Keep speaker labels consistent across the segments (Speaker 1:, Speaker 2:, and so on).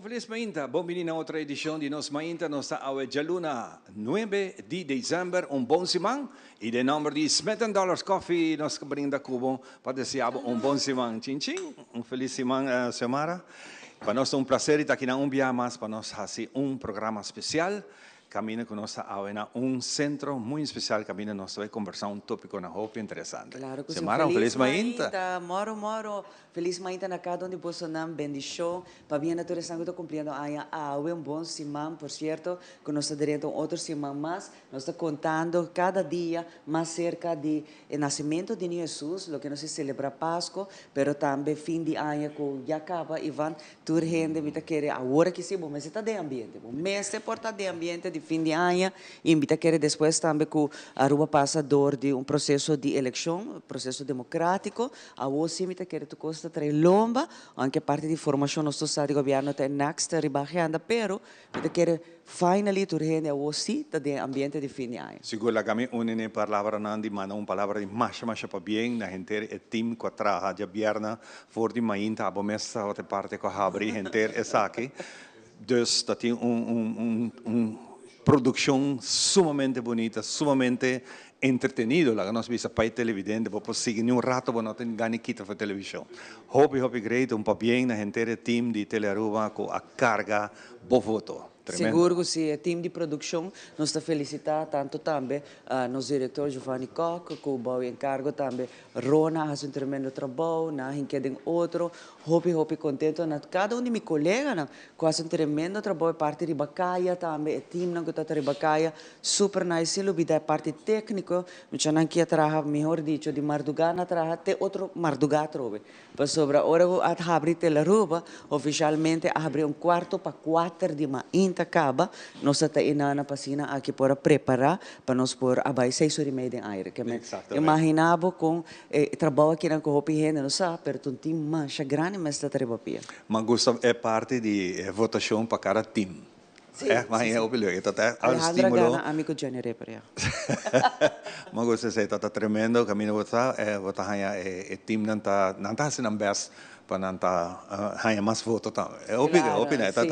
Speaker 1: Feliz Mainta, bom-vindo a outra edição de Nos Mainta, nossa aula de luna 9 de dezembro, bom simão, e de número de $70 coffee, nós brinda cubo, para desejar bom simão, tchim tchim, feliz simão, Samara. Para nós é prazer estar aqui na dia mais, para nós fazer programa especial. Camina conosco a centro muito especial, camina nós vai conversar tópico na roupa interessante.
Speaker 2: Claro que sim.
Speaker 1: Semana, feliz Mainta.
Speaker 2: Moro. Feliz Mainta na cada onde Bolsonaro bendição. Para bem natureza que estou cumprindo a bom semana, por certo, que nós estamos dentro outro semana mais. Nós estamos contando cada dia mais cerca de nascimento de Jesus, lo que nós celebra Páscoa, pero também fim de ano que já acaba e van tur gente me querer agora que sim, mas está de ambiente, mês se porta de ambiente de fim de ano e invita querer depois também que a Aruba passa dor de processo de eleição, processo democrático, a você me querer tu costa tre lomba, anche parte di formazione sto stato di governo te next ribagliando, però mi querer finally tu rende a você de ambiente de fim de ano.
Speaker 1: Seguro que kami unine palavra nandi mana palavra de mais para bem na gente e team que trabalha de bierna voor die mainta abo messa outra parte que abri gente essa aqui. Dus dat tem produção sumamente bonita, sumamente entretenido, lá que nós vimos para televidente, depois seguir rato, para não ter ganho quita para televisão. Hope great, bem na gente team de Telearuba com a carga, boa foto. Tremendo.
Speaker 2: Seguro que sim, o time de produção nós está felicitar tanto também nosso diretor Giovanni Koch, que o encargo também Rona faz tremendo trabalho, na tem outro, hope contento na cada de meus colegas, que faz tremendo trabalho parte de Bacaia também, o time que está de Bacaia, super nice, lo vida parte técnico, não tinha nem que trabalhar, melhor dicho, de Mardugana trabalhar até outro Mardugá trove. Para sobre hora que abrir Telearuba, oficialmente abrir quarto para 4 de manhã acaba, nós estamos inana pasina aqui para preparar para nós por abai 6h30 de aire. Imaginava com trabalho aqui na Cohopi Renda, não sabe, pero um time mais grande, mas está terapia.
Speaker 1: Mas Gustavo é parte de votação para cada time. Mas é o melhor, então até ao estímulo.
Speaker 2: Amigo Johnny Reparia.
Speaker 1: Mas você está tremendo, caminho votar é time não está sendo best para não tá ganhar mais votos também. É opinião, tá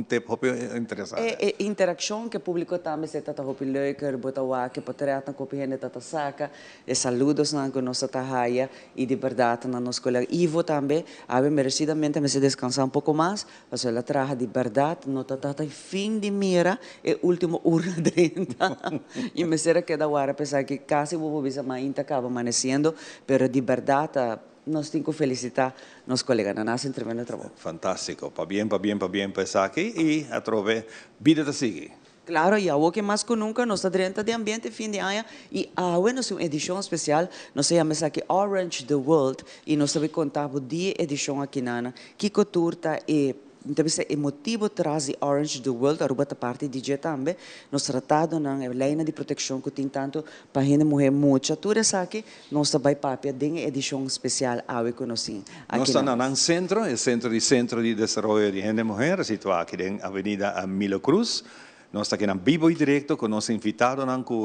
Speaker 1: tempo interessante.
Speaker 2: Interação que o público também se está hopi leuker, bota o que para tratar com o pihene tata saca, saludos na que nós tá raia e de verdade na nossa colega Ivo também, ave merecidamente me se descansar um pouco mais, mas ela traja de verdade, não tá fim de mira e último hora 30. E me será que da hora pensar que quase vou bisa mais acaba amanhecendo, pero de verdade nós temos que felicitar nossos colegas, na nossa tremendo trabalho.
Speaker 1: Fantástico, para bem, pensar aqui e a trove vida da seguir.
Speaker 2: Claro, e algo que mais que nunca, nós estamos dentro de ambiente fim de ano e agora nós uma edição especial, nós chamamos aqui Orange the World e nós estamos contando de edição aqui na que turta e deve ser emotivo traz de Orange the World, a ruba parte de também, nós tratado na linha de proteção que tem tanto para a mulher muita, tudo isso aqui, nós também papia de edição especial ao que nós temos.
Speaker 1: Nós estamos no centro de desenvolvimento de gente mulher, situado aqui na Avenida Milo Cruz, nós estamos aqui na vivo e direto, com nosso invitado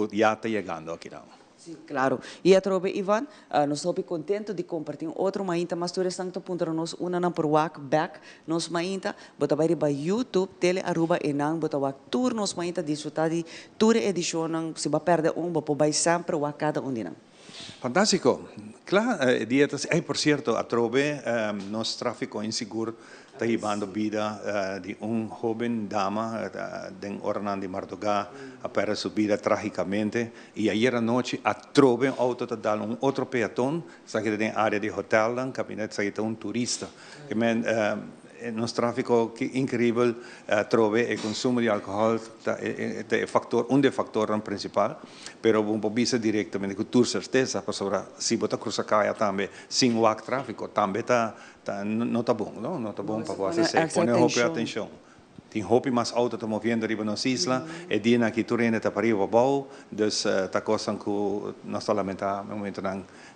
Speaker 1: que já está chegando aqui.
Speaker 2: Sim, claro. E a trobe, Ivan, nós estamos contentes de compartilhar outro mainta, mas tu estás apontando nós uma na por back, nós mainta, bota vai para YouTube, Tele Aruba Enang, bota o tour nós mainta desfrutar de tour edição, se vai perder bota vai sempre o cada um de nós.
Speaker 1: Fantástico. Claro, dietas, por cierto, a trobe, nosso tráfico inseguro está llevando vida de joven dama de Ornan de Mardugá a perder su vida trágicamente y ayer anoche a trove auto te da outro peatón, sa que tem área de hotel, cabinet sa que tem turista. Que nos tráfico incrível trove el consumo de alcohol é factor factor principal, pero um visa directamente com tour certeza para sobre se botar cruza caia também sem o tráfico também não tá bom, não tá bom para você põe atenção. Tem roupa mais alta está movendo riba nas islas, e dia que tu rende está para riba bom, dus tá coisa que nós lamentamos no momento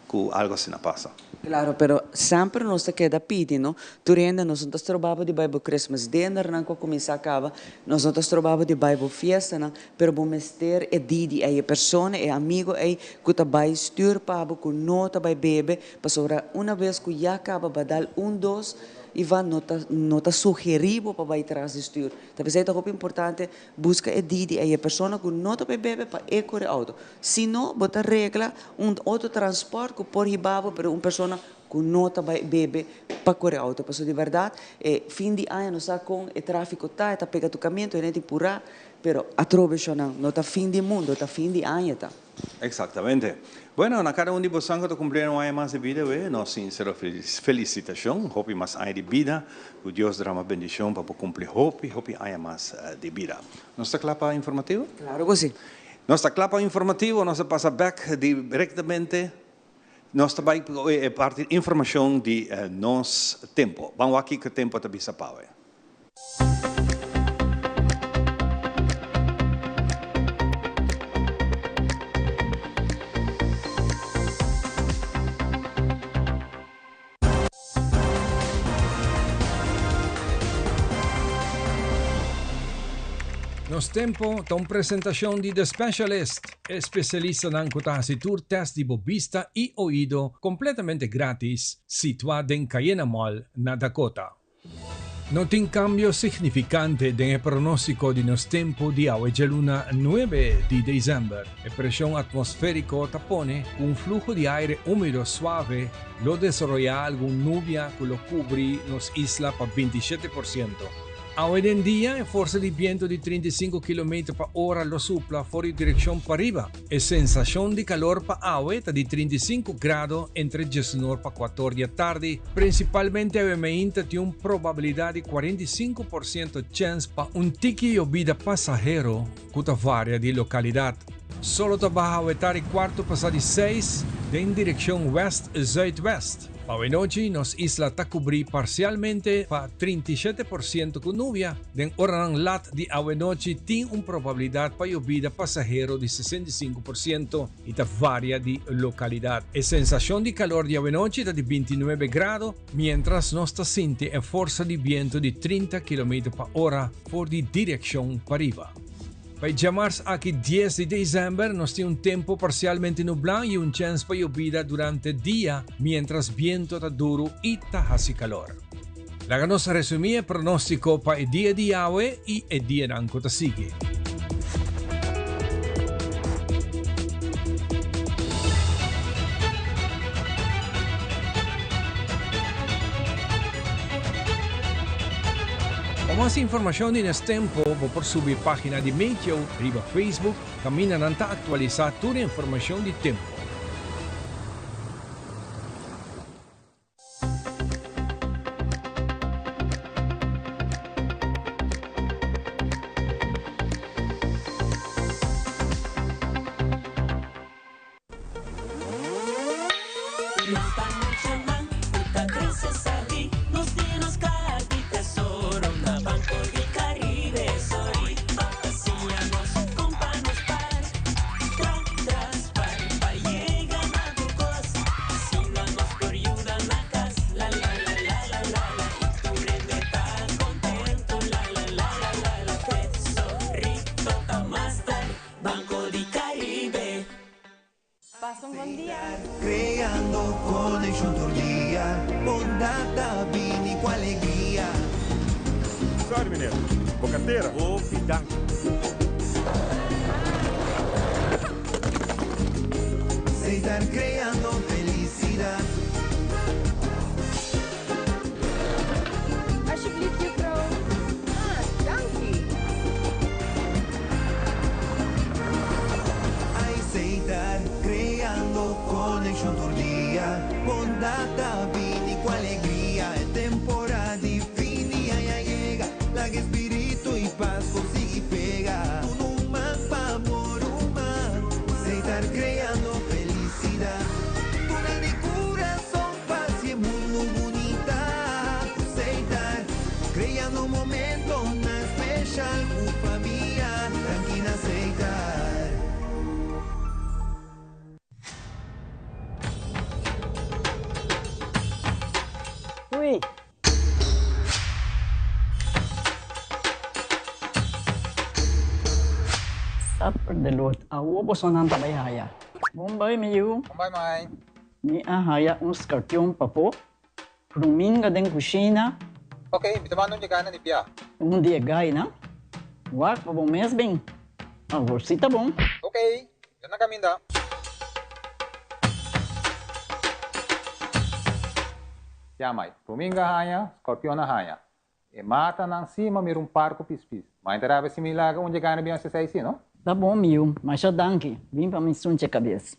Speaker 1: que algo se não passa.
Speaker 2: Claro, pero sempre nós queda pedindo, turenda nós não trabalhamos de Bible Christmas dinner, não começa a acabar, nós não trabalhamos de Bible fiesta, não, pero bom mester é didi, é pessoa, é amigo, é que tá vai stuur para que nota vai bebe, para sobre uma vez que já acaba vai dar dois e vai nota sugerivo para vai atrás de stuur. Talvez é muito importante buscar a pessoa que não está bebendo para ecoar auto. Se não, bota regra autotransporte que por hibabo para uma pessoa que não está bebendo para correr auto. Porque de verdade, fim de ano nós com o tráfico está pegando o caminho, e não tem pura, pero atravessando, não está fim de mundo, está fim de ano tá.
Speaker 1: Exactamente. Bueno, na cada de vocês que cumpriram um ano mais de vida, nós sincero felicitação, hope mais ano de vida, que Deus dá uma bendição para cumprir hope ano mais de vida. Nós está claro para informativo?
Speaker 2: Claro que sim.
Speaker 1: Nós está claro para informativo, nós passa back diretamente, nós também parte informação de nosso tempo. Vamos aqui que o tempo está bisa pau.
Speaker 3: Nos tempo, tom presentação de The Specialist, especialista na tour test de vista e ouído completamente grátis, situado em Cayena Mall, na Dakota. No tem cambio significante en pronóstico de nos tempo de agua de luna 9 de diciembre. La presión atmosférico tapone con un flujo de aire húmedo suave lo desarrolla algún nubia que lo cubre nos isla para 27%. Hoy en día, la fuerza de viento de 35 km per hora lo sopla fuori dirección para arriba. La sensación de calor para agua está de 35 grados entre 19 para 14 de tarde. Principalmente, tiene una probabilidad de 45% chance para un tiki llovida pasajero que varia de localidad. Solo trabaja a cuarto pasar de 6 en dirección west-zuidwest. Hoy noche nos isla está cubrir parcialmente para 37% con nubia. Den orang lat de hoy noche tiene una probabilidad para llovida pasajero de 65% y ta varia de localidad. La sensación de calor de hoy noche está de 29 grados, mientras nos está sintiendo una fuerza de viento de 30 km per hora por de dirección para arriba. Para llamarse aquí 10 de diciembre, nos tiene un tiempo parcialmente nublado y un chance para lluvia durante el día, mientras viento está duro y hace calor. La nos resumía el pronóstico para el día de hoy y el día de Ancota sigue. Para más información en este tiempo, voy por subir página de Meteo, arriba Facebook, camina a actualizar toda la información de tiempo.
Speaker 4: Creando connection tordia, bondata, vini com alegria.
Speaker 5: Sorry, mineiro. Bocateira? Ô, fidão.
Speaker 4: Se estar creando felicidad.
Speaker 6: Alsjeblieft, juffrouw. Ah, dank u.
Speaker 4: Aceitar, creando connection tordia, bondata, vini com alegria. É temporada de fini, ya llega, la que espíritu y paz consigue pegar. Un mapa amor humano, aceitar creando felicidad. Tuna de coração, paz y mundo bonita. Aceitar, creando un momento na especial, con familia, tranquila aceitar.
Speaker 7: Uy. Sapper de lot. Awo po sonan tabayaya. Bombay mayu.
Speaker 8: Bye bye.
Speaker 7: Ni ahaya un skartyong papo. Domingo den kusina,
Speaker 8: Okay, bitamano niya kana ni Pia.
Speaker 7: dia gay na. Wak, pa bom mês bem. Agora sim tá bom.
Speaker 8: Okay, yan na kami da. Yamay, Domingo hanya, Scorpio na hanya. E mata nang si mamirum parco pispis. Mas interava si milaga onde gana bem se sai no?
Speaker 7: Tá bom, meu. Mas já danke. Vim pra me sunte a cabeça.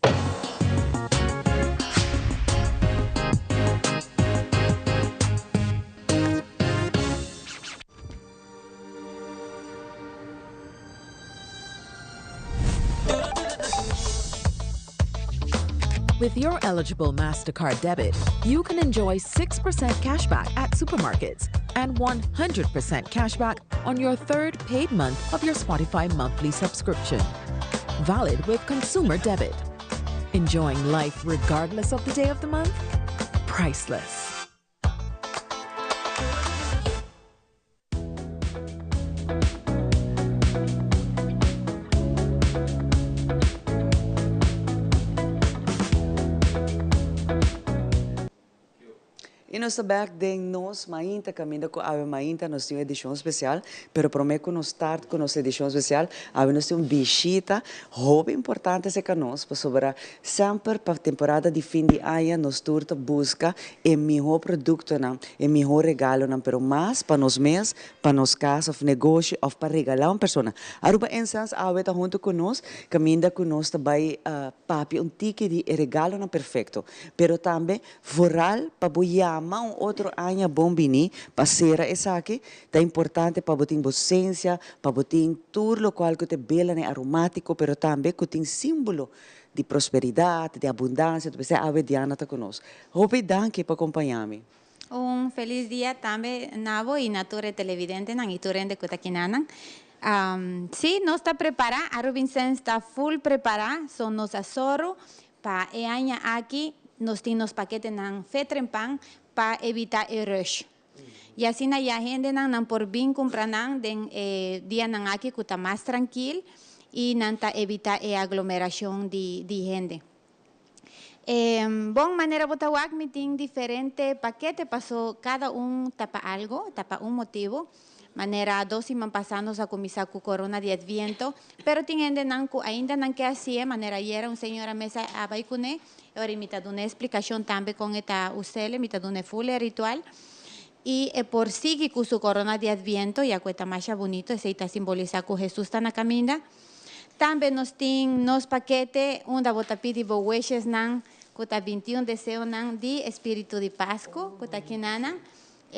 Speaker 9: With your eligible MasterCard debit, you can enjoy 6% cashback at supermarkets and 100% cashback on your third paid month of your Spotify monthly subscription. Valid with consumer debit. Enjoying life regardless of the day of the month? Priceless.
Speaker 2: E nós back den nós mainta caminho com a mainta nós temos edição especial, pero prometo que nós start com nossa edição especial, a nós temos visita, hobby importante se nós, para sobre sempre para temporada de fim de ano nós turta busca o melhor produto não, o melhor regalo não, pero mais para nós mesmos, para nós casa, ou negócio, ou para regalar uma pessoa. Aruba essas a está junto com nós, caminha com nós também papi ticket de regalo não perfeito, pero também floral para boiar um outro ano bom bini para ser essa aqui é importante para botar docência para botar tudo lo qual que te bela né aromático pero também que tem símbolo de prosperidade de abundância tu precisa haver Diana tá conosco hope danke para acompanhar-me.
Speaker 10: Feliz dia também navo e nature televidente nang ituren de Kutakinanang. Sí, nós está preparado, a Robinson está full preparado, son nos asoro para e aña aqui nós temos paquete nang fetrempan para evitar el rush. Y así na ya gente nan por bien comprar nan den dia nan aqui que está más tranquilo y nan ta evitar aglomeración de gente. Bon manera botawak meeting diferente paquete pasó cada tapa algo, tapa un motivo. Manera dos iman pasando a comisar con corona de adviento, pero tienen ainda nan que así, manera ayer un señora mesa abaicune, ahora imita una explicación también con esta usted, imita una full ritual, y por sí que su corona de adviento, ya cuesta más bonito, ese está simboliza que Jesús está na caminda. También nos tienen nos paquete, una botapidi boweches nan, cuta 21 deseo nan di espíritu de Pascua, cuta kinana.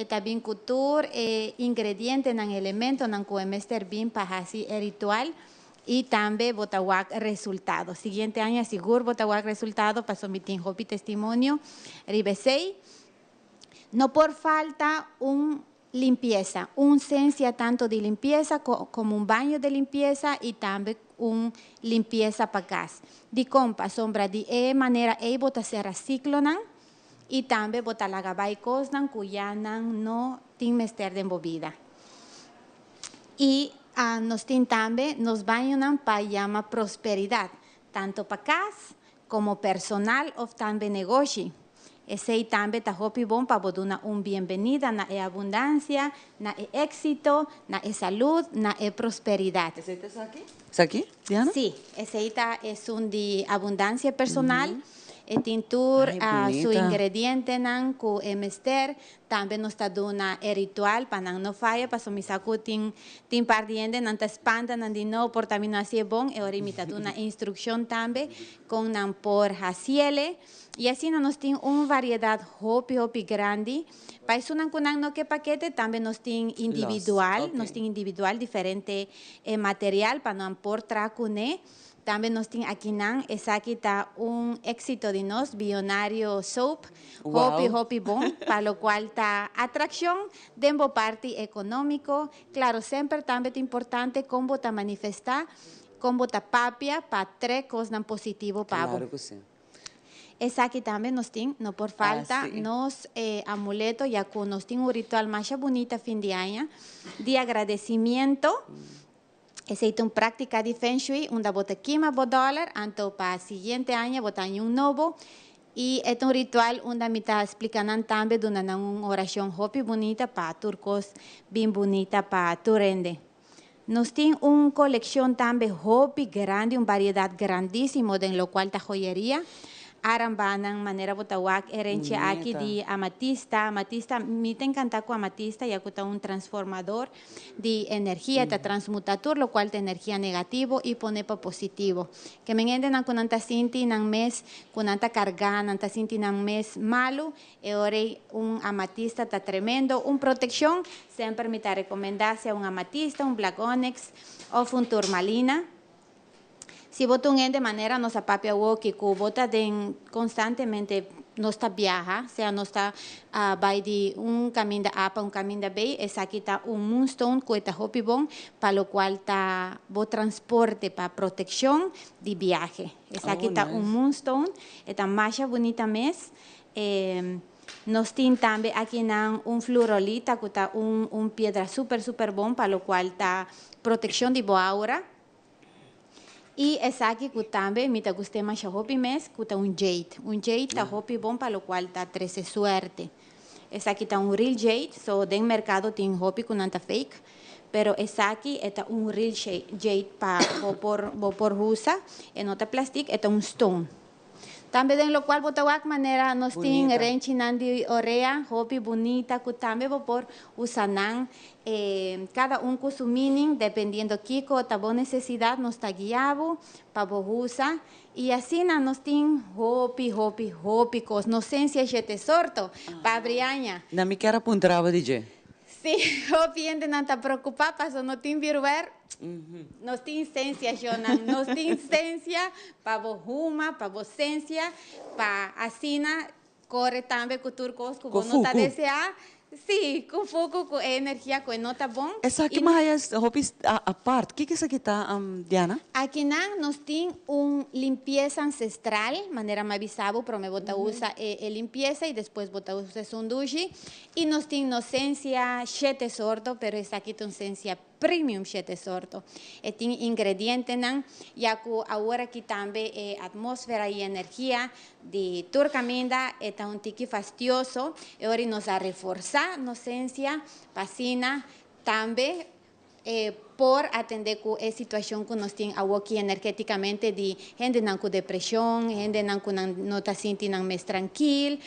Speaker 10: También cultura, ingredientes, elementos, que bien para así el ritual y también botawak resultado. Siguiente año seguro botawak resultado para someter hopi testimonio. Ribesei, no por falta limpieza, un ciencia tanto de limpieza como un baño de limpieza y también un limpieza para casa. De compa sombra de manera bota ser ciclo y también botar la gabay cosnan cuyanan no tin mester de movida. Y nos tin también nos bañan para llama prosperidad, tanto para casa como personal o también negocio. Ese también ta hopi bon para boduna un bienvenida na abundancia, na éxito, na salud, na prosperidad.
Speaker 2: ¿Ese está aquí? ¿Está aquí, Diana?
Speaker 10: Sí, ese es un de abundancia personal. Tintur, su ingrediente nan ku emester, también nos está dando ritual para no falla, para so misaku tin pardiende nan ta espanta nan di no por también así bon, e ahora una instrucción también con nan por hasiele, y así nos tiene una variedad hopi grande. Para eso nan kunan no que paquete también nos tiene individual, nos tiene individual diferente material para nan por tracune. También nos tiene aquí aquí está un éxito de nos, Bionario Soap, Hopi Bon, para lo cual está atracción de parte económico. Claro, siempre también es importante cómo está manifestar, cómo está papia para tres cosas positivas para vos.
Speaker 2: Claro que sí.
Speaker 10: Esa aquí también nos tiene, no por falta,
Speaker 2: sí.
Speaker 10: nos amuleto, ya que nos tiene un ritual más bonito fin de año, de agradecimiento. Esa es una práctica de Feng Shui, una bota $15, anto para el siguiente año botar un nuevo. Y es un ritual donde me está explicando también de una oración hopi bonita para turcos, bien bonita para turende. Nos tiene una colección también hopi grande, una variedad grandísima de lo cual está joyería. Arambanan, manera botawak, herencia aquí de amatista. Amatista, me encanta con amatista, ya que está un transformador de energía, está transmutador, lo cual es energía negativo y pone para positivo. Que me entiendan con anta sinti nang mes, con anta cargan, anta sinti nang mes malo, y ahora un amatista está tremendo. Un protección, siempre me está recomendarse un amatista, un black onyx o un turmalina. Si vota de manera nos apapia que vota constantemente no está viaja, o sea, no está va de un camino de apa, un camino de B, es aquí está un moonstone que está hopi bon, para lo cual está transporte para protección de viaje. Es aquí está un moonstone, está más bonita mes. Nos tiene también aquí un fluorolita que está un piedra súper bon, para lo cual está protección de boaura. Y es aquí que también me gusta más hopi mes, que está un jade. Un jade está hopi bon, para lo cual está 13 suerte. Es aquí está un real jade, so den mercado tiene hopi con anta fake, pero es aquí está un real jade para por usa, en otra plástico está un stone. También en lo cual botawak manera nos tiene renchinandi orea, hopi bonita, que también por usanan cada un con su meaning, dependiendo kiko tabo necesidad nos está guiado para usa y así nos tiene hopi cos, no sé si es tesorto, para briaña.
Speaker 2: Na mi cara puntraba DJ.
Speaker 10: Sí, hopi ende no está preocupada, paso no tiene virver. Nos tiene esencia, Jonan, nos tiene esencia para vos para vos esencia, para asina, corre también con turcos, que vos no te desea, sí, con foco, con energía, con nota bon.
Speaker 2: Esa que más es hobbies aparte, ¿qué es aquí está, Diana?
Speaker 10: Aquí nos tiene una limpieza ancestral, manera más visabo, pero me bota usa limpieza y después bota usa sundushi, y nos tiene inocencia, chete sordo, pero es aquí tu esencia premium chete sordo. Tiene ingredientes, ya que ahora aquí también atmósfera y energía de turcaminda, está un tiki fastidioso, y ahora nos ha reforzado inocencia, pasina, también por atender con la situación que nos tiene aquí energéticamente de gente con depresión, gente que no está sintiendo más tranquila,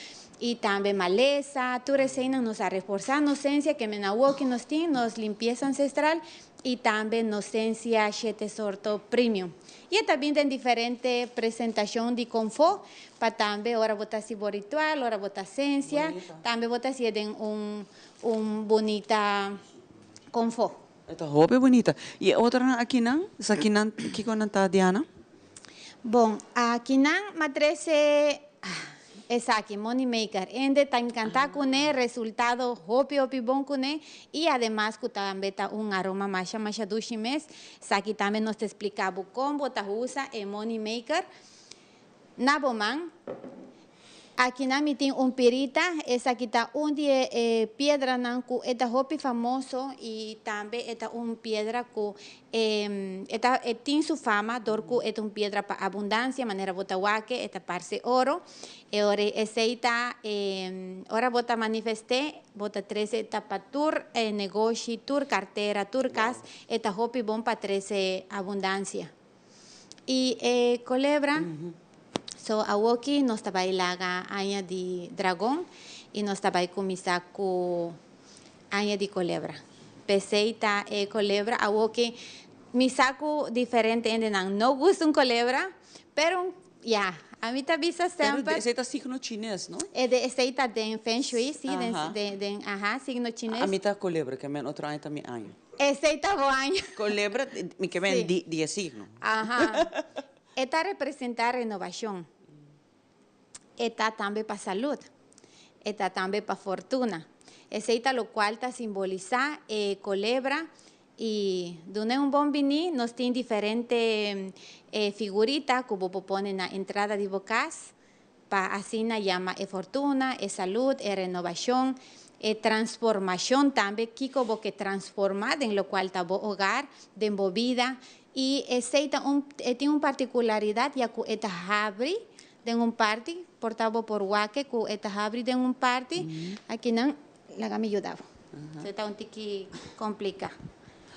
Speaker 10: y también maleza, tu reseña nos ha reforzado inocencia que que nos tiene, nos limpieza ancestral y también inocencia chete sorto premium. Y también en diferente presentación de confort, para también ahora botar si ritual, ahora botar esencia, también botar si den un bonita confort.
Speaker 2: Esta hobby bonita. Y otra aquí nan, esa aquí nan, ¿qué con anta Diana?
Speaker 10: Bon, aquí nan matrese es aquí money maker. Ende está encantada con el resultado hopi bon con él y además que también está un aroma más duchimes. Aquí también nos explicaba cómo ta usa el money maker. Naboman. Aquí nami tiene un pirita, es aquí está un piedra nanku, esta hopi famoso y también esta un piedra que tiene su fama, dorku es un piedra para abundancia, manera botahuaque, esta parse oro, y ahora esta ahora bota manifesté, bota 13 etapa tour, negocio, tour cartera, tour cas, esta hopi bon para 13 abundancia. Y culebra. So, awoki nos estaba ilaga aña de dragón y nos estaba comisa con aña de culebra. Peseita culebra, awoki mi saco diferente en no gusta un culebra, pero ya, a mí te avisa siempre.
Speaker 2: Ese es signo chinés, ¿no?
Speaker 10: Ese está de Feng Shui, sí, signo chinés.
Speaker 2: A mí está culebra, que me otro año también año.
Speaker 10: Ese está año.
Speaker 2: Culebra, mi que ven 10 signos.
Speaker 10: Ajá. Esta representa renovación. Esta también para salud. Esta también para fortuna. Esta lo cual está simboliza culebra y donde un bombini nos tiene diferentes figuritas que ponen en la entrada de bocas para así na llama fortuna, salud, renovación, transformación también, kiko que transformada en lo cual está hogar, de vida. Y tiene una particularidad ya que esta abre de un parte portavo por wake ku eta habri de un party, aquí nan laga me ayudaba. Se está un tiki complica.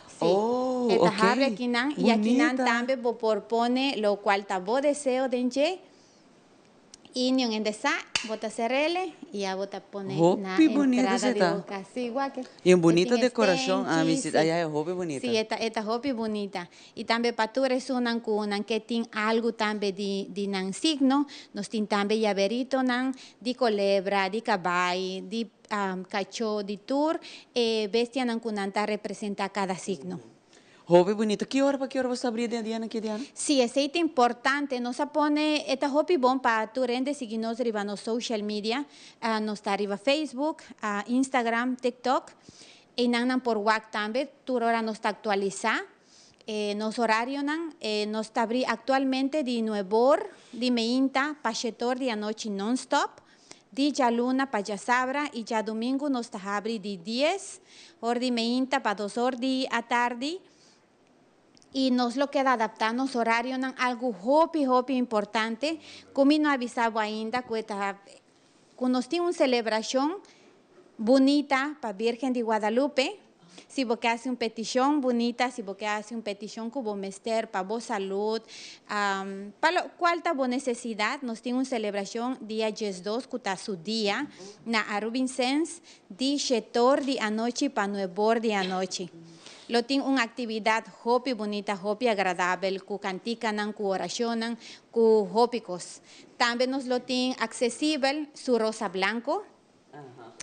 Speaker 10: Sí.
Speaker 2: Oh,
Speaker 10: eta
Speaker 2: ok.
Speaker 10: habri aquí nan y aquí nan
Speaker 2: Bonita.
Speaker 10: también bo propone lo cual tabo deseo de enje. Inyo en desa, bota cerrele y ya bota pone na
Speaker 2: Hopi bonita
Speaker 10: entrada de
Speaker 2: seta.
Speaker 10: boca. Sí, guaque.
Speaker 2: Y en bonita
Speaker 10: Tem
Speaker 2: decoración,
Speaker 10: estenque,
Speaker 2: mi cita,
Speaker 10: sí.
Speaker 2: allá es hopi bonita.
Speaker 10: Sí, esta hopi bonita. Y también para tu resunan kunan que tin algo también di nan signo, nos tin también llaverito nan di culebra, di caballo, di cacho, di tour, bestia nan kunan ta representa cada signo.
Speaker 2: Hopi bonita. ¿Qué hora para qué hora vas a abrir de Diana aquí, Diana?
Speaker 10: Sí, es importante. Nos pone esta hobby bon para tu rende seguirnos arriba no social media. Nos está arriba Facebook, Instagram, TikTok. Y nan por WhatsApp también. Tu hora nos está actualizada. Nos horario nan nos está abrir actualmente de 9 horas, de meinta, pachetor de anoche non-stop. Di ya luna para ya sabra y ya domingo nos está abrir de 10 horas de meinta para 2 horas de a tarde. Y nos lo queda adaptarnos horario nan algo hopi importante. Como no avisaba ainda que nos tiene una celebración bonita para Virgen de Guadalupe. Si vos hace una petición bonita, si vos hace una petición como mester para vos salud, para lo cual vos necesidad, nos tiene una celebración día 2, que está su día, na Arubincens, di shetor de anoche para 9 horas de anoche. Lo tiene una actividad hopi bonita, hopi agradable, ku canticanan, ku oracionan, ku hopicos. También nos lo tiene accesible su rosa blanco.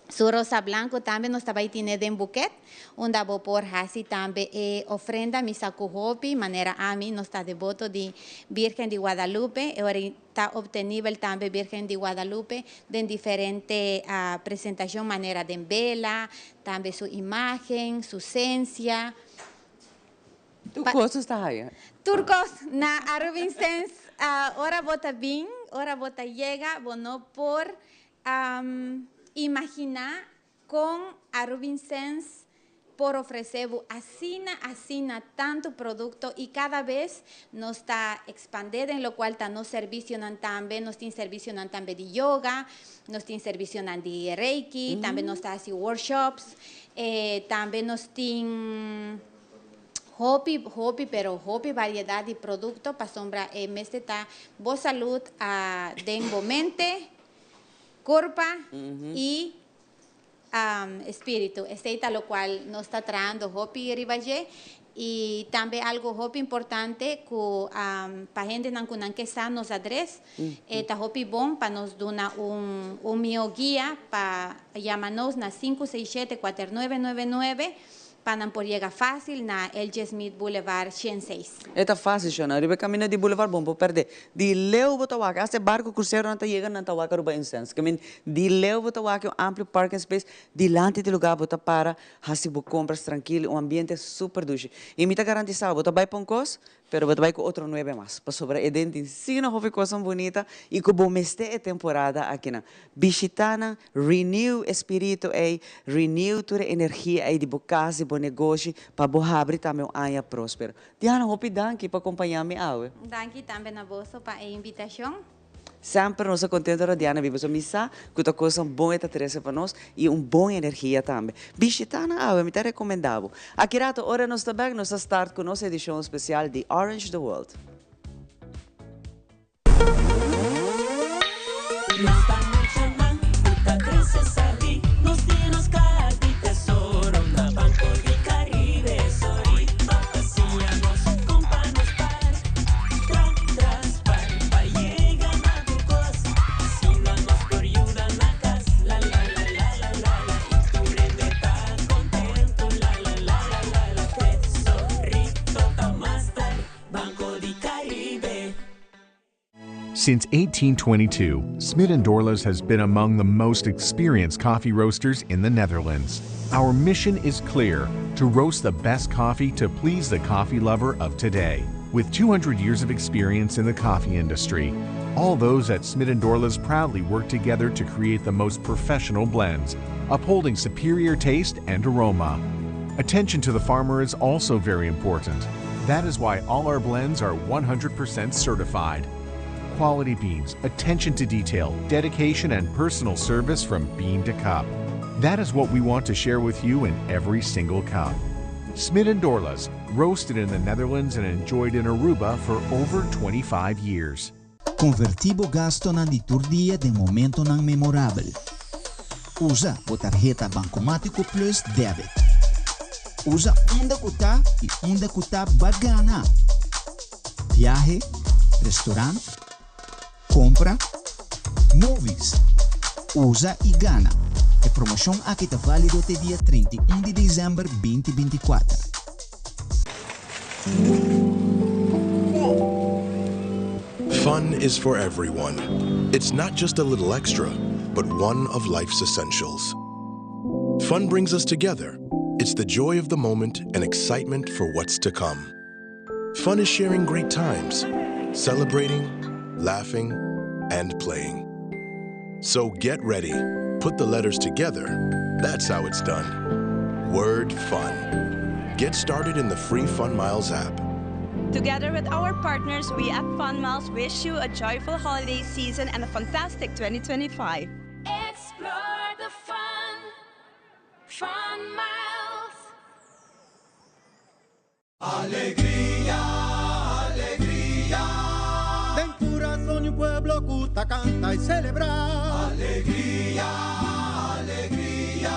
Speaker 10: Su rosa blanco también nos estaba ahí tiene de un buquet, donde vos por así también ofrenda misa ku hopi, manera a mí nos está devoto de Virgen de Guadalupe, ahorita obtenible también Virgen de Guadalupe de diferente presentación, manera de vela, también su imagen, su esencia.
Speaker 2: Tu cosa está ahí.
Speaker 10: Turcos, na Arubincens, ora bota bien, ora bota llega, bueno por imaginar con Arubincens por ofrecer asina tanto producto y cada vez nos está expandiendo, en lo cual nos servicio también, nos tiene servicio también de yoga, nos tiene servicio de reiki, también nos está haciendo workshops, también nos tiene hopi variedad de productos para sombra, mes de voz salud, dengo mente, cuerpo y espíritu. Este lo cual nos está trayendo hopi ribaje y también algo hopi importante que para gente que está nos adres, esta hopi bon para nos dar un mío guía para llamarnos na 567-4999 para por llegar fácil na L.J. Smith Boulevard 106.
Speaker 2: Está fácil, Shona. Ribe camina di Boulevard Bombo perde. Di Leo Botawaka, este barco crucero não chega na Tawaka Ruba Incense. Camin di Leo Botawaka, um amplo parking space, dilante de lugar bota para, hasi bu compras tranquilo, um ambiente super duche. E me tá garantizado, bota vai poncos, pero bota vai com outro 9 mais. Para sobre edente, sim, não houve coisa bonita e que bom meste é temporada aqui na. Visitana, renew espírito aí, renew tua energia aí de bocase, bom negócio, para bo abrir também um ano próspero. Diana, hopi danke para acompanhar-me awe.
Speaker 10: Danke também a você para a invitação.
Speaker 2: Sempre nós contentes da Diana viva sua missa, que outra coisa boa está trazendo para nós e boa energia também. Visitana awe, me está recomendável. Aqui rato, hora nós também nós start com nossa edição especial de Orange the World.
Speaker 11: Since 1822, Smit & Dorlas has been among the most experienced coffee roasters in the Netherlands. Our mission is clear: to roast the best coffee to please the coffee lover of today. With 200 years of experience in the coffee industry, all those at Smit & Dorlas proudly work together to create the most professional blends, upholding superior taste and aroma. Attention to the farmer is also very important. That is why all our blends are 100% certified. quality beans, attention to detail, dedication, and personal service from bean to cup. That is what we want to share with you in every single cup. Smit & Dorlas, roasted in the Netherlands and enjoyed in Aruba for over 25 years.
Speaker 12: Convertibo gasto na liturgia de momento nang memorável. Usa o tarjeta Bancomático Plus Debit. Usa onde kuta e onde kuta bagana. Viaje, restaurante, compra, movies. Usa e gana. A promoção aqui está válido até dia 31 de dezembro 2024.
Speaker 13: Fun is for everyone. It's not just a little extra, but one of life's essentials. Fun brings us together. It's the joy of the moment and excitement for what's to come. Fun is sharing great times, celebrating, laughing, and playing. So get ready. Put the letters together. That's how it's done. Word fun. Get started in the free Fun Miles app.
Speaker 14: Together with our partners, we at Fun Miles wish you a joyful holiday season and a fantastic 2025.
Speaker 15: Explore the fun. Fun Miles.
Speaker 4: Alegría, alegría.
Speaker 16: Del corazón un pueblo gusta, canta y celebra.
Speaker 4: Alegría, alegría.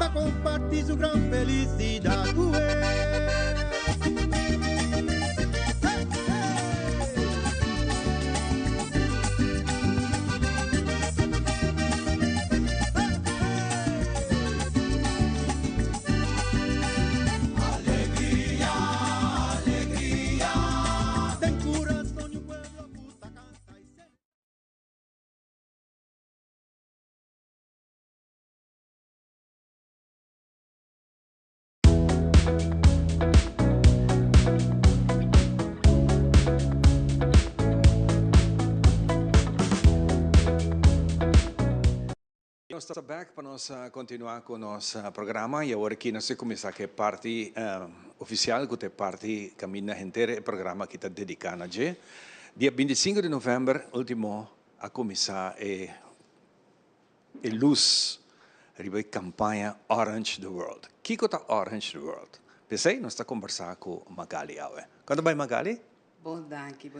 Speaker 16: Va a compartir su gran felicidad.
Speaker 1: Nós estamos back para nós continuar com o nosso programa e agora aqui nós começar com a parte oficial, que é a parte caminha inteira do programa que está dedicado a dia 25 de novembro, último a começar a luz arriba a campanha Orange the World. O que é Orange the World? Pensei, nós estamos conversando com Magali agora. Quando vai Magali?
Speaker 17: Bom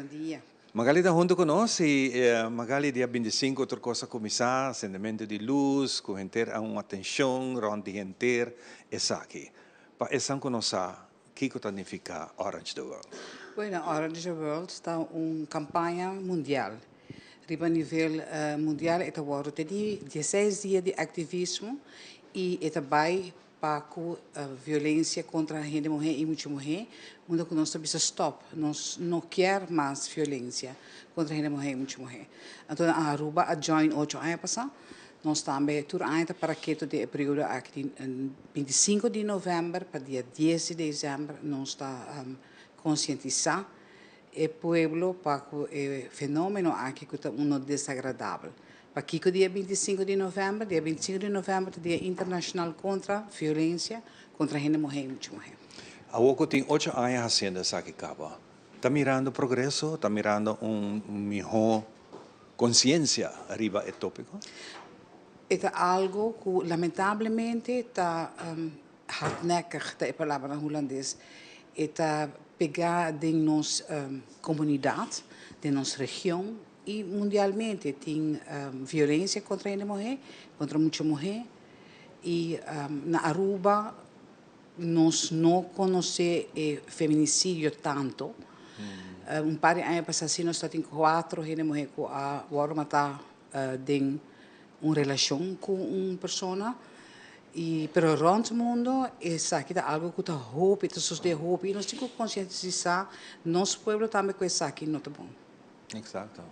Speaker 17: dia.
Speaker 1: Magali está junto conosco e Magali dia 25 outra coisa começar, acendimento de luz, com inteira uma atenção, ronde inteira, essa aqui. Para essa conosco, o que significa Orange the World?
Speaker 17: Bueno, Orange the World está uma campanha mundial. A nível mundial, é agora 16 dias de ativismo e é também para a violência contra a mulher e muita mulher, onde nós precisamos stop, nós não queremos mais violência contra a mulher e muita mulher. Então, a Aruba, a Join 8 anos passar, nós também tudo ainda para que todo o período aqui, 25 de novembro para dia 10 de dezembro, nós está conscientizar o povo para o fenômeno aqui que é desagradável. Aqui que dia 25 de novembro, dia 25 de novembro, dia internacional contra a violência contra a mulher e muita mulher.
Speaker 1: A Woko tem 8 anos fazendo essa aqui capa. Está mirando progresso, está mirando melhor consciência arriba do tópico?
Speaker 17: É algo que lamentavelmente está hardnekkig, é a palavra em holandês. Está pegar de nossa comunidade, de nossa região, e mundialmente tem violência contra a mulher, contra muita mulher. E na Aruba nós não conhecemos feminicídio tanto. Par de anos passados nós temos 4 mulheres que agora está em uma relação com uma pessoa. E pero rond o mundo essa aqui é algo que está hope, está suscitando hope. E nós temos que conscientizar nosso povo também com isso aqui não é bom.
Speaker 1: Exato.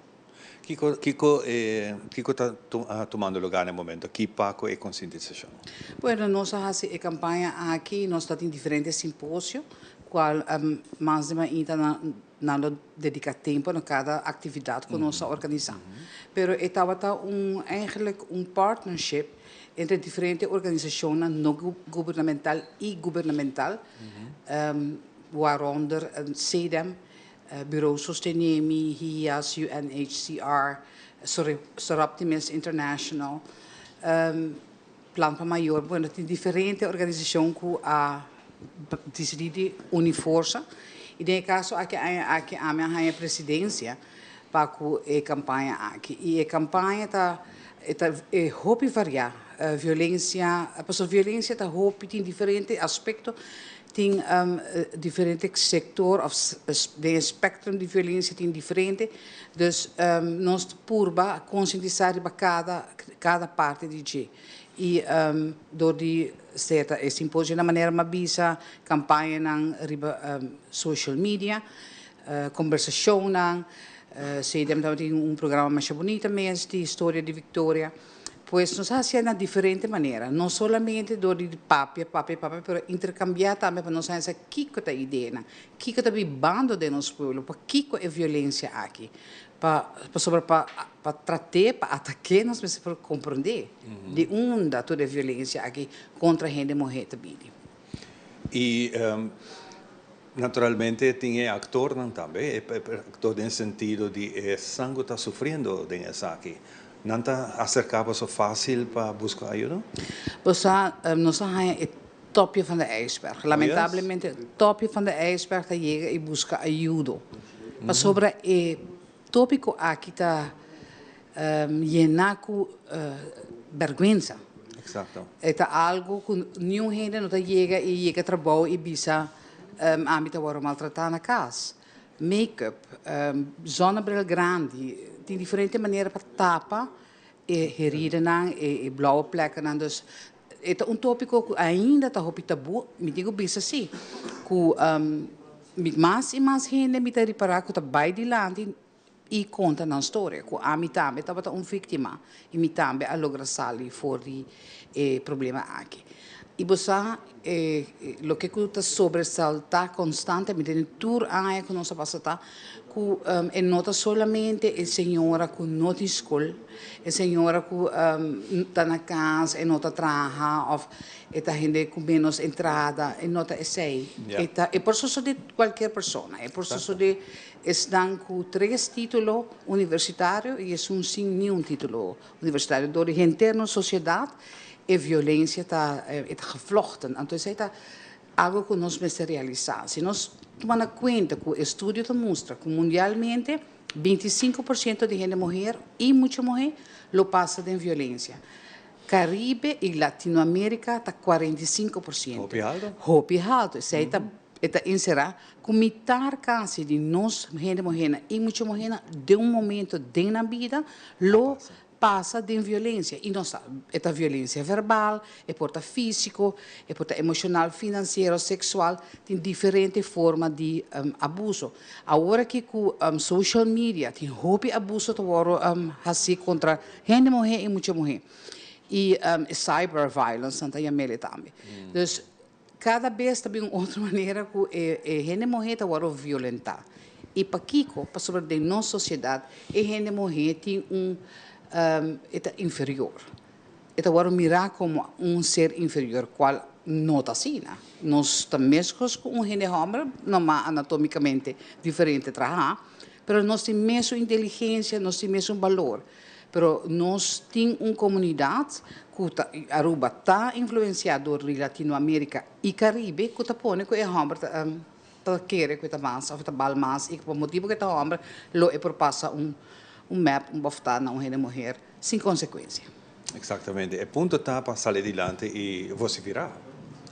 Speaker 1: Kiko está tomando lugar no momento? Que Paco é conscientização?
Speaker 17: Bueno, nós fazemos a campanha aqui, nós temos diferentes simpósios, qual mais de ainda não dedica tempo a cada atividade que nós organizamos. Pero estava eigenlijk partnership entre diferentes organizações não governamental e governamental, waaronder CEDEM, Bureau Sostenemi, HIAS, UNHCR, Soroptimus International, Plan para Maior, bueno, tem diferentes organizações que a decidem unir força. E nesse caso, aqui a minha presidência para a campanha aqui. E a campanha está roupa variar. Violência, a violência está roupa tem diferentes aspectos, tem diferentes setores, o espectro de violência tem diferente. Então, nós purba conscientizar para cada parte de G. E door die certa simpósio na maneira mabisa campanha na social media conversação na se tem programa mais bonito mesmo de história de Victoria, pois nós fazemos de diferente maneira, não somente door de papel, mas intercambiar também para nós saber que é a ideia, que é o bando de nosso povo, para que é a violência aqui. Para tratar, para atacar, nós precisamos compreender de onde toda a violência aqui contra a gente morrer também.
Speaker 1: E, naturalmente, tem actor também, actor no sentido de sangue está sofrendo nessa aqui. Não está acercado so fácil para buscar ajuda?
Speaker 17: Nós temos o topo van de ijsberg. Lamentavelmente, o topo van de ijsberg chega e busca ajuda. Mas sobre tópico aqui está llenaco vergüenza.
Speaker 1: Exato.
Speaker 17: É algo que nenhum gente não chega e chega a trabalho e bisa a mim tá maltratar na casa. Make-up, zonnebril grande, tem diferente maneira para tapar e blauwe plekken. Dus het is tópico que ainda está op tabu, me digo bisa sim, que met mais e mais gente me tá reparar que tá bij die land e conta na história, que a mim também estava vítima e me também a logra sair fora de problema aqui. E você, o que está sobressaltar constantemente em tour aia que nós passamos, que nota somente a senhora que não tem escola, a senhora que está na casa e não trabalha, ou está gente com menos entrada, e não está sei. É por isso de qualquer pessoa, é por isso de estão com 3 títulos universitários e é sem nenhum título universitário, de origem interna sociedade. E violência está gevlochten. Então, isso é algo que nós precisamos realizar. Se nós tomamos conta que o estudo mostra que mundialmente 25% de gente mulher e muita mulher lo passa de violência. Caribe e Latinoamérica está 45%. Hopi alto. Isso é encerrar que metade quase de nós, gente mulher e muita mulher, de momento na vida, lo passa de violência. E não é violência verbal, é porta físico, é porta emocional, financeiro, sexual, tem diferentes formas de abuso. Agora que com social media tem roupa abuso assim contra gente mulher e muita mulher. E cyber violence também. Então, cada vez também outra maneira que gente mulher está violentar. E para Kiko, para sobre a nossa sociedade, a gente mulher tem é inferior. É agora mirar como ser inferior, qual não está assim. Nós estamos com gente homem, não é anatomicamente diferente, mas nós temos mesmo inteligência, nós temos mesmo valor. Mas nós temos uma comunidade que Aruba está influenciada por Latinoamérica e Caribe, que está pondo que é homem querer que está mais, ou está bal mais, e por motivo que está homem, é por passar map, boftar na uma mulher, sem consequência.
Speaker 1: Exatamente. O ponto está para sair adiante e você virar.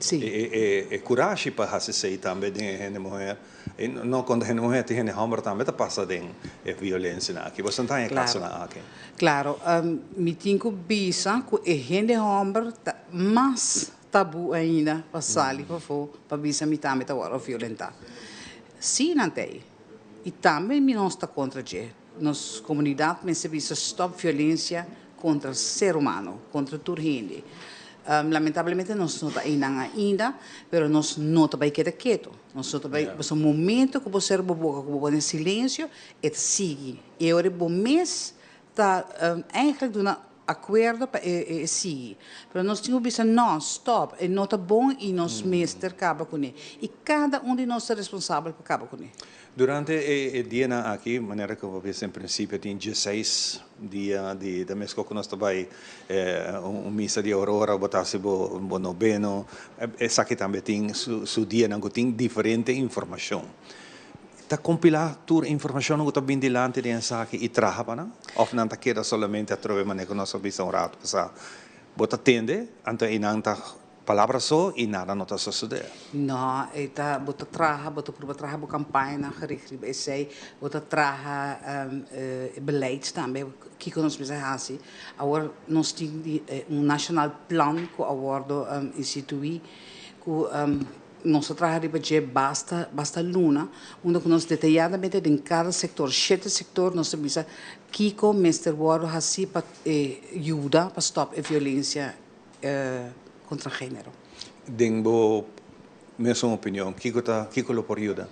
Speaker 17: Sim.
Speaker 1: E coragem para fazer também de gente mulher. E não quando gente mulher tem gente homem também está passando de violência aqui. Você não está em casa aqui.
Speaker 17: Claro. Me tenho que pensar que a gente homem está mais tabu ainda para sair para pensar que também está violentar. Sim, não tem. E também não está contra gente. Nossa comunidade precisa stop violência contra o ser humano, contra toda gente. Lamentavelmente, nós não estamos ainda, mas nós não estamos quietos. Nós estamos no momento que você boca em silêncio e sigue. E agora, o mês está, eigenlijk, acordo para seguir. Mas nós temos que não, stop, é não tá bom e nós mestre acaba com ele. E cada um de nós é responsável por acabar com ele.
Speaker 1: Durante o dia aqui, maneira que eu vejo em princípio, tem 16 dias de mês que nós trabalhamos missa de aurora, botar se bo noveno, essa aqui também tem su dia não tem diferente informação. Tá compilar toda a informação que está bem delante de essa aqui e traga para não? Ou não tá queda somente através de maneira que nós visão rato, passar, bota tende, ante inanta palavra só e nada não está suceder.
Speaker 17: Não, está bota traga, bota campanha, gericht, essay, bota traga beleid também, que nós precisamos assim. Agora nós temos nacional plan que agora instituir, que nós trabalhamos de basta luna, onde nós detalhadamente em cada setor, 7 setor, nós precisamos que o mestre Ward assim para ajudar para stop a violência contra gênero.
Speaker 1: Tenho mesma opinião. Que lo por ajuda?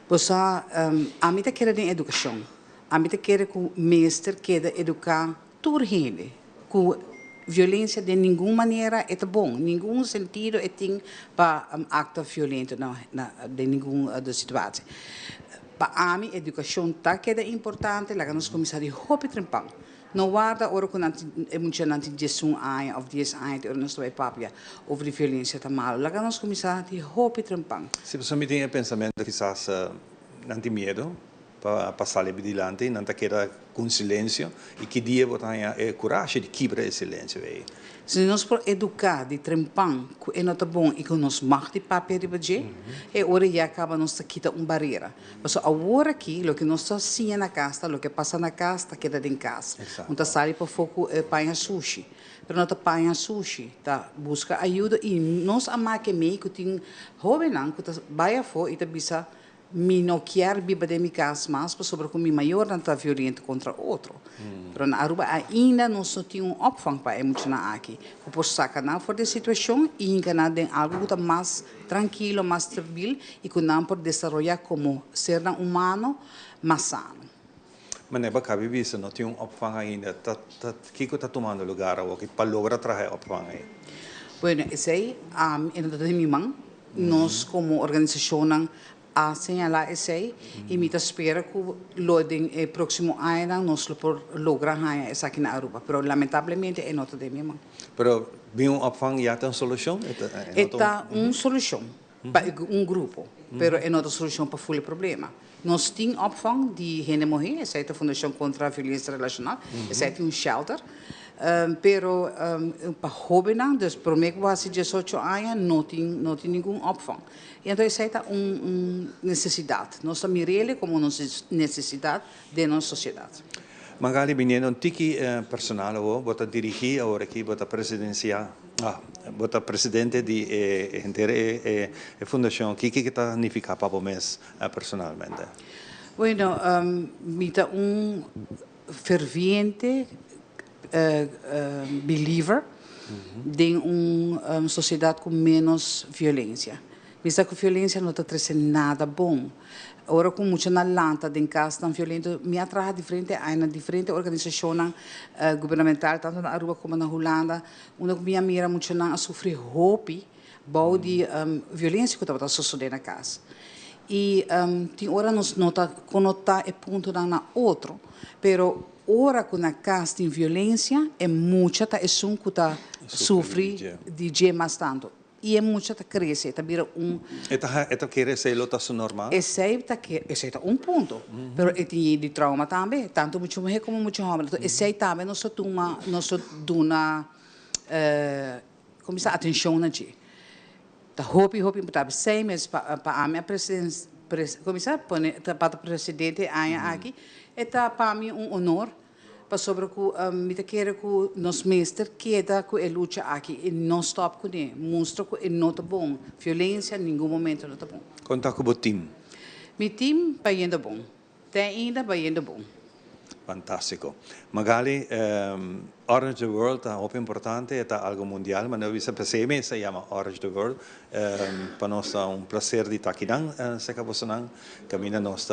Speaker 17: Pois a mim quer de educação. A mim quer que o mestre quer educar toda gente. Que violência de nenhuma maneira é bom, nenhum sentido é tem para acto violento de nenhuma situação. Para mim educação tá que é importante, lá nós começamos a hope trempang. Não guarda ora com muito nanti 10 anos ou 10 anos ora nós vai papia over de violência tá mal. Lá nós começamos a hope trempang.
Speaker 1: Se você me tem pensamento quizás nanti medo para passar adiante, não tá queda com silêncio e que dia botar coragem de quebrar esse silêncio aí.
Speaker 17: Se nós por educar de trempang que é nota bom e que nós mag de papel de budget, é hora já acaba nós quita barreira. Mas agora aqui, o que nós só sim na casa, o que passa na casa, queda em casa. Então sai para foco panha sushi. Pero não tá panha sushi, tá busca ajuda e nós amar que meio que tem jovem não que tá vai fora e tá bisa me não quer biba de minha casa mais para sobre como maior não está violento contra outro. Pero na Aruba ainda não só tem opvang para emocionar aqui. Por sacar não for de situação e enganar de algo que está mais tranquilo, mais stabil e que não por desenvolver como ser humano mais sano.
Speaker 1: Mas não é para vista, não tem opvang ainda. Que está tomando lugar ou que para lograr trazer opvang aí?
Speaker 17: Bueno, esse aí é da minha mãe. Nós como organização a señalar esse e me espera que o próximo ano nós por lograr essa aqui na Aruba, pero lamentavelmente é nota de minha mão.
Speaker 1: Pero bem opvang já tem solução?
Speaker 17: Está solução para grupo, pero é nota solução para o problema. Nós temos opvang de gente morrer, essa é a Fundação contra a Violência Relacional, essa é um shelter. Pero para jovens, dus por mim que você 18 anos não tem nenhum opvang. Então essa é necessidade. Nós miramos como uma necessidade de nossa sociedade.
Speaker 1: Magali Bineno, um tiki personal ou bota dirigir agora aqui bota presidencia, bota presidente de fundação. Que está significa para o mês personalmente?
Speaker 17: Bueno, mita ferviente believer de uma sociedade com menos violência. Vista que a violência não está trazendo nada bom. Agora, com muita na lanta de casa tão violento, me atrai diferente organizações governamentais, tanto na Aruba como na Holanda, onde me mira muito a sofrer hope, bom de violência que está sucedendo na casa. E tem hora nos nota conotar é ponto na outro, pero ora que na casa tem violência é muita tá é que tá sofre de mais tanto e é muita tá cresce tá vira
Speaker 1: Eta quer ser lota normal.
Speaker 17: Esse é ponto, pero é tem de trauma também, tanto muito mulher como muito homem. Esse aí também nós só duna como se atenção na gente. Tá hope para sei mas para a minha presidência começar para o presidente aqui é para mim honor para sobre que me quer que nos mestre queda que a luta aqui e não stop com ele mostra que é não tá bom violência em nenhum momento não tá bom.
Speaker 1: Conta com o time.
Speaker 17: Meu time vai indo bom, tem ainda vai indo bom.
Speaker 1: Fantástico. Magali, Orange the World é algo importante, é algo mundial, mas nós PCM se chama Orange the World. Para nós é prazer de estar aqui, se acabou caminhando nós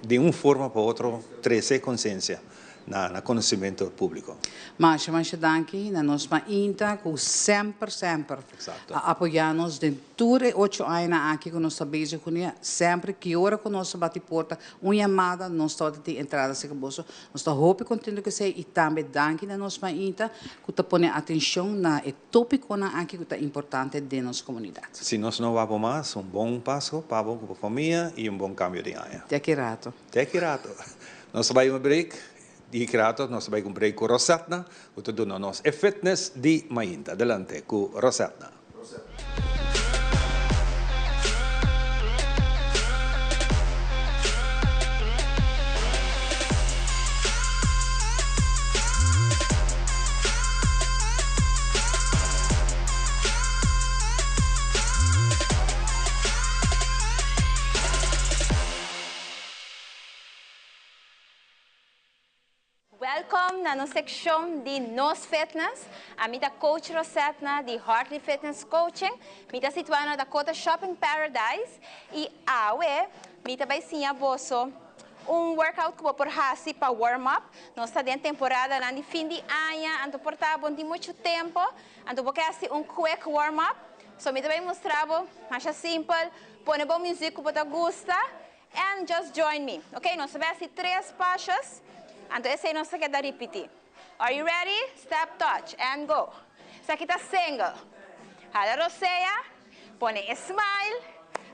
Speaker 1: de uma forma para outra, trazer consciência na conhecimento público.
Speaker 17: Mas danke na nós inta que sempre apoiamos de tudo 8 anos aqui que nós estamos com ele, sempre que hora que nós bate porta, uma chamada, nós estamos de entrada se bolso, nós estamos hope continuar que sei e também danke na nós inta que tá põe atenção na tópico na aqui que tá importante de nossa comunidade.
Speaker 1: Se nós não vamos mais, bom passo para a família e bom cambio de ano.
Speaker 17: Até que rato.
Speaker 1: Nós vamos break. Di kirato, nós vamos com break com Rosetna, o tudo no nos fitness di Mainta. Adelante com Rosetna.
Speaker 18: Welcome na section de Nos Fitness. A minha coach Rosetna de Heartly Fitness Coaching. Minha situada na Dakota Shopping Paradise e minha vai ensinar você workout que vou por hasi para warm up. Nós estamos em temporada na fim de ano, ando portava de muito tempo, ando vou fazer quick warm up. So minha vai mostrar mais simples, põe boa música que você gosta and just join me. Okay? Nós vamos fazer 3 passos. Então, esse é nosso que dá repetir. Are you ready? Step, touch, and go. Essa aqui está single. Hala roseia. Põe smile.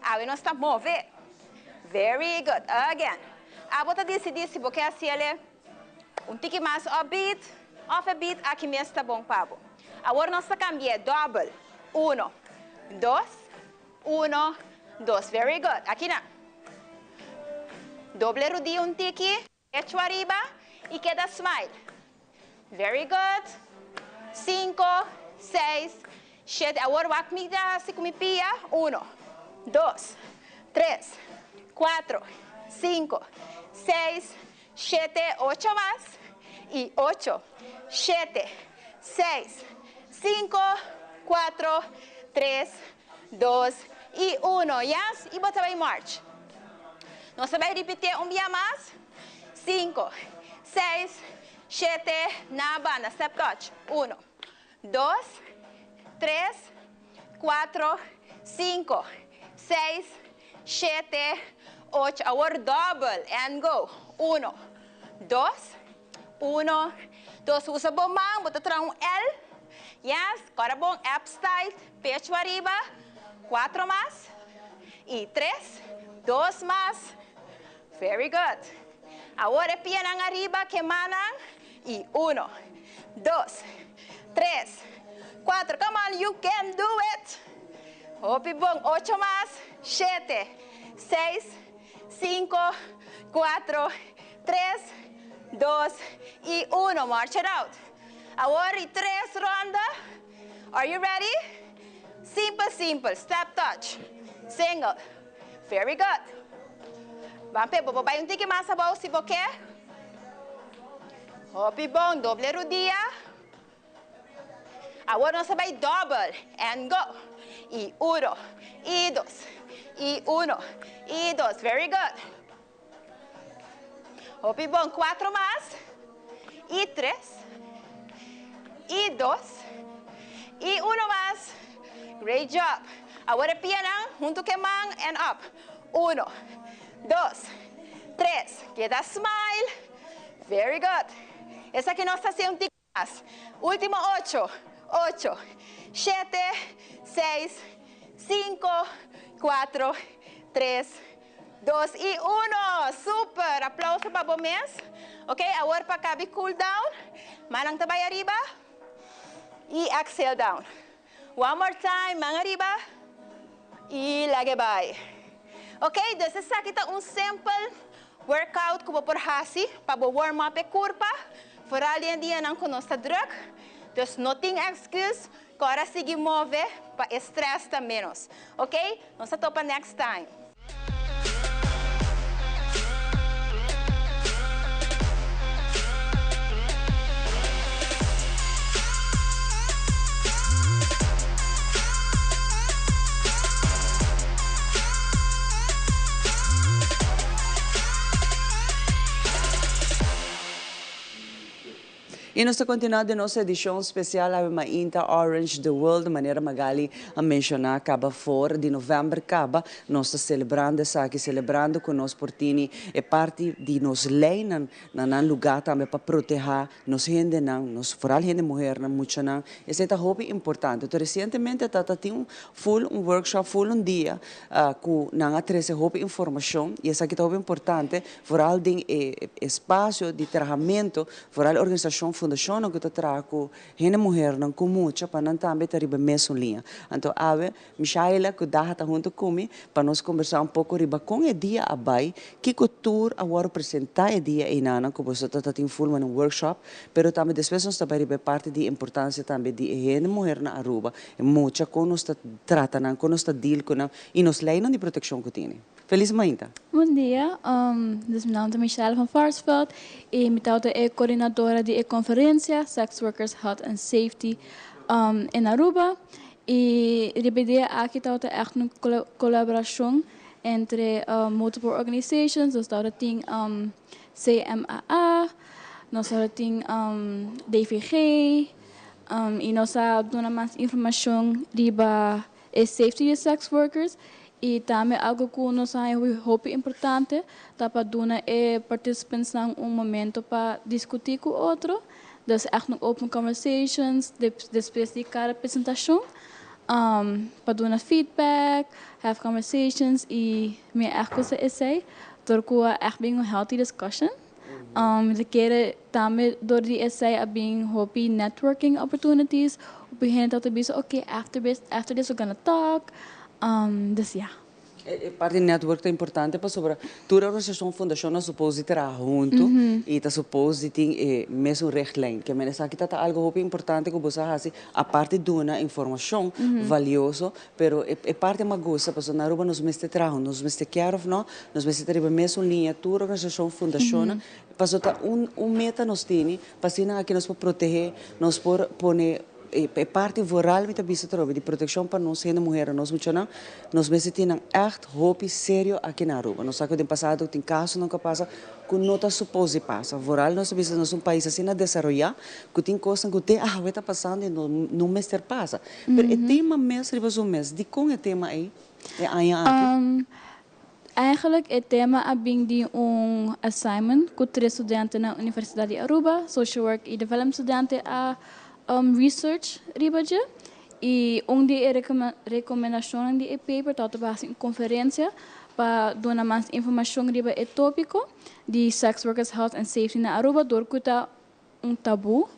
Speaker 18: Aí nós estamos mover. Very good. Again. A bota decidir se você assim ele tique mais upbeat, off a beat, aqui mesmo está bom para você. Agora nós estamos cambiando. Double. 1, 2, 1, 2. Very good. Aqui não. Doble rodilha tique. Pecho arriba. E queda smile. Very good. 5, 6, 7. Agora vai comigo assim com pia. 1, 2, 3, 4, 5, 6, 7, 8 mais. E 8, 7, 6, 5, 4, 3, 2 e 1. Yes? E bota em march. Nós vamos repetir dia mais. 5, 6, 7, na banda, step touch. 1, 2, 3, 4, 5, 6, 7, 8. Agora double and go. 1, 2, 1, 2. Usa bom mão, bota atrás L. Yes, agora bom, abs tight, pecho arriba. 4 mais. E 3, 2 mais. Very good. Agora pianang arriba, quemanang. E 1, 2, 3, 4. Come on, you can do it. Hopi bom, 8 más, 7, 6, 5, 4, 3, 2 y 1. March it out. Ahora 3 rondas. Are you ready? Simple, simple. Step touch. Single. Very good. Vamos babay un tiki más abajo si você quer. Hopi bom, doble rodilla. Agora nós vamos double and go. E 1, e 2, e 1, e 2. Very good. Hopi bom, 4 mais. E 3, e 2, e 1 mais. Great job. Agora pianang, junto que man and up. 1, 2, 3. Queda smile. Very good. Essa aqui nós fazemos um tic mais. Último 8. 8, 7, 6, 5, 4, 3, 2 y 1. Super. Aplauso para vos mesmo. Ok, agora para cabe cool down. Manang tabay arriba. Y exhale down. One more time. Mang arriba. Y lagi bay. Ok, então essa aqui está simple workout que vou por hasi para warm up a curva. Fora ali dia não conosco druk. Dus não tem excuse, agora seguir mover para estresse também menos. Ok? Nós vamos para next time.
Speaker 2: E nós estamos continuando a nossa edição especial a Mainta Orange the World, de maneira magali a mencionar, acaba fora de novembro, acaba, nós estamos celebrando essa aqui, celebrando com nós portini, é parte de nos lei na lugar também para proteger nos gente não, nos foral gente mulher não muito não, esse é hobby importante. Então recentemente tata tinha um workshop full dia com não atrese hobby informação e essa aqui é hobby importante, foral de espaço de trabalhamento, foral organização fundação que tra com gente mulher não com muita para não também ter riba mesmo linha. Então ave Michaela que dá tá junto comigo para nós conversar pouco riba com o dia abai que cultura agora apresentar o dia e nana que você tá tem full um workshop, pero também depois nós também riba parte de importância também de gente mulher na Aruba, e muita com nós trata não com nós deal com não e nos lei de proteção que tem. Feliz Mainta.
Speaker 19: Bom dia, meu nome é Michelle van Varsveld e eu sou coordenadora de conferência Sex Workers Health and Safety em Aruba. E a ideia aqui é echt uma colaboração entre multiple organizations, nós temos CMAA, nós temos DVG, e nós damos mais informação sobre a safety de sex workers. E também algo que nós é muito importante, para dar participantes momento para discutir com outro. Então, echt open conversations, depois de cada apresentação, para dar feedback, have conversations e me coisa esse, porque echt bem healthy discussion. De querer também door die essay a bem happy networking opportunities. Op een gegeven moment okay, after this we're gonna talk. Dus ja.
Speaker 2: Parte do network é importante para sobre toda a organização fundação nós supose trabalhar junto e tá supose tem mesmo richtlijn que menos aqui tá algo muito importante que você faz a parte de uma informação valiosa, pero é parte mais gosta para na Aruba nós mesmo trabalhar nós mesmo care of não nós mesmo ter mesmo linha toda a organização fundação para tá meta nós tem para se aqui nós para proteger nós por poner é parte voral mit bisa trobe de proteção para nós sendo mulher nós muito não nós mesmo temos echt hope sério aqui na Aruba nós sabe do passado tem caso não que passa que não está suposto passa voral nós bisa nós país assim a desenvolver que tem coisa que tem está passando e não mesmo passa mas o tema mesmo riba mês de com o tema aí é
Speaker 19: Eigenlijk het tema abing di assignment com 3 estudantes na Universidade de Aruba, Social Work e Development studenten a research ribaje e de recomendação de paper tá base em conferência para dar mais informação riba é tópico de sex workers health and safety na Aruba dor que tá tabu,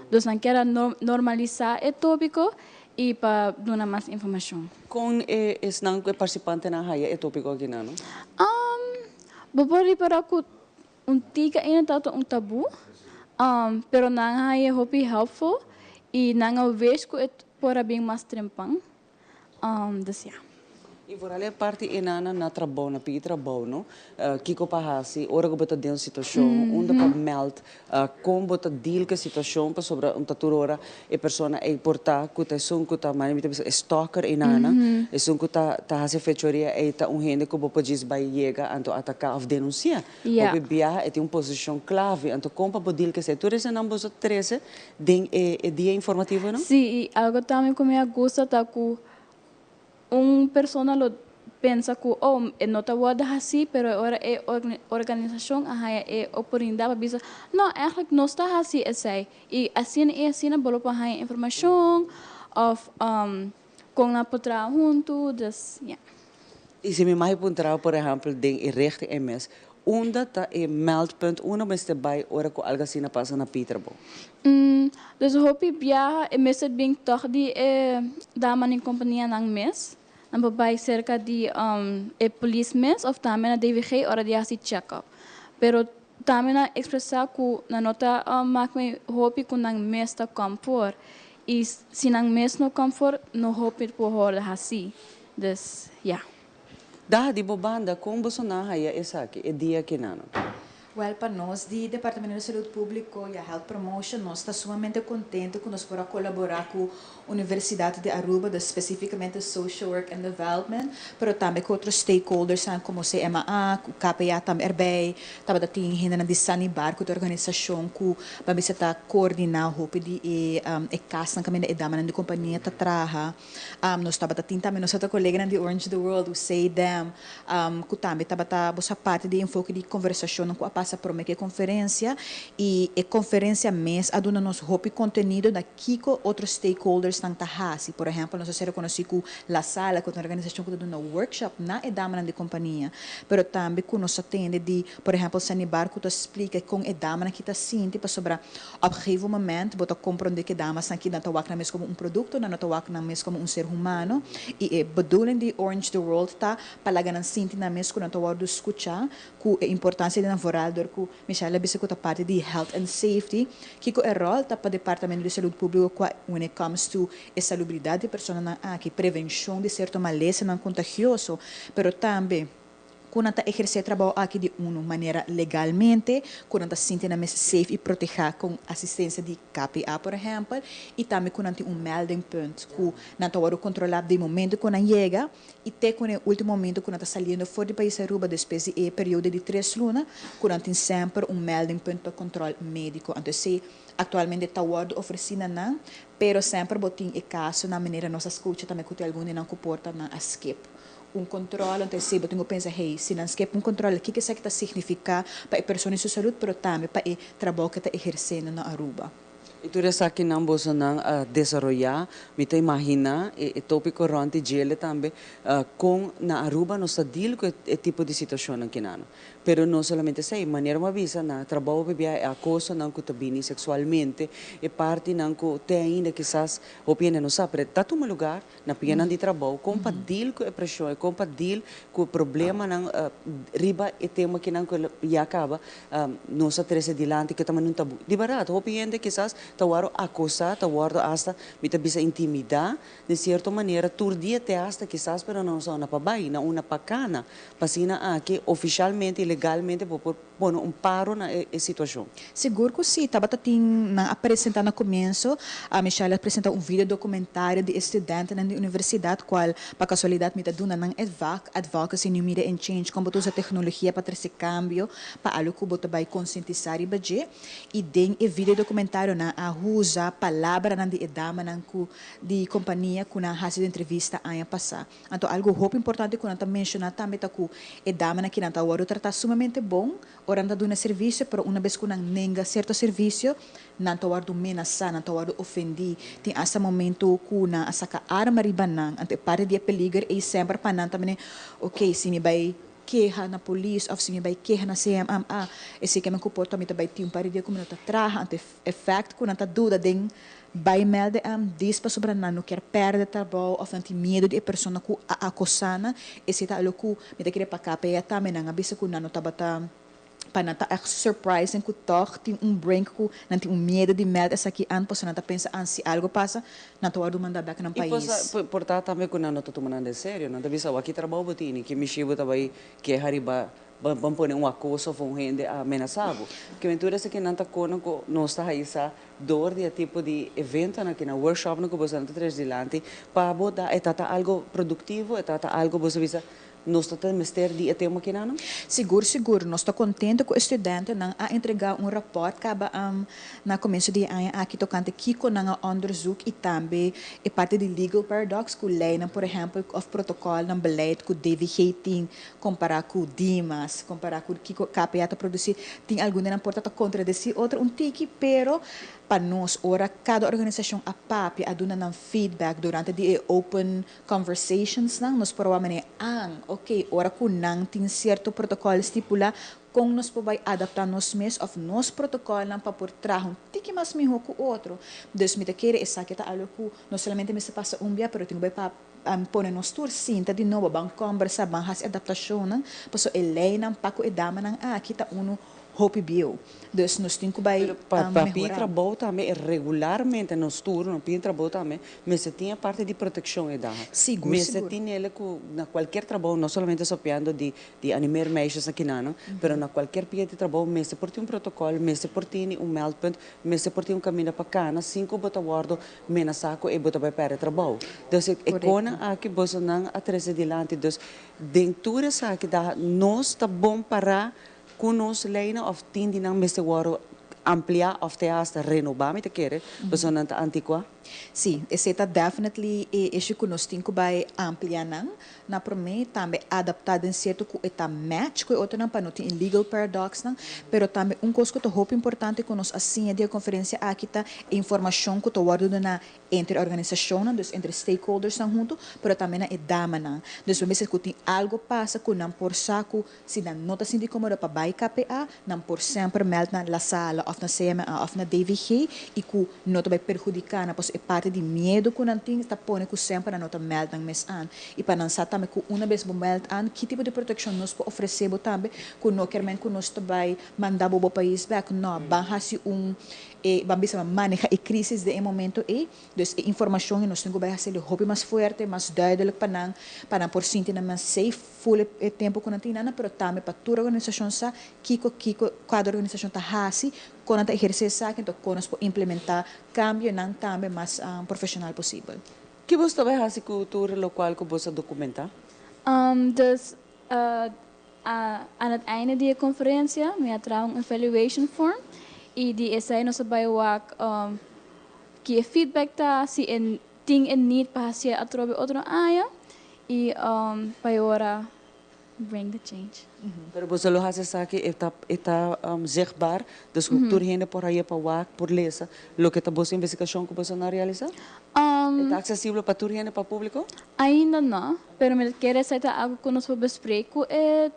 Speaker 19: então não quer normalizar é tópico e para dar mais informação.
Speaker 2: Com esse não participante na raia é tópico aqui não?
Speaker 19: Bobori para que tiga ainda tá tabu, pero não é hope helpful e não vejo que para bem mais trempang, desya.
Speaker 2: E por ali a parte enana na trabalho, na pigi trabalho, no, kiko pahasi, ora que bota dentro situação, onde para melt, como bota deal com a situação, para sobre taturora, e pessoa é portar, que tá som que tá mais muito stalker enana, e som que tá hasi fechoria, e tá gente que bota diz vai chega, anto atacar ou denunciar, ou bia é tem posição clave, anto como para deal que se tu rece não bosa 13, den dia informativo, não?
Speaker 19: Sim, e algo também que me gusta tá que persona lo pensa que não está boa assim, pero agora é organização é oportunidade para dizer não, eigenlijk não está assim esse e assim bolo para a informação of com a potra junto das
Speaker 2: E se me mais apontar por exemplo den rechte MS onde está o meldpunt onde mas bij ora que algo assim passa na Peterborough.
Speaker 19: Dus hopi viaja e mes bem tordi dama em companhia nang mes. Ang babai cerca de police mes of também na DVG ora de assim check-up. Pero também na expressar que na nota mak me hopi que nang mes ta comfort. E se nang mes no comfort no hopi por hora assim. Dus ja.
Speaker 2: Da di bobanda com Bolsonaro é essa aqui é dia que não.
Speaker 20: Well, para nós, do Departamento de Saúde Pública e a Health Promotion, nós estamos sumamente contentes que nós podemos colaborar com a Universidade de Aruba, especificamente Social Work and Development, mas também com outros stakeholders, como o CMA, o KPA também erbij, também tem gente de Sanibar, com a organização que vamos estar coordenando, de casa também da dama de companhia tá traha, nós também nossa colega de Orange the World, o Say Them, que também tá boa parte de enfoque de conversação com a passa por uma conferência e a conferência mês aduna nos hope conteúdo daqui com outros stakeholders estão tahasi, por exemplo, nós ser conhecido com La Sala, com a organização que aduna workshop na edamana de companhia, pero também que nós atende de, por exemplo, Sanibar que explica com edamana que está sim, tipo sobre objetivo momento, bota compreender que damas aqui não tawak na mes como produto, não tawak na mes como ser humano e bedoeling de Orange the World tá palagan sim na mes com não tawak escutar com a importância de namorar que Michelle biscuta parte de health and safety que o rol tá para o departamento de saúde pública when it comes to a salubridade de pessoas na que prevenção de certo malese não contagioso, pero também quando está exercer trabalho aqui de uma maneira legalmente, quando está se sentindo mais safe e proteger com assistência de KPA, por exemplo, e também quando tem melding point, que não está controlar de momento quando chega, e até quando o último momento quando está saindo fora do país Aruba, depois de período de 3 lunas, quando tem sempre melding point para controle médico. Então, se atualmente está oferecida não, pero sempre botem o caso na maneira nossa escuta também que tem algum não comporta na escape. Controle, então se eu tenho pensar, hey, se não esquece controle, o que isso está significa para a pessoa em sua saúde, mas também para o trabalho que está exercendo na Aruba.
Speaker 2: E tu resa que não você não desenvolver, me te imagina e tópico ronde gele também com na Aruba nós deal com esse tipo de situação aqui não. Pero não somente sei, maneira uma visa na trabalho bebia a coisa não que tabini sexualmente e parte não que tem ainda quizás opinião não sabe, tá tu lugar na pena de trabalho com para deal com a pressão, com para deal com o problema não riba e tema que não que já acaba nós treze dilante que também não tabu. De barato, opinião quizás tawaro acosar, tawaro hasta mita bisa intimidar de certa maneira turdia te hasta quizás pero não só na pabai, na uma pacana, pasina que oficialmente legalmente por pôr paro na situação.
Speaker 20: Seguro que sim, estava apresentando no começo, a Michelle apresentou vídeo documentário de estudante na universidade, qual, para casualidade, me dá na Advocacy New Media and Change, como usa tecnologia para trazer cambio, para algo que você vai conscientizar e bater, e tem o vídeo documentário na usa a palavra na de dama de companhia que na fase de entrevista ano passado. Então, algo muito importante que nós mencionar também é que a dama que não está tratar sumamente bom, ora não dá serviço, pero uma vez que não nega certo serviço, não está ameaçar, não está ofender, tem esse momento que não saca arma riba não, ante para de peligro e sempre para não também, ok, se me vai queja na polícia, ou se me vai queja na CMA, esse que é meu comportamento vai ter para de como não está traja, ante efeito que não está dúvida de vai melden diz para sobre não quer perder trabalho ou não tem medo de pessoa que acosana esse tá algo que me querer para cá para também não abisa que não tá bata para não tá surprising que toch tem break que não tem medo de melder essa aqui an pessoa não tá pensa se algo passa não tô mandar back no país
Speaker 2: e portar também que não tô tomando de sério não tá bisa aqui trabalho botini que me chivo tá vai que hariba vamos pôr acoso com gente ameaçado. Que aventura essa que não está com nós está aí essa dor de tipo de evento na que na workshop no que você não traz dilante para botar é algo produtivo é algo você visa nós estamos mister de tema que não?
Speaker 20: Seguro. Nós estamos contentes com o estudante não a entregar rapport acaba na começo de ano aqui tocante Kiko na onderzoek e também é parte de legal paradox que lei por exemplo of protocolo na beleid que deve hating comparar com Dimas comparar com Kiko KPA tá produzir tem alguma na porta tá contradizer outra tiki pero para nós ora cada organização a papi aduna ng feedback durante de open conversations nós provavelmente ok, ora que não tem certo protocolo estipula como nós podemos adaptar nós mesmos ou nosso protocolo para por trás tiki mais melhor que o outro. Então, me quer essa que tá algo que não somente me se passa dia, pero tem para pôr nos tour cinta de novo, vamos conversar, vamos fazer adaptação, não? Porque a lei não paco e dama não aqui tá hopi bio. Dus nós temos que
Speaker 2: Para
Speaker 20: melhorar.
Speaker 2: trabalho também, regularmente nos turnos, para trabalho também, mas você tem a parte de proteção e da.
Speaker 20: Seguro,
Speaker 2: mas você
Speaker 20: seguro.
Speaker 2: tem ele na qualquer trabalho, não somente sopiando de animar meixas aqui não, mas na qualquer pia de trabalho, mas você por ter protocolo, mas você por ter meldpunt, mas você por ter caminho para cana, 5 bota guardo, menos saco e bota vai para trabalho. Então, é cona aqui você não atrasa adiante. Então, dentro dessa aqui dá, nós está bom para com nos lijnen of 10 die dan beste worden ampliar of te hasta renovar met de keren, dus dan antiqua.
Speaker 20: Sim, esse está definitely esse que nós temos que ampliar na promessa também adaptado em certo que está match com outro não para não ter legal paradox não, pero também coisa que é muito importante que nós assim a conferência aqui tá informação que está guardado na entre organização, dus entre stakeholders não junto, pero também na dama não. Dus vezes que tem algo passa que não por saco, se não nota assim de como para vai KPA, não por sempre meld na la sala of na CMA of na DVG e que não vai perjudicar na é parte de medo que não tem, está pondo que sempre não está meld na mês an. E para não saber também que uma vez meld an, que tipo de proteção nós podemos oferecer também, que não quer que nós também mandar o país back, não, barra-se vamos manejar a crise de momento dus a informação que nós temos que fazer o mais forte, mais duidelijk para por sentir mais safe, full tempo que não tem nada, mas também para toda a organização sa, cada organização está assim, quando está exercer então nós podemos implementar cambio não também mais profissional possível.
Speaker 2: Que você também faz com cultura local que você documenta?
Speaker 19: Dus aan het einde die conferentie, we trouwen een evaluation form. E die essay nós vai work que feedback tá se en ting en need para se atrobe outro área e para agora bring the change.
Speaker 2: Pero você lo hace sabe que está zichtbaar, dus cultura ainda por aí para work por lesa, lo que tá boa investigação que você não realiza? Está acessível para tudo ainda para público?
Speaker 19: Ainda não, pero me quer ser algo que nós vamos bespreco é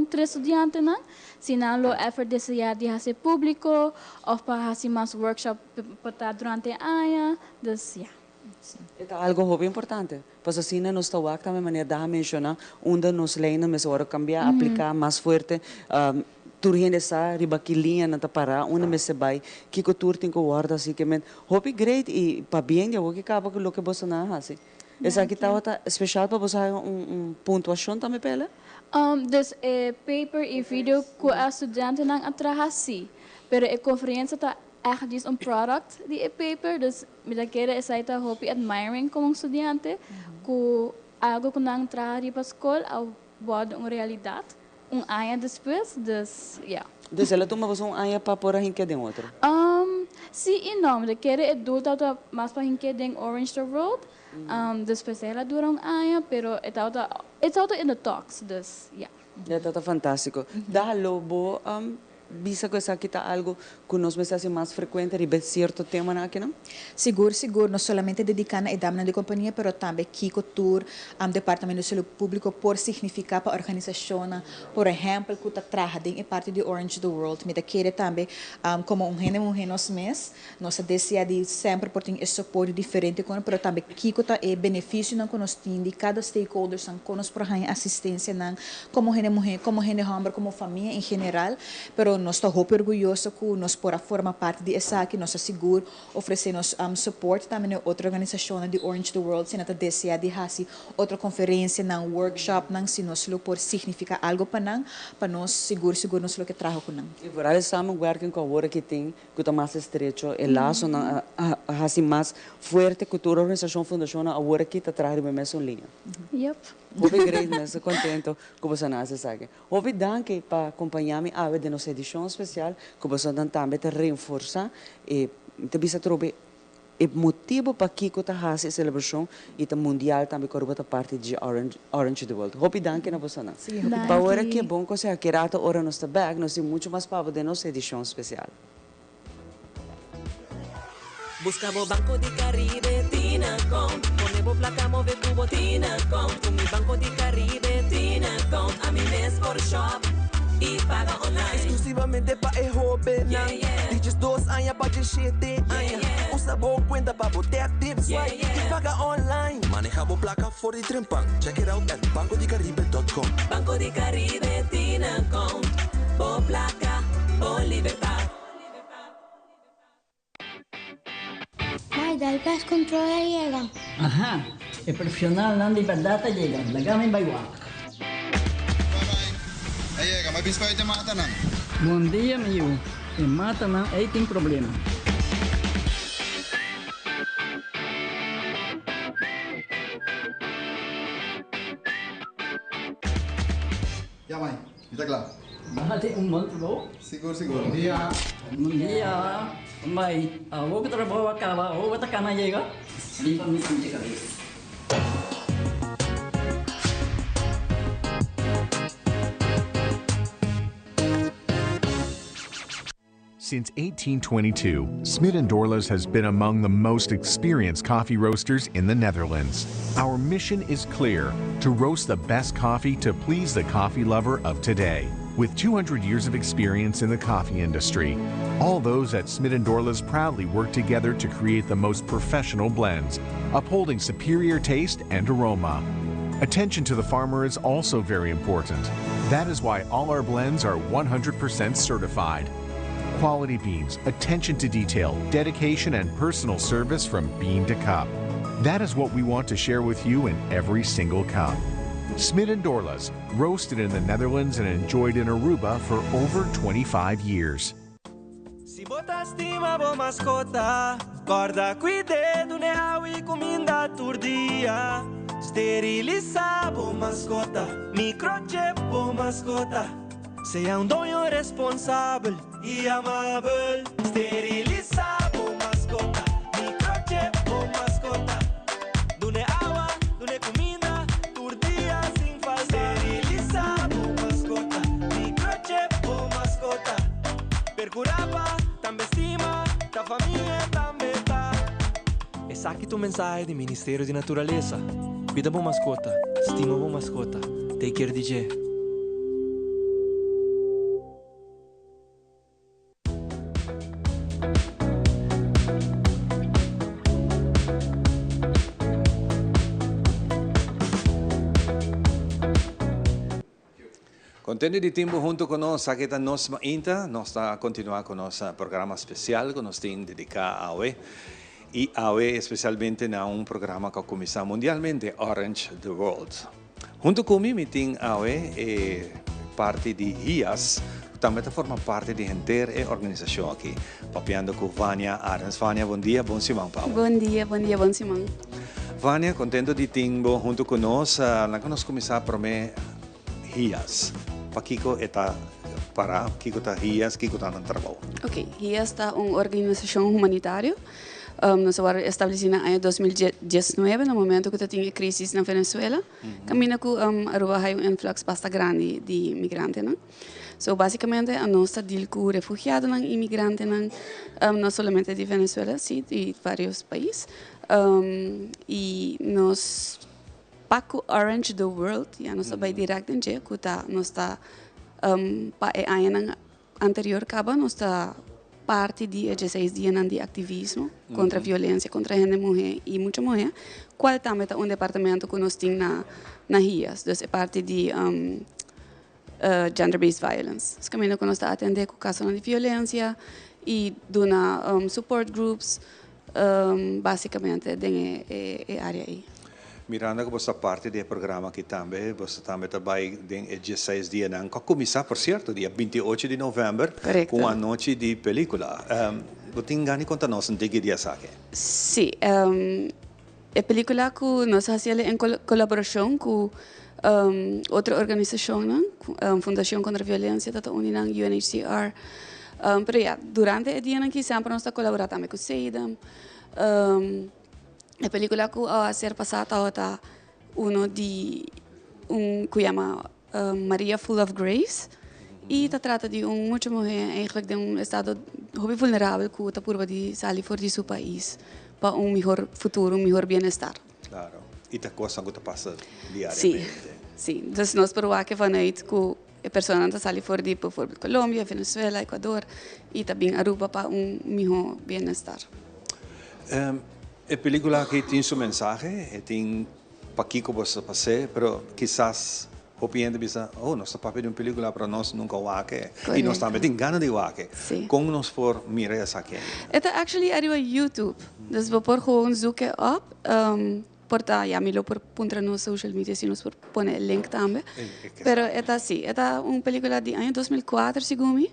Speaker 19: três estudantes não, se não lo effort desse jaar de fazer público ou para fazer mais workshop para durante a área, dus ja.
Speaker 2: É algo muito importante, pois assim nós estamos aqui também maneira de mencionar onde nos leem, mas agora cambiar, aplicar mais forte. Turien essa riba que linha na tapara, onde me se vai, que cultura tem que guardar assim que men, hope great e para bem eu que acaba com o que você não assim. Essa aqui tá especial para você pontuação também pela?
Speaker 19: Dus paper e vídeo que a estudante não atrasa, pero a conferência tá eigenlijk een product die é paper, dus met keren is hij daar hoop admiring como estudante, que algo que não traga para a escola ao wordt uma realidade, ano depois, dus ja.
Speaker 2: Dus ela toma você ano para pôr a gente de outro?
Speaker 19: Sim e não, de keren é doel dat mais para a gente de Orange the World, depois ela dura ano, pero é auto in the talks, dus ja.
Speaker 2: Ja, dat is fantástico. Dá lobo, bisa que essa kita algo que nós me fazemos mais frequente e certo tema aqui não?
Speaker 20: Seguro, não somente dedicando a dama de companhia, pero também Kiko Tour, Departamento de Saúde Público, por significar para a organização, por exemplo, que está trabalhando em parte de Orange the World, me querer também, como nós mês, nós deseamos sempre por ter esse suporte diferente, pero também Kiko está benefício não que nós temos de cada stakeholder, que nós por assistência não, como mulher, como homem, como família em geral, pero nós estamos muito orgulhosos que nós por formar parte de essa aqui, nós seguro oferecemos suporte também a outra organização de Orange the World, se nós deseja de fazer outra conferência, não workshop, não se nós lo por significar algo para nós seguro nós lo que trago com não.
Speaker 2: E por aí estamos working com a hora que tem que está mais estreito, e laço assim mais forte que toda a organização fundação a hora que está trazendo mesmo linha.
Speaker 19: Yep.
Speaker 2: Muito great, mas contento que você não se sabe. Muito danke para acompanhar-me a de nossa edição especial, que você também te reforça e te bisa trobe o motivo para que está fazendo a celebração e a mundial também que é parte de Orange the World. Muito danke na você não. Para agora que é bom que você aqui rata hora nos está back, nós temos muito mais para de nossa edição especial.
Speaker 21: Buscamos Banco de Caribe, Tinacom. Ponemos placa, move tubo, Tinacom. Con mi Banco de Caribe, Tinacom. A mi mes por shop y paga online.
Speaker 4: Exclusivamente para el joven. Dices 2 años para 17 años. Usa boa cuenta para botar tips y paga online. Manejamos placa for the trempan. Check it out at bancodecaribe.com.
Speaker 21: Banco de Caribe, Tinacom. Por placa, con libertad.
Speaker 3: Maida, el pez controla llega.
Speaker 7: Ajá, el profesional não de verdade llega. Lagame baywa.
Speaker 22: Llega, mas biscoito te mata não.
Speaker 7: Bom dia, meu. E mata não, aí tem problema.
Speaker 22: Ya, mãe, está claro.
Speaker 7: Bahati monte bom?
Speaker 22: Seguro, seguro.
Speaker 7: Bom dia. Bom dia. Mãe, vou que trabalho acaba, vou que cana chega. Limpa me sente cabeça.
Speaker 11: Since 1822, Smit & Dorlas has been among the most experienced coffee roasters in the Netherlands. Our mission is clear: to roast the best coffee to please the coffee lover of today. With 200 years of experience in the coffee industry, all those at Smit & Dorlas proudly work together to create the most professional blends, upholding superior taste and aroma. Attention to the farmer is also very important. That is why all our blends are 100% certified. Quality beans, attention to detail, dedication, and personal service from bean to cup. That is what we want to share with you in every single cup. Smit & Dorlas, roasted in the Netherlands and enjoyed in Aruba for over 25 years.
Speaker 23: Si bota stima bo mascota, guarda cuidado ne hawi cominda turdia. Steriliza bo mascota, microchip bo mascota. Seja dono responsável e amável. Steriliza bo mascota, microchip bo mascota. Dune água, dune comida, turdia sem falta. Steriliza bo mascota, microchip bo mascota. Percuraba, também estima, da família também tá. Essa aqui tu mensagem do Ministério de Natureza. Cuida bo mascota, estima bo mascota. Take care, DJ.
Speaker 1: Contente de tempo junto conosco, aqui está nós ainda, nós está continuar com nosso programa especial que nós temos dedicado a AOE. E AOE especialmente na programa que começa mundialmente, Orange the World. Junto comigo tem AOE parte de RIAS, também forma parte de inteira organização aqui. Papiando com Vânia Arens. Vânia, bom dia, bom Simão, Paulo.
Speaker 24: Bom dia, bom Simão.
Speaker 1: Vânia, contente de tempo junto conosco, nós começar por mim RIAS. Kiko está para Kiko está RIAS, Kiko está no trabalho.
Speaker 24: Ok, RIAS está uma organização humanitária. Nós fomos estabelecidos no ano 2019, no momento que tinha crise na Venezuela. Caminha com Aruba há influxo bastante grande de imigrantes. So, basicamente, nós estamos com refugiados e imigrantes, não somente de Venezuela, sim, de vários países. E nós Paco Orange the World, ya nós vai direto em dia, que tá nós tá pa ano anterior acaba nós tá parte de 16 dias de ativismo contra a violência contra a gente mulher e muita mulher, qual também tá departamento que nós tem na RIAS, então é parte de gender-based violence. Os caminhos que nós tá atender com casos de violência e dona support groups, basicamente dentro da área aí.
Speaker 1: Miranda, que você parte do programa aqui também, você também trabalha em 16 dias, não? Começar, por certo, dia 28 de novembro, com a noite de película. Você tem ganho contar-nos em que dia sabe?
Speaker 24: Sim, a película que nós fazemos em colaboração com outra organização, Fundação contra a Violência, da União UNHCR. Mas durante o dia que sempre nós colaboramos também com o SEIDAM. A película que a ser passada é que chama Maria Full of Grace e trata de uma mulher eigenlijk de estado muito vulnerável que está por de sair fora de seu país para melhor futuro, melhor bem-estar.
Speaker 1: Claro. E a coisa que passa diariamente.
Speaker 24: Sim, sim. Então nós provamos que vanuit que a pessoa está sair fora de, por exemplo, Colômbia, Venezuela, Equador e também Aruba para melhor bem-estar.
Speaker 1: A película que tem sua mensagem, tem para que você passe, mas quizás Hopi gente pensa, oh, nós estamos de uma película para nós nunca wake. E
Speaker 24: Correcto.
Speaker 1: nós também tem ganas de wake.
Speaker 24: Sí.
Speaker 1: Como nós for mirar essa aqui?
Speaker 24: Esta actually arriba YouTube. Dus we por gewoon zoeken op. Porta, ja, milo por punta no social media, si nos por pone el link también. Pero esta sí, esta es una película de año 2004, según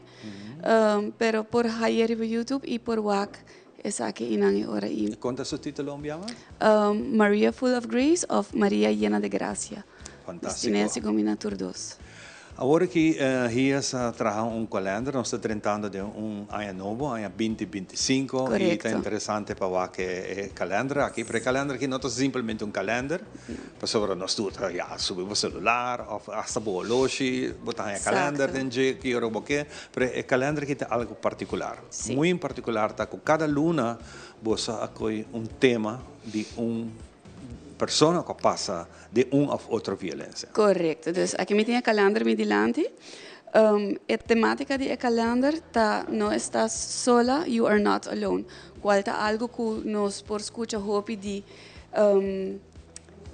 Speaker 24: pero por ayer por YouTube y por WAC, esa aquí en año ahora.
Speaker 1: ¿Cuánto es su título, llama?
Speaker 24: Maria Full of Grace of Maria Llena de Gracia.
Speaker 1: Fantástico.
Speaker 24: Tiene según Tour 2.
Speaker 1: Agora que hier está trabajando calendário, nós estamos tratando de ano novo, ano 2025,
Speaker 24: Correcto.
Speaker 1: e está interessante para que é calendário. Aqui para calendário que não é simplesmente calendário, para sobre nós tudo, já subimos celular, ou hasta boloshi, botar em calendário, tem que eu boque, mas é calendário que tem algo particular.
Speaker 24: Sí.
Speaker 1: Muito particular, tá com cada luna você acolhe tema de persona que passa de ou outra violência.
Speaker 24: Correcto. Dus aquí me tiene calendario me delante. La temática de calendario no estás sola, you are not alone. Cual ta algo que nos por escucha hopi de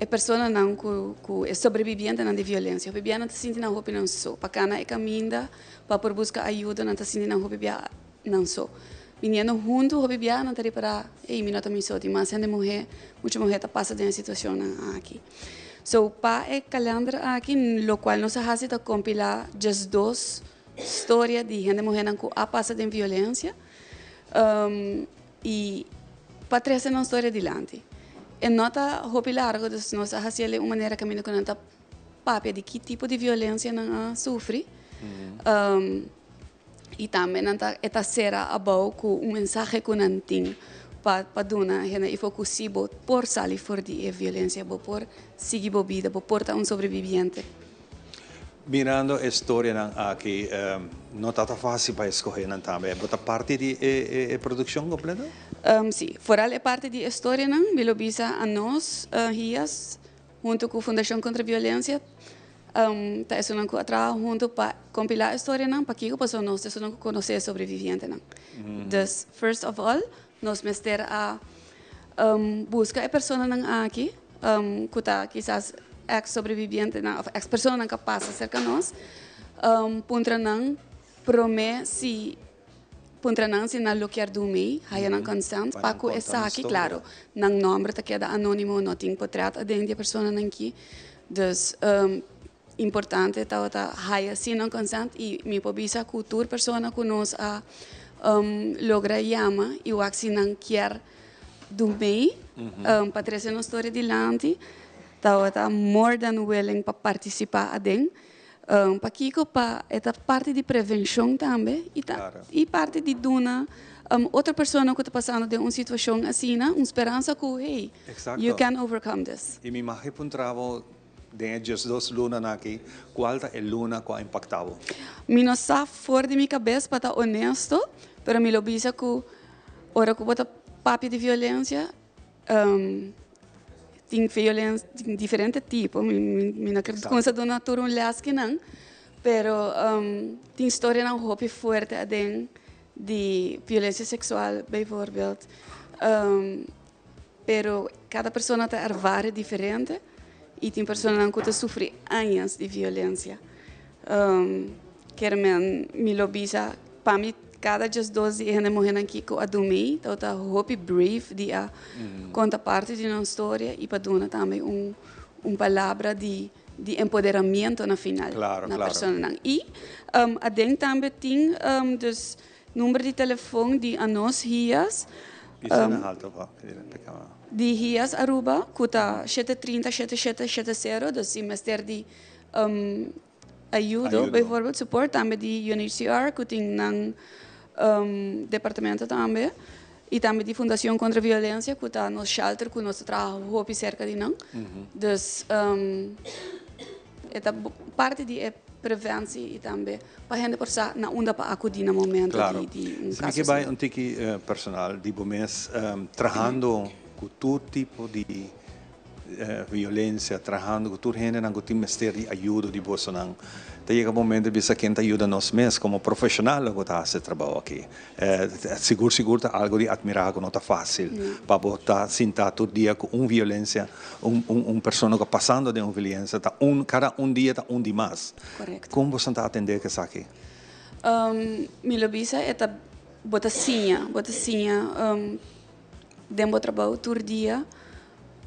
Speaker 24: persona não que é sobreviviente na de violência. Hopi bia não te sente na hopi não só. Para cana é caminda para por buscar ajuda não te sente na hopi bia não só. Viniendo juntos, hopi bia não te para me nota me só. Mas sendo mulher, muita mulher tá passa de uma situação aqui. So, pa el calendario aquí, lo cual nos hace compilar just 2 historias de gente mujer que ha pasado en violencia y para traer una historia adelante. En nota hopi largo, nos hace de una manera que me conecta papia de qué tipo de violencia no sufre y también esta será about un mensaje que no tiene. Para dona gente e focusi por salir fora de violência, por seguir a vida, por portar sobreviviente.
Speaker 1: Mirando a história aqui, não está fácil para escolher também. Bota parte de produção completa?
Speaker 24: Sim, fora a parte de história, me visa a nós, RIAS, junto com a Fundação contra a Violência, está isso não trabalho junto para compilar a história, para que a pessoa nós não conhecer sobreviviente. Dus, first of all, nós mester a busca a pessoa aqui que está quizás ex-sobreviviente, ex-pessoa que passa cerca de nós, puntra não promete puntra não se na lugar do meio, aí não constant, para que essa aqui, claro, não nome está queda anônimo, não tem portrait de pessoa aqui, dus importante tá aí assim não constant e me pobisa cultura pessoa que nós a logra chama e o que não quer do meio para trazer uma história adiante, tá more than willing para participar adem, para Kiko para essa parte de prevenção também e parte de dona outra pessoa que está passando de uma situação assim, uma esperança que hey, you can overcome this.
Speaker 1: E me imagino um trabalho de just 2 lunas aqui, qual é a luna que ha impactado?
Speaker 24: Me não está fora de minha cabeça para estar honesto, pero me lo bisa que ora que bota papi de violência tem violência de diferente tipo, me não acredito com essa dona toda que não, pero tem história não hopi forte de violência sexual, bijvoorbeeld, pero cada pessoa está ervare diferente. E tem pessoas que sofrem anos de violência. Que me lo bisa, para mim, cada dia 12 anos morrendo aqui com a dormir, então tá hope brief de a conta parte de uma história e para dona também palavra de empoderamento na final na pessoa. E adem também tem dus número de telefone de a nós RIAS. De RIAS Aruba, que está 730-7770, dus se mester de ajuda, bijvoorbeeld, support, também de UNHCR, que tem um departamento também, e também de Fundação contra a Violência, que está no shelter, que nós trabalhamos cerca de nós. Dus, essa parte de prevenção e também para a gente passar na onda para acudir no momento de
Speaker 1: caso. Se vai tiki personal, de mês, trabalhando com todo tipo de violência, trabajando com toda gente que tem mistério ajuda de bolso não. Chega um momento que quem ajuda nós mesmos como profissional que está esse trabalho aqui. Seguro tá algo de admirar que não está fácil para botar sentar todo dia com violência, pessoa que passando de uma violência, cada dia está demais.
Speaker 24: Correto.
Speaker 1: Como você está atendendo que isso aqui?
Speaker 24: Minha visa é botacinha, dentro trabalho todo dia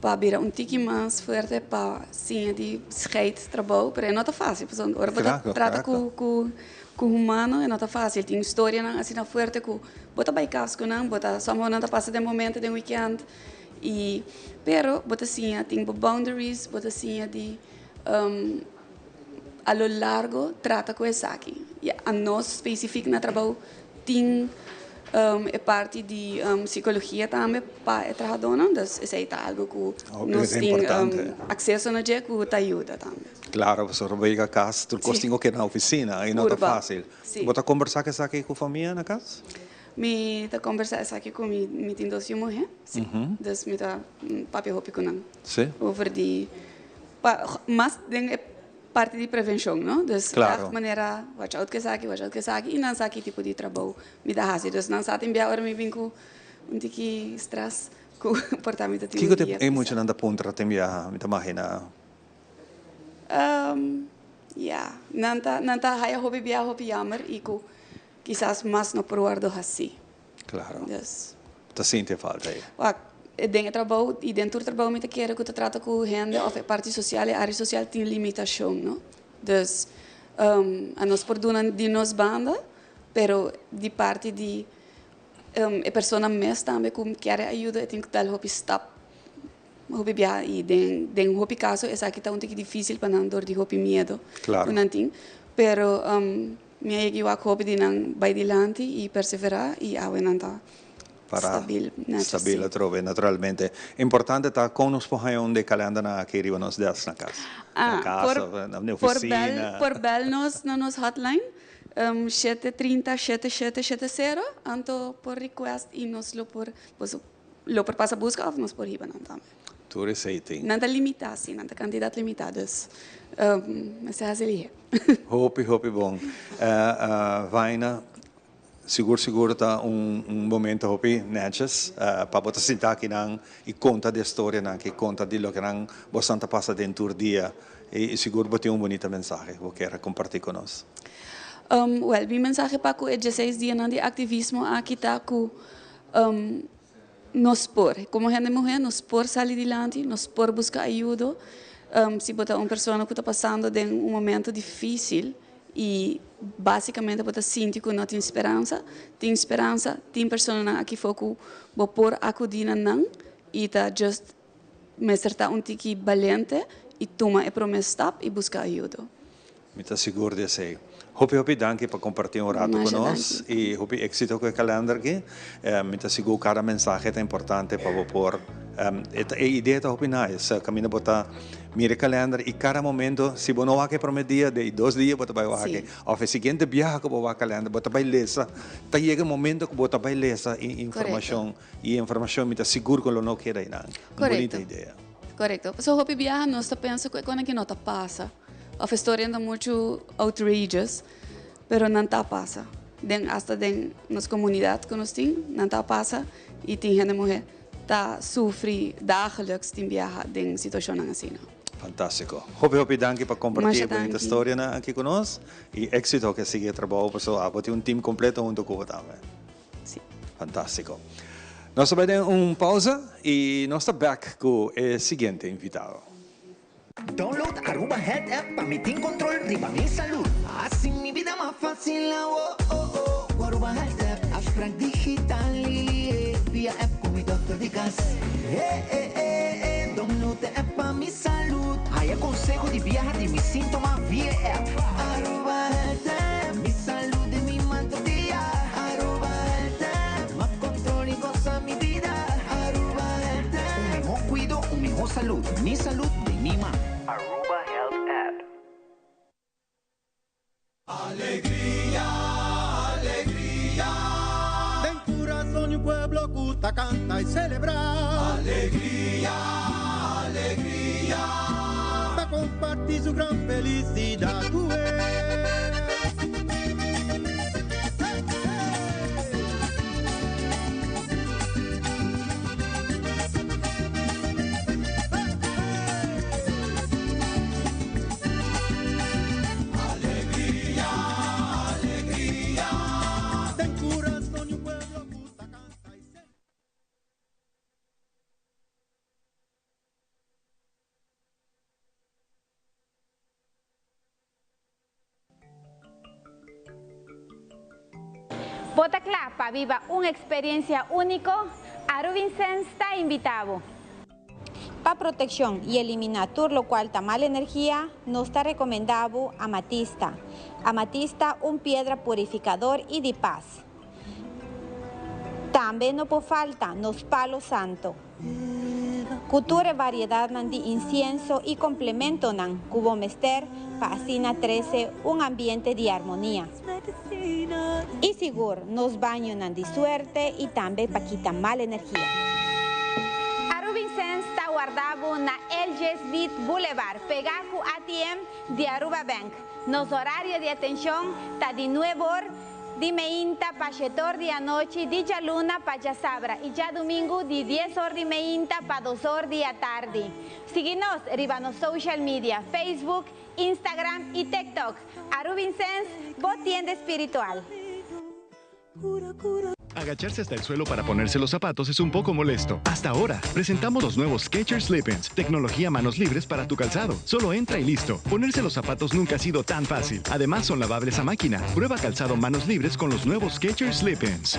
Speaker 24: para vir tique mais forte para sim de skate trabalho, mas não é fácil, porque agora trata com humano é não fácil, tem história não assim forte com bota by casco não, bota só não passa de momento de weekend e pero botacinha tem boundaries, botacinha de a lo largo trata com isso aqui. E a nós específico na trabalho tem é parte de psicologia também para trabalhar, então isso é algo que nós temos acesso a que te ajuda também.
Speaker 1: Claro, você vai a casa, tu costinho que na oficina, aí não é fácil. Você conversar com aqui com a família na casa?
Speaker 24: Me tá conversar aqui com me tem duas mulheres, sim. Então me tá papi hopi com não.
Speaker 1: Sim.
Speaker 24: Over de mas parte de prevenção, não? Então,
Speaker 1: claro.
Speaker 24: De maneira, watch out que sabe, e não sabe que tipo de trabalho me dá assim. Então, não sabe enviar agora me vem com tique stress, com comportamento de
Speaker 1: que te é muito nada ponto para enviar, me imagina.
Speaker 24: Não tá haya hobby via hobby jammer e com quizás mais no provardo assim.
Speaker 1: Claro.
Speaker 24: Yes.
Speaker 1: Tá sente falta aí.
Speaker 24: Dentro trabalho e dentro do trabalho me quer que tu trata com gente ou parte social e área social tem limitação, não? Então, a nós perdona de nós banda, pero de parte de a pessoa mesmo também que quer ajuda tem que dar o stop, o bia e den o caso é aqui tá um pouco difícil para não dor de o medo,
Speaker 1: claro.
Speaker 24: Não tem, pero me é o hobby de não vai adiante e perseverar e a não tá
Speaker 1: para stabil trove naturalmente. Importante está com nos pohayong de calenda na que arriba nos das na casa. Na casa, na oficina.
Speaker 24: Por bel nos hotline 730-7770, anto por request e nos lo por passa busca of nos por riba não também.
Speaker 1: Tu receiting.
Speaker 24: Nada limitado, sim, nada candidato limitados. Mas é assim.
Speaker 1: Hope bom. Vaina Seguro tá momento hopi neches para botar sentar aqui e conta da história que conta de lo que você passa dentro do dia e seguro botar bonita mensagem que quer compartilhar com nós.
Speaker 24: Well, minha mensagem para é 16 dias de ativismo aqui tá com nos por como gente mulher nos por sair adiante, nos por buscar ajuda. Se botar uma pessoa que está passando de momento difícil e basicamente você sente que não tem esperança, tem pessoas aqui foco vou por acudir não e tá just me certa tique valente e toma a promessa e busca ajuda.
Speaker 1: Me tá seguro de sei. Hope danke para compartilhar rato com nós e hope éxito com o calendar aqui. Me tá seguro cada mensagem é importante para por a ideia tá hope nice, caminho botar mire calendar e cada momento se você não vai prometer de 2 dias você vai aqui ou o seguinte viagem que você vai calendar você vai ler tá chega momento que você vai ler informação e informação me tá seguro que não quer aí não. Bonita ideia.
Speaker 24: Correto. So hope viaja nós tá pensa que quando que não tá passa. A história é muito outrageous, pero não tá passa. Hasta nas comunidades que nós temos, não tá passa e tem gente mulher tá sofre dagelijks tem viaja em situação assim.
Speaker 1: Fantástico. Hope danke para compartilhar a bonita história aqui conosco e éxito que siga trabalho para ter time completo junto com você também.
Speaker 24: Sim.
Speaker 1: Fantástico. Nós vamos dar uma pausa e nós estamos back com o seguinte invitado.
Speaker 4: Download Aruba Health App para meter control de mi salud. Así mi vida más fácil. Aruba Health App, abstract digital y vía app con mi doctor de casa. Download the app para mi salud. Hay consejo de viajar de mis síntomas vía app. Aruba Health App, mi salud de mi manto día. Aruba Health App, más control y goza mi vida. Aruba Health App, un mejor cuido, un mejor salud. Mi salud de mi mano. Aruba Health App.
Speaker 16: Alegría, alegría. Del corazón y un pueblo que canta y celebra. Alegría, alegría. compartir su gran felicidad. Tú
Speaker 4: Alegría, alegría.
Speaker 16: ten corazón y un pueblo justa canta y se...
Speaker 18: Botaclá, para viva una experiencia única, Arubinsen está invitado. Para protección y eliminar todo lo cual está mala energía, nos está recomendado amatista. Amatista, un piedra purificador y de paz. También no puede falta nos palo santo. Cultura variedad de incienso y complemento nan cubo mester para así 13 un ambiente de armonía. Y seguro nos baño nan de suerte y también para quitar mala energía. Arubinsen está guardado na LGS Beat Boulevard, pegado ATM de Aruba Bank. Nos horario de atención está de 9 horas de meinta para 7 horas de noche, de ya luna para ya sabra y ya domingo de 10 horas de meinta para 2 horas de tarde. Síguenos en los social media, Facebook, Instagram y TikTok. Arubinsen, tienda espiritual.
Speaker 5: Agacharse hasta el suelo para ponerse los zapatos es un poco molesto. Hasta ahora, presentamos los nuevos Skechers Slip-ins. Tecnología manos libres para tu calzado. Solo entra y listo. Ponerse los zapatos nunca ha sido tan fácil. Además, son lavables a máquina. Prueba calzado manos libres con los nuevos Skechers Slip-ins.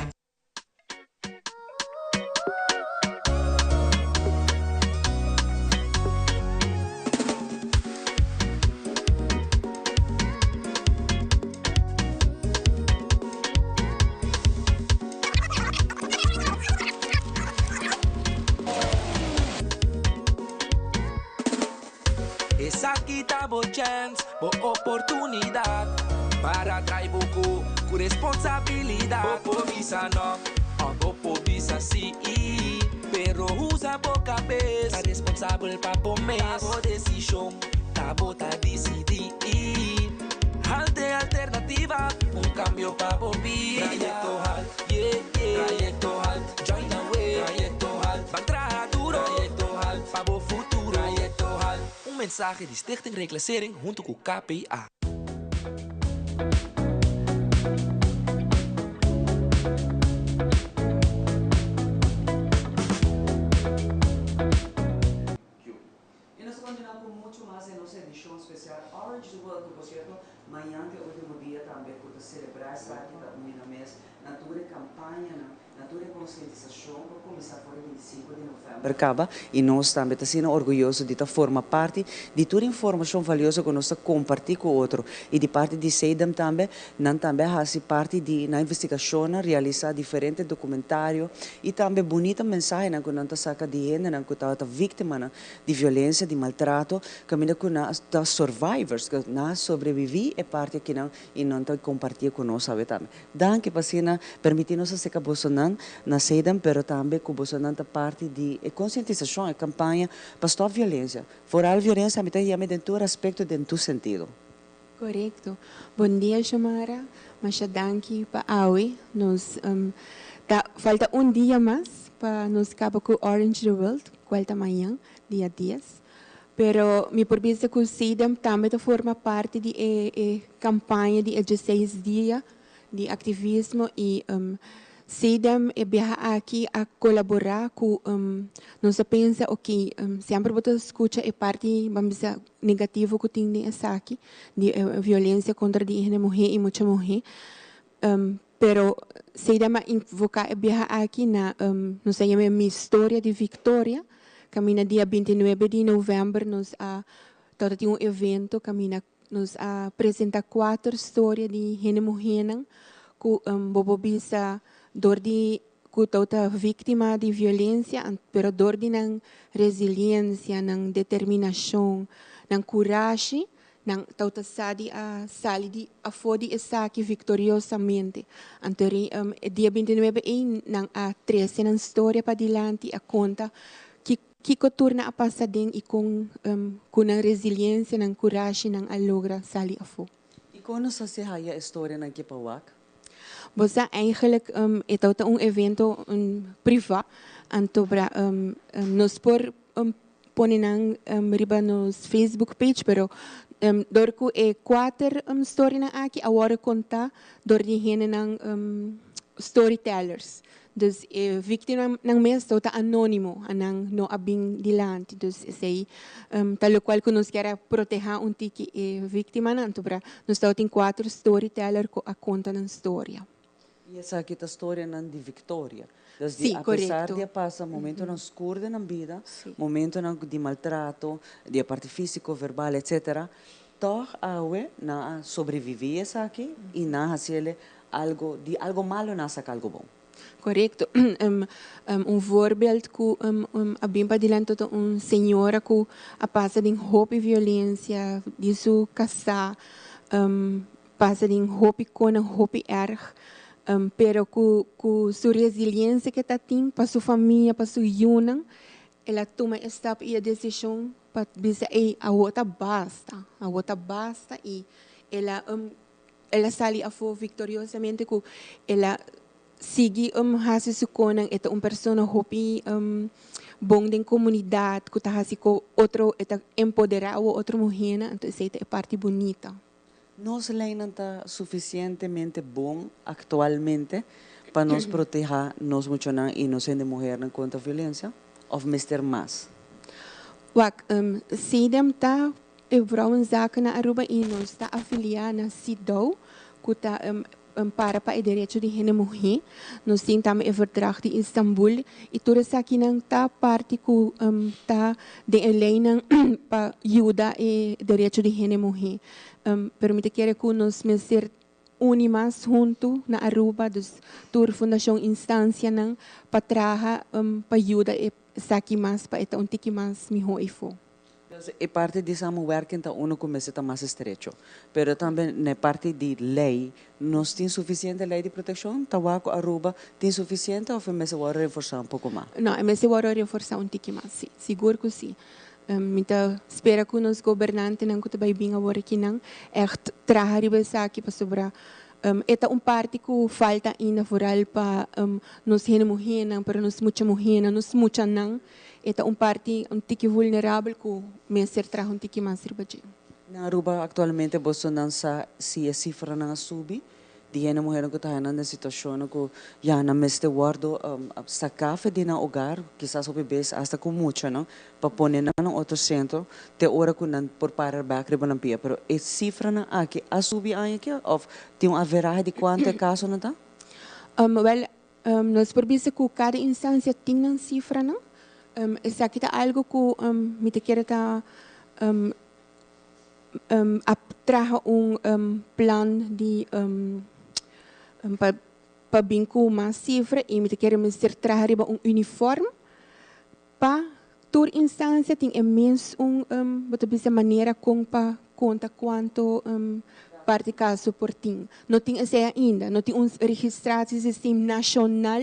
Speaker 23: Esa quita bo chance, bo oportunidad para traer buku con responsabilidad. Bo visa no, bo visa sí, pero usa bo cabeza, responsable pa po mes. Tabo decisión, tabo ta decidir. Halte alternativa, un cambio pa bo vida. Trayecto halt, yeah, yeah. Trayecto halt, join away. Trayecto halt, van trabajar duro. Trayecto halt, pa bo futuro. Trayecto halt. Un mensaje de Stichting Reclassering junto com KPA.
Speaker 2: Y nos continuamos con mucho más en nuestra edición especial Orange the World, que por cierto, mañana que último día también para celebrar esta actividad una mes, natura campaña, natura conscientização para começar por 25 de novembro. Acaba e nós também estamos sendo orgulhosos de formar parte de toda a informação valiosa que nós compartilhamos com o outro e de parte de SEIDAM também, nós também fazemos parte na investigação, realizar diferentes documentários e também bonita mensagem que nós saca de gente que está vítima de violência, de maltrato, que nós survivors, que nós sobrevivi é parte que nós e nós compartilhamos com nós também. Danke para permitir-nos ser capaces na SEIDAM, pero também como a parte de conscientização e campanha para stop violência. Fora a violência, também tem dentro do aspecto dentro do sentido.
Speaker 6: Correto. Bom dia, Chamara. Mas danke para Aui. Falta um dia mais para nos acabar com Orange the World, quarta manhã, dia 10. Pero me permite que o SEIDAM também forma parte de campanha de 16 dias de ativismo e SEIDAM viaja aqui a colaborar com nós pensa ok sempre você escuta a parte vamos dizer negativa que tem nessa aqui de violência contra a mulher e muita mulher pero SEIDAM invoca viaja aqui na nós chama minha história de vitória caminha dia 29 de novembro nós todo tem evento caminha nos apresenta 4 histórias de gente mulher que bobo bisa dor de que vítima de violência, pero dor de resiliência, determinação, coragem, tauta sabe a sair a fora essa aqui vitoriosamente. Então, dia 29 a 13 na história para dilante a conta que Kiko turna a passading ikong kunang resiliência, ng courage, ng alogra sali afo.
Speaker 2: Ikaw na sa sihaya istorya ng kipawak?
Speaker 6: Bosa eigenlijk ito un evento priva antobra nos por ponen ang riba nos Facebook page pero dorku e 4 story na aki awara conta dor diegene ng storytellers. Dus victima ng mes tota anonimo anang no abing dilante. Dus sei talo qual que nos quer proteger un tiki victima na antobra nos totin 4 storyteller ko a conta ng storya.
Speaker 2: E essa aqui é a história de Victoria.
Speaker 6: Sim,
Speaker 2: apesar
Speaker 6: correto.
Speaker 2: de passar momento não escuro na vida, momento de maltrato, de parte físico, verbal, etc. Toch awe na sobreviver essa aqui e na fazer algo de algo malo na sacar algo bom.
Speaker 6: Correcto. Voorbeeld que abim pa dilan toto senhora que a passa de hope violência, de su casa, passa de hope com hope erg. Pero com sua resiliência que está tendo para sua família, para sua yunang, ela toma esta e a decisão para dizer a outra basta e ela sai a for victoriosamente que ela sigue hasi su konang ito persona hopi bom den comunidade que tá hasi ko outro eta empoderar o outro mulher, então essa é parte bonita.
Speaker 2: Nossa lei não está suficientemente bom atualmente para nos proteger nós muito não inocente mulher contra a violência ou mister mais.
Speaker 6: Wak sidem ta vrouwen zaken na Aruba e nós está afiliada na CIDO que tá para o direito de gênero mulher. Nós temos também o verdrag de Istanbul e toda essa aqui não tá parte que tá de lei para ajudar o direito de gênero mulher. Permite que nós ser unimas junto na Aruba dos tur fundação instância não para trabalhar para ajudar essa aqui mais para esta tiki mais melhor e for.
Speaker 2: É parte de essa work então uno começa a mais estreito, pero também na parte de lei nós temos suficiente lei de proteção, tawaco Aruba tem suficiente ou começa a reforçar pouco mais?
Speaker 6: Não, começa a reforçar tiki mais, sim, seguro que sim. Mita espera que os governantes não que vai bem agora aqui não echt trabalhar essa aqui para sobrar. Esta parte que falta ainda foral para nos mulher não, para nos muita mulher não, não. Esta parte tiki vulnerável que me ser trabalhar tiki mais ribaji.
Speaker 2: Na Aruba atualmente você não sabe se a cifra não sube. Diana mulher que está na situação que já na mestre guardo sacar de na hogar, quizás o bebê hasta com muito, não, para pôr na outro centro, te hora que não por parar back riba na pia, pero a cifra na aqui a subir aí que ou tem uma veragem de quanto caso não tá?
Speaker 6: Nós por isso que cada instância tem uma cifra, não? Essa aqui tá algo que me te quer tá traga plan de para vincular uma cifra e me quer ser trazer uniforme para toda instância tem imenso maneira com para conta quanto parte caso por tem não tem essa ainda não tem registrado sistema nacional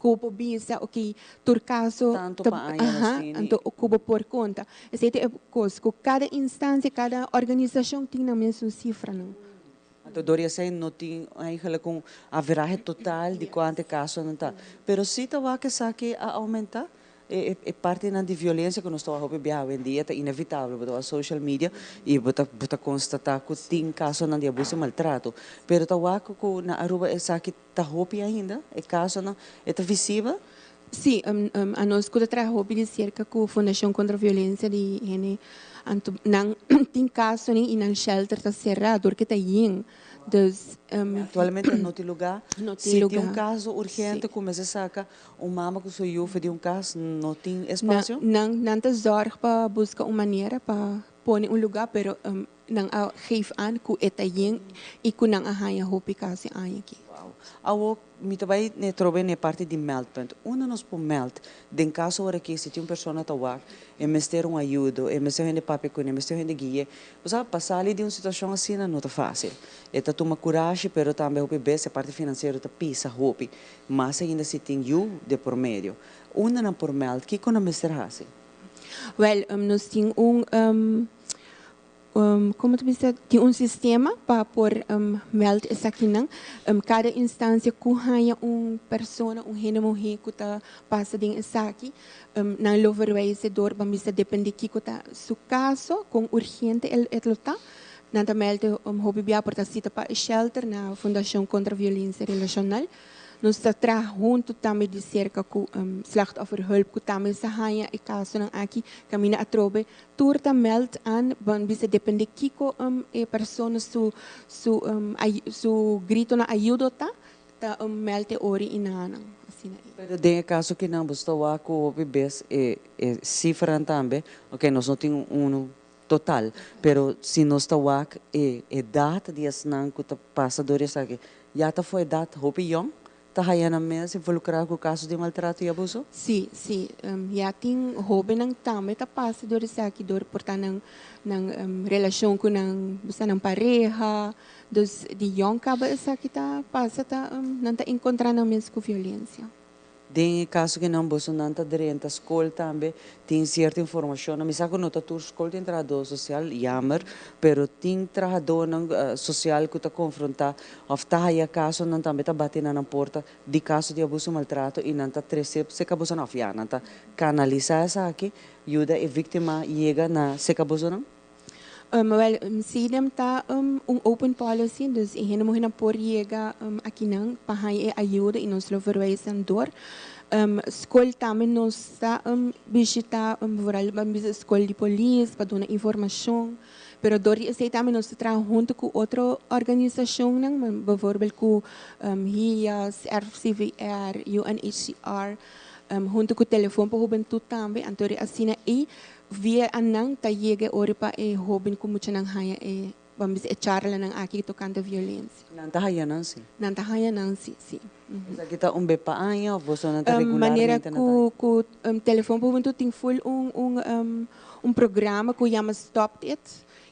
Speaker 6: que bisa ok tur caso
Speaker 2: tanto para
Speaker 6: então ocupa por conta essa é a coisa que cada instância cada organização tem na mesma cifra não.
Speaker 2: Então, Doria sei não tem aí com a veragem total de quanto caso não tá. Pero se tá que saque a aumentar é parte de violência que nós estamos a ver hoje em dia é inevitável, porque a social media e bota constatar que tem caso de abuso e maltrato. Pero tá que na Aruba é saque tá hope ainda, é caso não é tá visível.
Speaker 6: Sim, a nós quando trabalhamos de cerca com a Fundação contra a Violência de Gênero, não tem caso nem em shelter tá cerrado, porque tá yin.
Speaker 2: Atualmente não tem lugar. Se tem um caso urgente, começa a sacar mama que sou eu, de caso, não tem espaço?
Speaker 6: Não tá zorg para buscar uma maneira para pôr lugar, pero não geef aan que é tá yin e que não arranha hope caso aqui.
Speaker 2: Ao me também ne trobe ne parte de meltment. Una nos por melt, den caso ora que se tem pessoa tawak, e mester ajuda, e mester de papi com, e mester de guia. Você passar ali de uma situação assim não é fácil. É tá tomar coragem, pero também o bebê se parte financeira tá pisa hope, mas ainda se tem you de por meio. Una na por melt, que quando mester hace?
Speaker 6: Well, nós temos como tu disse, tem sistema para por meld essa aqui não. Cada instância que há pessoa, mulher que está passando essa aqui, não lo verwijzen para mim depende que está seu caso com urgente ele está. Nanta melde hobby bia por cita para shelter na Fundação contra a Violência Relacional. Nós está junto também de cerca com slachtofferhulp que também se hanha e caso não aqui caminha a trobe turta meld an ban bisa depende kiko e persona su grito na ajuda ta melte ori inanang assim aí.
Speaker 2: Pero tem caso que não basta com bebês cifra também, ok, nós não temos total, pero se nós está data de asnan que passa dores aqui, já tá foi data hopi young. Está aí na mesa involucrado com casos de maltrato e abuso?
Speaker 6: Sim, sim. Já tem hobby nang também tá passa do aqui do portanto nang relação com nang pareja, dos de young caba essa que tá passa tá não tá encontrando mesmo com violência.
Speaker 2: Tem caso que não você não está dentro da escola também tem certa informação. Não me sabe não tá toda escola tem trabalhador social, jammer, pero tem trabalhador social que está confrontar, ou tá aí caso não também tá batendo na porta de caso de abuso maltrato e não tá recebe se abuso não fiar, não tá canalizar essa aqui, ajuda a vítima chega na se abuso não?
Speaker 6: Well, CDM tá open policy, dus in mo hina por chega aqui não para ajuda e nós lo verwijzen door. School também nós tá visitar escola de polícia para dar informação. Pero door esse também nós trabalhamos junto com outra organização, não, bijvoorbeeld com HIAS, RCVR, UNHCR, junto com o telefone para juventude também, então assim aí via anang tayege ori pa hobin ko mucha nang haya vamos charla nang aki tocando violência.
Speaker 2: Nantahaya nansi.
Speaker 6: Nantahaya nansi, sim.
Speaker 2: Sa kita bepa anya você não tá regularmente
Speaker 6: maneira ku telefone po muito tem full programa que chama Stop It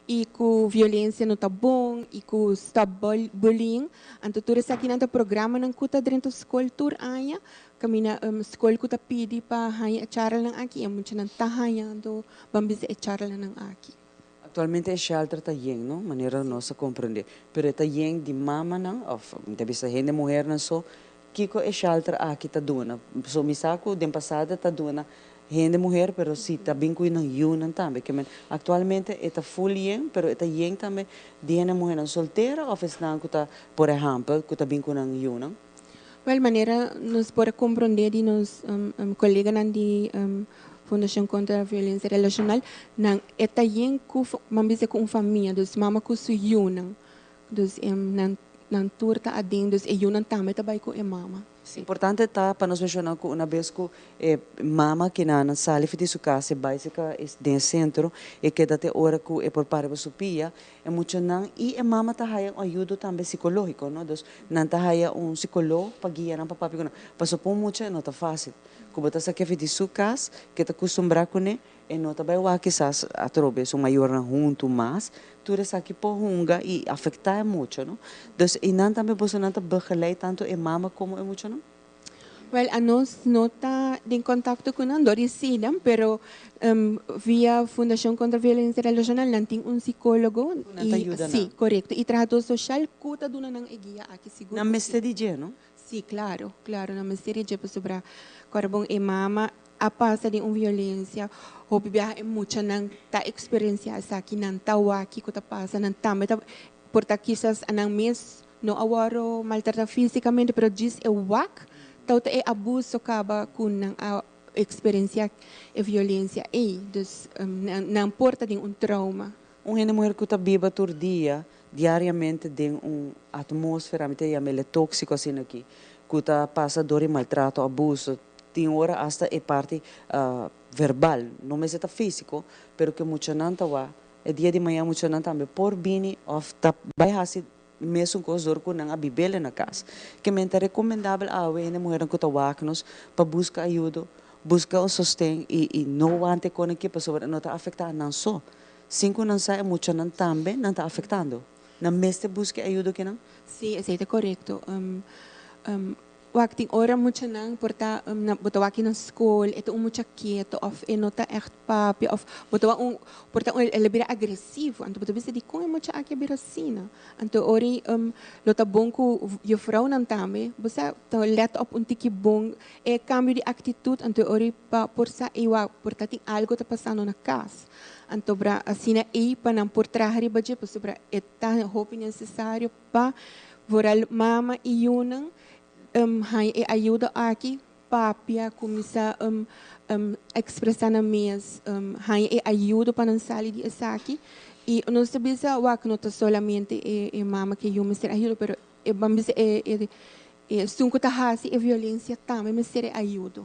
Speaker 6: e com violência não tá bom e com Stop Bullying. Então tudo isso aqui nanta programa nang kuta dentro escola tur anya kamina escola que tá pedi para hanya charla nang aqui é muito não tá hanhando vamos charla nang aqui.
Speaker 2: Atualmente é shelter tá yeng, não? Maneira nossa compreender. Pero tá yeng de mama não, of deve ser gente mulher não só. Kiko é shelter aqui tá dona. So me saco de passada tá dona gente mulher, pero si tá bem com não também. Que atualmente é tá full yeng, pero é tá yeng também de gente mulher solteira ou fez não que tá, por exemplo, que tá bem com não.
Speaker 6: Well, maneira nos pode compreender de nos colega de Fundação contra a Violência Relacional, nang etayen ku mambise com família, dos mama ku su yunang, dos nang turta ading, dos yunang também também com mama.
Speaker 2: Importante tá para nós mencionar que uma vez que mama que na sala de sua casa básica de centro e que date hora que é por para sua pia é muito não e mama tá aí ajuda também psicológico, não? Dos não tá aí psicólogo para guiar para papi não. Passou por muito não tá fácil. Como tá que de sua casa que tá acostumbrado com ele e não tá bem o que sas atrobe são maior na junto mas tudo isso aqui por hunga e afeta muito, não? Então e não também você não tá begeleid tanto mama como muito, não?
Speaker 6: Well, a nós não está em contato com a Doricida, pero via Fundação contra a Violência Relacional não tem psicólogo e sim, correto. E trabalhador social cuida do não guia aqui seguro.
Speaker 2: Na mestre não?
Speaker 6: Sim, claro, na mestre para sobre carbon e mama a passa de violência, hobby é muito não tá experiência aqui não tá aqui que tá passa não também tá porta quizás não mês não awaro maltrata fisicamente, pero diz é wak então é abuso acaba com a experiência e violência e dus não porta de trauma.
Speaker 2: Gente mulher que está viva todo dia, diariamente tem atmosfera meio tóxico assim aqui, que está passa dor e maltrato, abuso, tem hora hasta é parte verbal, não é físico, pero que muito não tá é dia de manhã muito não também por bini of tá vai hasi mesmo com os orcos não a bibele na casa, que me é recomendável a gente mulher que tá nos para buscar ajuda, buscar sustento e não ante com que pessoa não tá afetando não só, cinco não sai muito não também não tá afetando, na mestre busca ajuda que não?
Speaker 6: Sim, é correto. Wakting ora moet je nang porta bota waki na school ito muito quieto of nota echt papi of bota porta ele bira agressivo anto bota bisa di com muito aqui bira sina anto ori lota bom ku juffrou nan tame bosa to let op tiki bom cambio de atitude anto ori pa porsa iwa porta ting algo tá passando na casa anto bra asina pa nan por trahari baje posubra eta hope necessário pa voral mama e yunang hij ajuda aqui papia começa expressar na mes hij ajuda para não sair de aqui e não se bisa wak não tá solamente mama que eu me ser ajuda pero vamos sunco tá hasi violência também me ser ajuda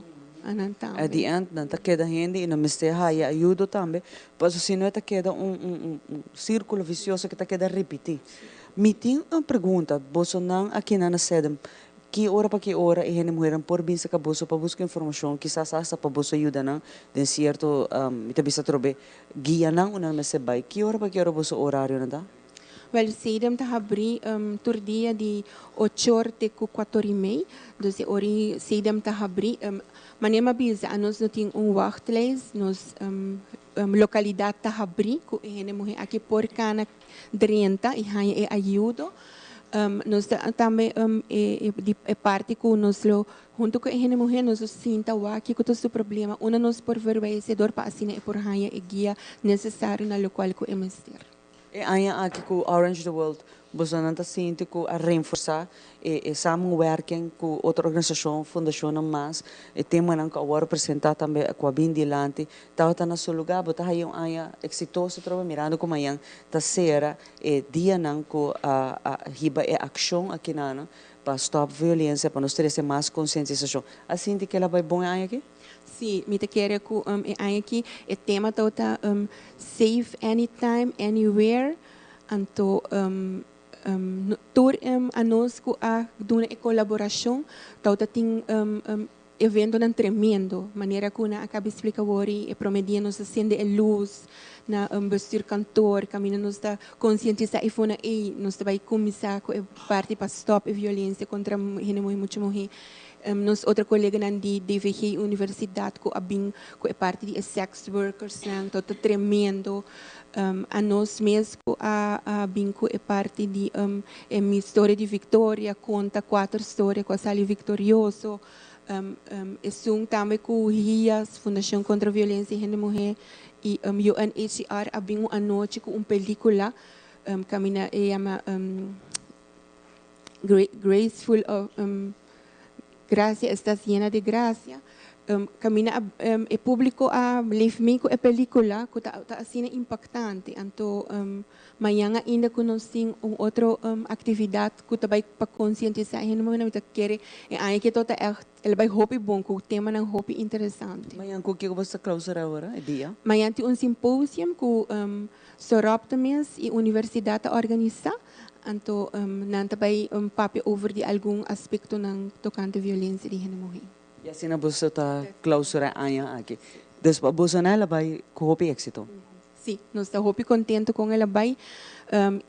Speaker 2: At the end, não tá queda gente e não me ser aí ajuda também, pois se não tá queda círculo vicioso que tá queda repetir. Me tem uma pergunta, você não aqui na sede que hora para que hora e mulher por bem se acabou para buscar informação quizás essa para você ajuda não de certo me também se trobe guia não me se vai que hora para que hora você horário não dá
Speaker 6: Well, sedem tá abrir tur dia de 8h com 4h30, dus ori sedem tá abrir manema bisa a nós não tem wachtlijst nos localidade tá abrir com mulher aqui por cana 30 e aí ajuda nós também parte com nós junto com a mulher nós sinta aqui com todo o problema uma nós por vencedor para assinar por raia e guia necessário na local com emester
Speaker 2: e aí aqui com Orange the World você não está sentindo que a reforçar e samenwerking com outra organização fundação mas e tema não que agora apresentar também com a bem dilante tá na seu lugar botar aí exitoso trabalho mirando como aí tá será e dia não com a riba e ação aqui não para stop violência para nós ter mais conscientização assim que ela vai bom aí aqui
Speaker 6: Sim, me te quero que aqui o tema tá safe anytime anywhere anto tur a nós com a duna colaboração tá tem evento nan tremendo maneira que na acaba explica ori e promedia nos acende a luz na vestir cantor caminho nos da conscientizar e fona e nos vai começar com parte para stop a violência contra muito mulher nos outra colega nan di DVG Universidade com a bem com a parte de sex workers nang tá tremendo a nós mesmo a bem com a parte de minha história de Victoria conta 4 histórias com a Sally Victorioso também com RIAS Fundação contra a Violência e Mulher e UNHCR a bem uma noite com uma película camina e chama Graceful of Gracia estás llena de gracia. Camina e público a leave a película que tá assim impactante. Então, amanhã ainda conhecem outra atividade que tá vai para conscientizar e não me quer e aí que toda ele vai hobby bom com o tema não hobby interessante.
Speaker 2: Amanhã o que você clausura agora é dia?
Speaker 6: Amanhã tem simpósio com Soroptames e Universidade a organizar. Então, não também papo over de algum aspecto não tocante violência de mulher.
Speaker 2: E assim a você está clausura aqui. Depois você ela vai com o êxito.
Speaker 6: Sim, nós estamos muito contentes com ela vai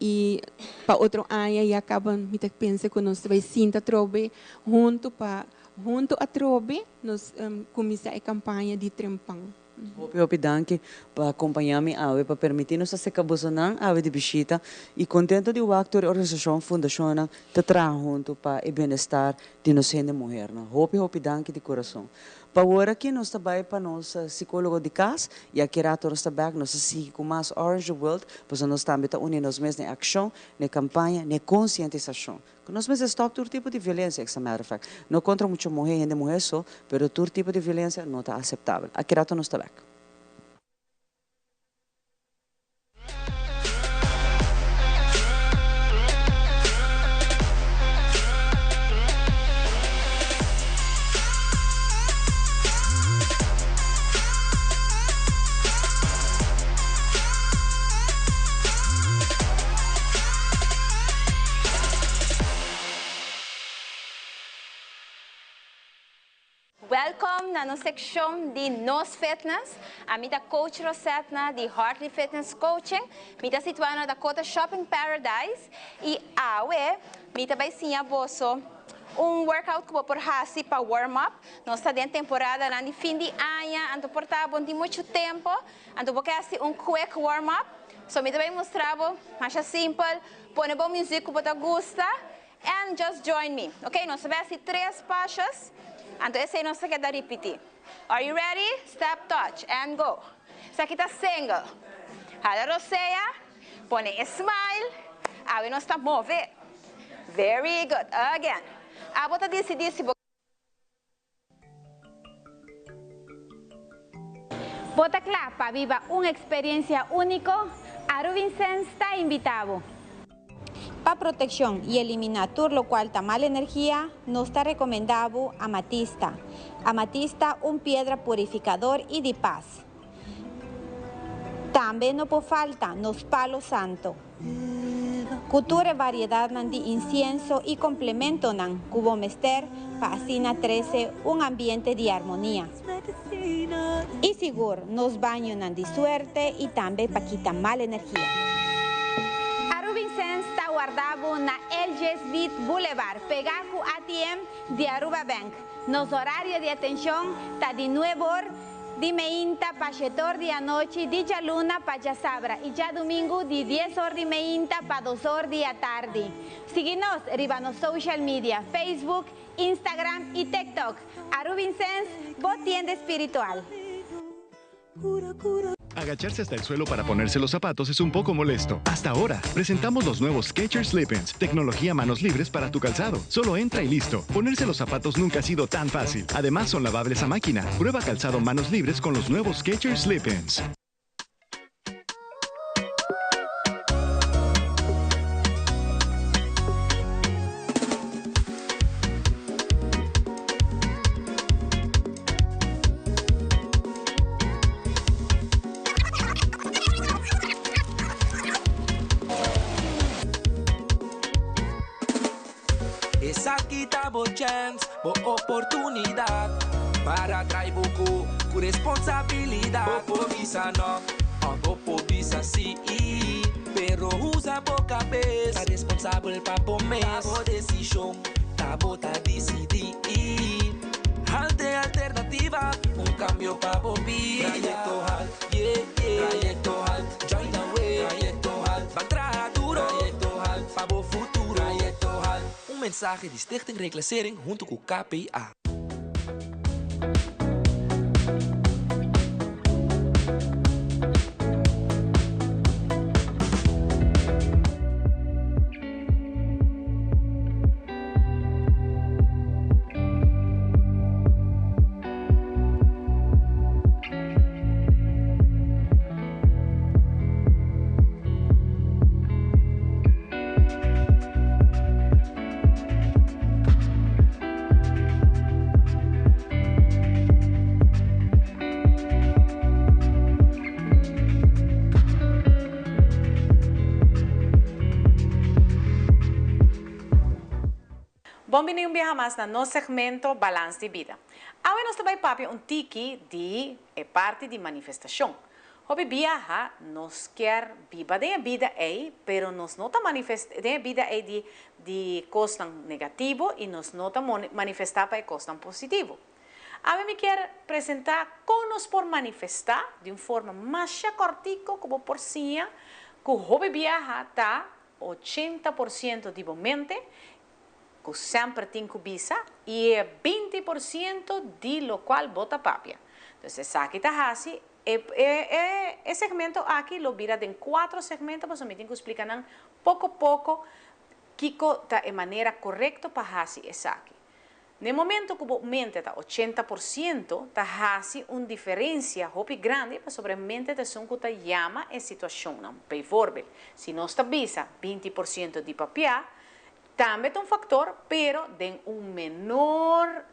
Speaker 6: e para outro ano e acabam me pensa que nós vai sinta trobe junto a trobe nós começar a campanha de trempang.
Speaker 2: Hopi danke para acompanhar-me para permitir-nos a secabosanan ave de visita e contento de o actor organização fundação te traz junto para o bem-estar de nós gente mulher. Hopi danke de coração. Para agora aqui nós também para nós psicólogo de casa e aqui rato nós também nós sigue com mais Orange World, pois nós também tá unindo nós mesmos na ação, na campanha, na conscientização. Nós mesmos stop todo tipo de violência, as a matter of fact. Não contra muita mulher, gente mulher só, pero todo tipo de violência não está aceitável. Aqui rato nós também.
Speaker 18: Welcome na no section de Nos Fitness. A minha coach Rosetna de Heartly Fitness Coaching. Minha situada na Dakota Shopping Paradise. E awe, minha vai sim a bosso workout que por hasi para warm up. Nós está dentro temporada na fim de ano, anto portar bom tem muito tempo, anto porque assim quick warm up. So me também mostrava, mais simples, põe bom música que você gosta and just join me. Ok? Nós vamos assim 3 passos. Então esse aí nós quer repetir. Are you ready? Step, touch and go. Essa aqui está single. Hala roceia, põe smile. Aí nós está mover. Very good. Again. A bota disse. Bota claro para viva uma experiência única. Arubinsense está invitado. Para proteção e eliminar todo o qual está mal energia, nos está recomendado amatista. Amatista, pedra purificador e de paz. Também não pode faltar nos palo santo. Cultura e variedade de incienso e complemento nan cubo mester para assim trazer ambiente de harmonia. E seguro, nos banhos de suerte e também para quitar mal energia. Arubinsense está guardado na LG Smith Boulevard, pegado com ATM de Aruba Bank. Nos horários de atenção está de 9 horas de meinta para 7 horas da noite, de já luna para já sabra, e já domingo de 10 horas de meinta para 2 horas da tarde. Siga-nos arriba nos social media, Facebook, Instagram y TikTok. Arubinsense, tienda espiritual.
Speaker 5: Agacharse hasta el suelo para ponerse los zapatos es un poco molesto. Hasta ahora, presentamos los nuevos Skechers Slip-ins, tecnología manos libres para tu calzado. Solo entra y listo. Ponerse los zapatos nunca ha sido tan fácil. Además, son lavables a máquina. Prueba calzado manos libres con los nuevos Skechers Slip-ins.
Speaker 23: Esa quita bo chance, bo oportunidad para traer buku con responsabilidad. Bo visa no, bo visa sí, pero usa bo cabeza, responsable pa bo mes, bo decisión, ta bota decidir. Halte alternativa, cambio pa bo vida. Trayecto halt, trayecto halt, join the way, trayecto halt, van trabajar duro, trayecto halt, pa bo futuro, trayecto halt. Mensaje de Stichting Reclassering junto com o KPA.
Speaker 8: Bom-vindo um dia mais no segmento Balance de Vida. Agora nós também papi tiki de parte de manifestação. Hoje viaja, nós quer viva de vida aí, pero nós não manifesta de vida aí de coisa negativo e nós não manifestar para coisa positivo. Agora me quer apresentar como nós por manifestar de uma forma mais cortico como por cima, que hoje viaja tá 80% de mente, que sempre tem visa e é 20% de lo qual bota papia. Então, aqui está assim, esse segmento aqui lo vira em 4 segmentos, mas eu me tenho que explicar pouco a pouco que está de maneira correta para fazer isso aqui. No momento que a mente está 80%, está fazendo uma diferença muito grande sobre a mente de som que está chama a situação. Por exemplo, se nós está visa 20% de papia, também é um fator, pero de uma menor